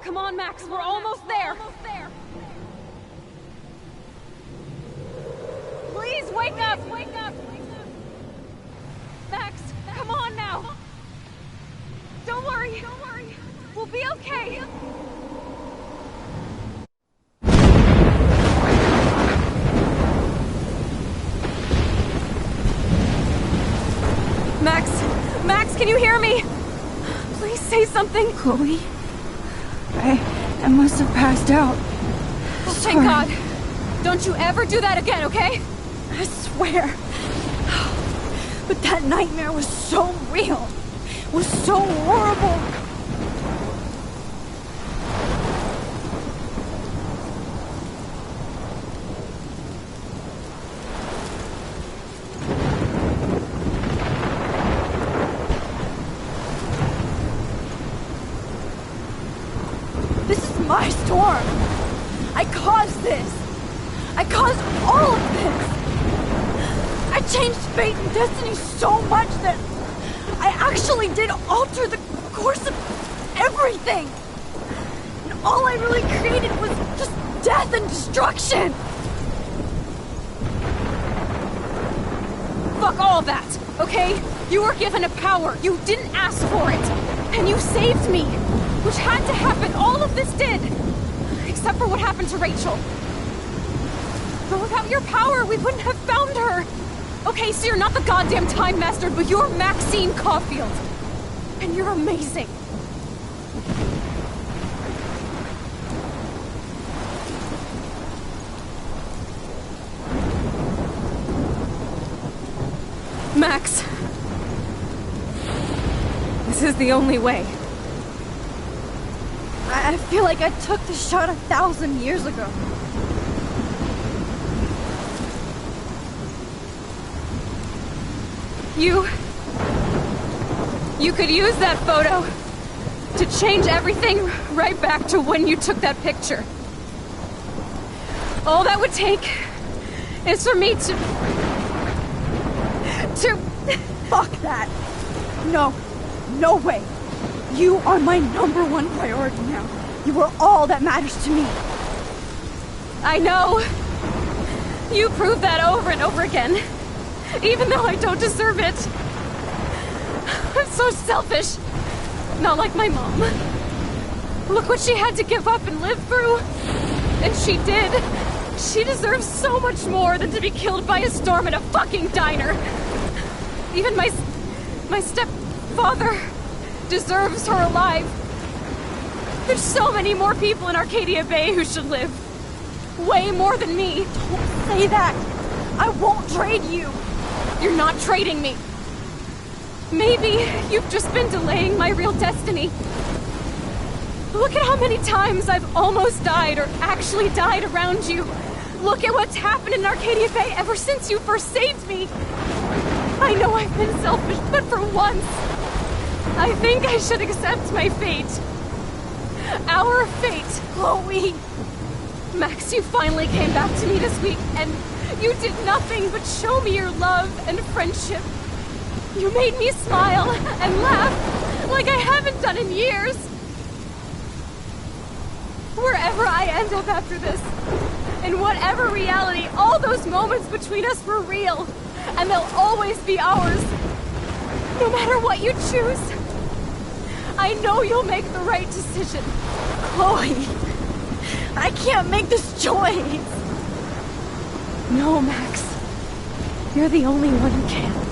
Come on, Max, we're almost there. Please wake up! Max, come on now. Don't worry. We'll be okay. Max, can you hear me? Please say something. Chloe? I must have passed out. Oh, thank God. Don't you ever do that again, okay? I swear. But that nightmare was so real. Was so horrible. My storm! I caused this! I caused all of this! I changed fate and destiny so much that I actually did alter the course of everything! And all I really created was just death and destruction! Fuck all that, okay? You were given a power, you didn't ask for it! And you saved me! Which had to happen, all of this did! Except for what happened to Rachel. But without your power, we wouldn't have found her! Okay, so you're not the goddamn Time Master, but you're Maxine Caulfield. And you're amazing. Max. This is the only way. I feel like I took the shot 1,000 years ago. You could use that photo to change everything right back to when you took that picture. All that would take is for me to... Fuck that! No way! You are my #1 priority now. You are all that matters to me. I know. You prove that over and over again. Even though I don't deserve it. I'm so selfish. Not like my mom. Look what she had to give up and live through. And she did. She deserves so much more than to be killed by a storm at a fucking diner. Even my stepfather deserves her alive. There's so many more people in Arcadia Bay who should live. Way more than me. Don't say that. I won't trade you. You're not trading me. Maybe you've just been delaying my real destiny. Look at how many times I've almost died or actually died around you. Look at what's happened in Arcadia Bay ever since you first saved me. I know I've been selfish, but for once, I think I should accept my fate. Our fate, Chloe. Max, you finally came back to me this week, and you did nothing but show me your love and friendship. You made me smile and laugh like I haven't done in years. Wherever I end up after this, in whatever reality, all those moments between us were real, and they'll always be ours. No matter what you choose, I know you'll make the right decision. Chloe, I can't make this choice. No, Max. You're the only one who can.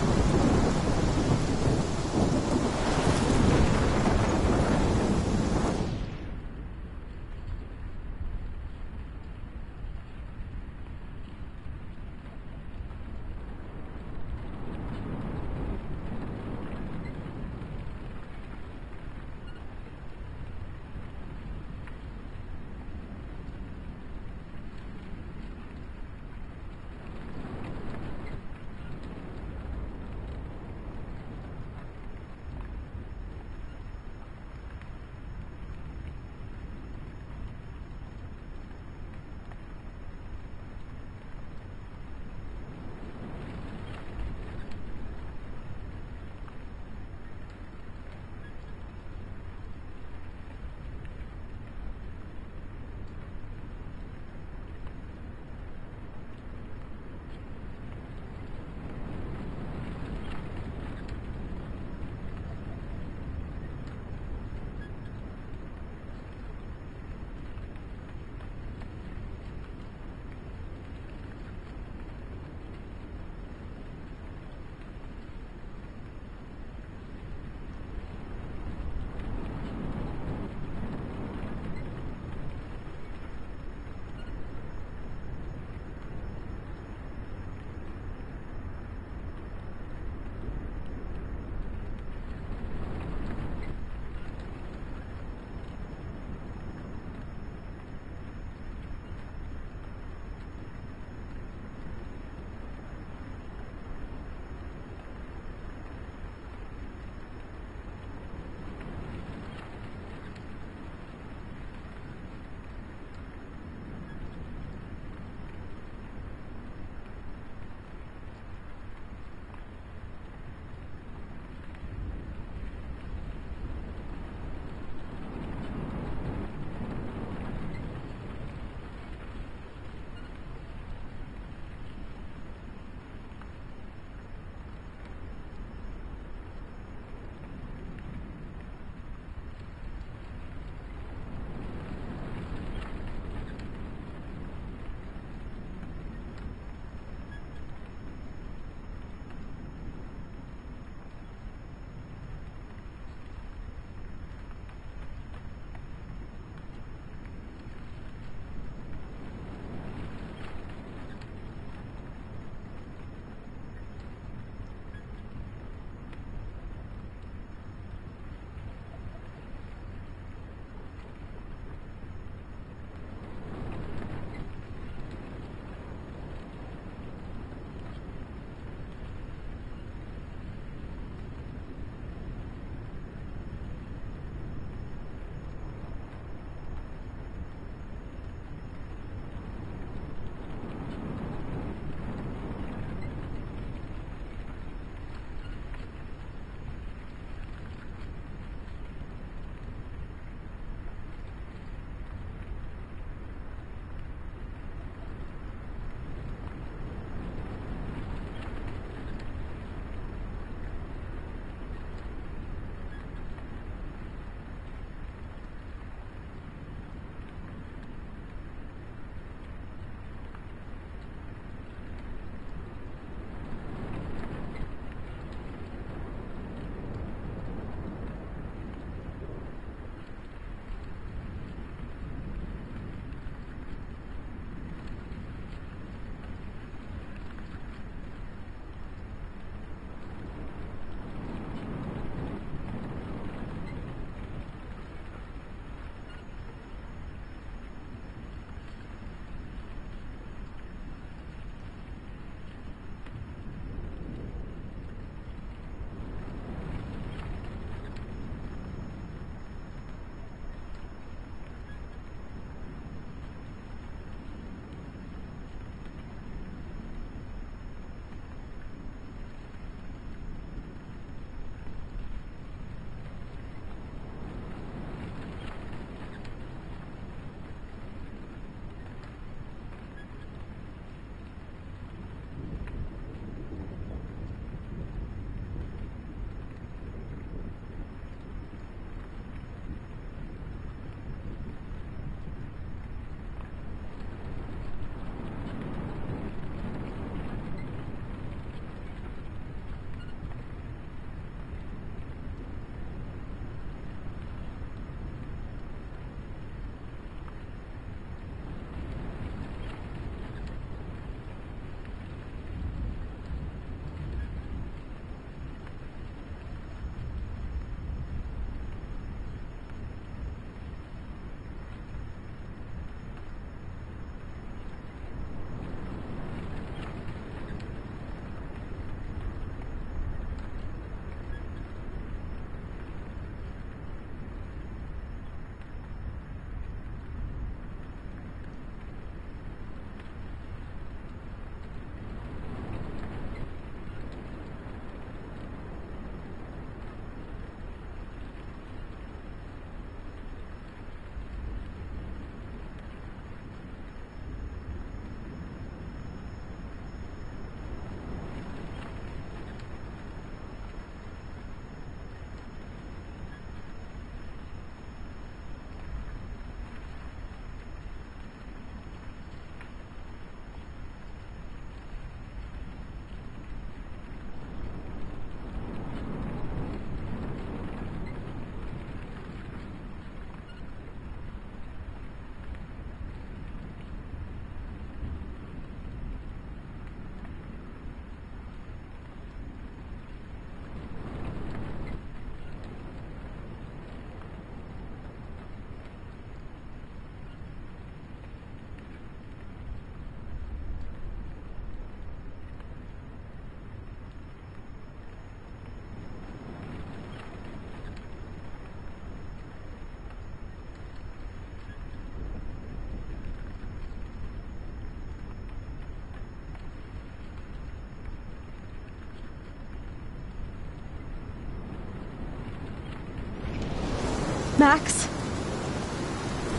Max,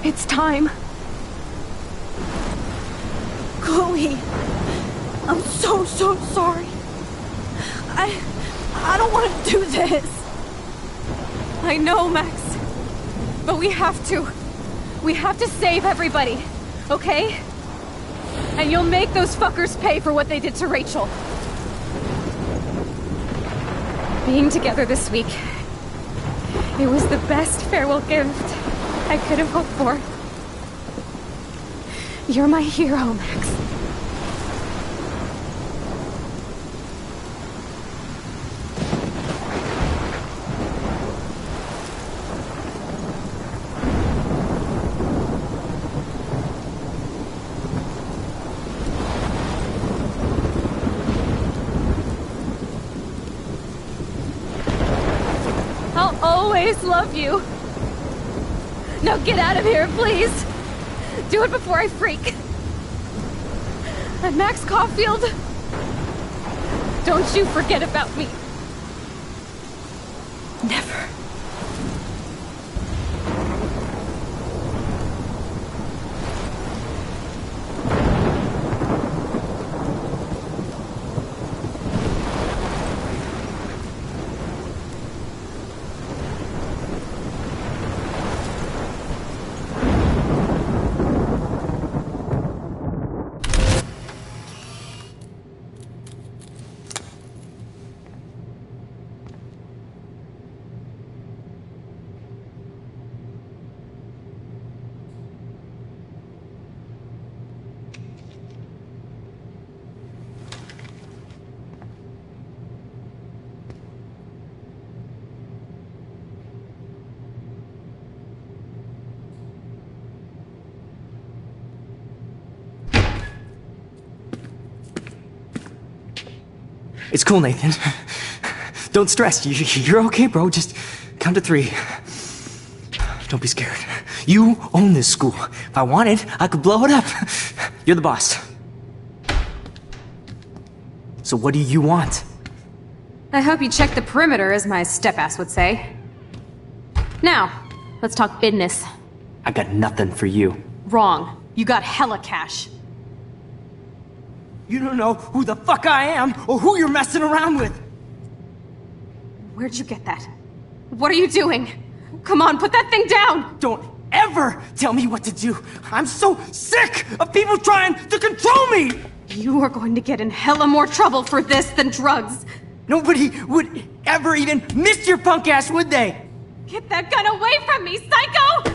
it's time. Chloe, I'm so sorry. I don't want to do this. I know, Max. But we have to. We have to save everybody, okay? And you'll make those fuckers pay for what they did to Rachel. Being together this week, it was the best farewell gift I could have hoped for. You're my hero, Max. I'll always love you. Now get out of here, please. Do it before I freak. And Max Caulfield, don't you forget about me. Never. It's cool, Nathan. Don't stress. You're okay, bro. Just count to 3. Don't be scared. You own this school. If I wanted, I could blow it up. You're the boss. So what do you want? I hope you check the perimeter, as my step-ass would say. Now, let's talk business. I got nothing for you. Wrong. You got hella cash. You don't know who the fuck I am or who you're messing around with. Where'd you get that? What are you doing? Come on, put that thing down! Don't ever tell me what to do. I'm so sick of people trying to control me! You are going to get in hella more trouble for this than drugs. Nobody would ever even miss your punk ass, would they? Get that gun away from me, psycho!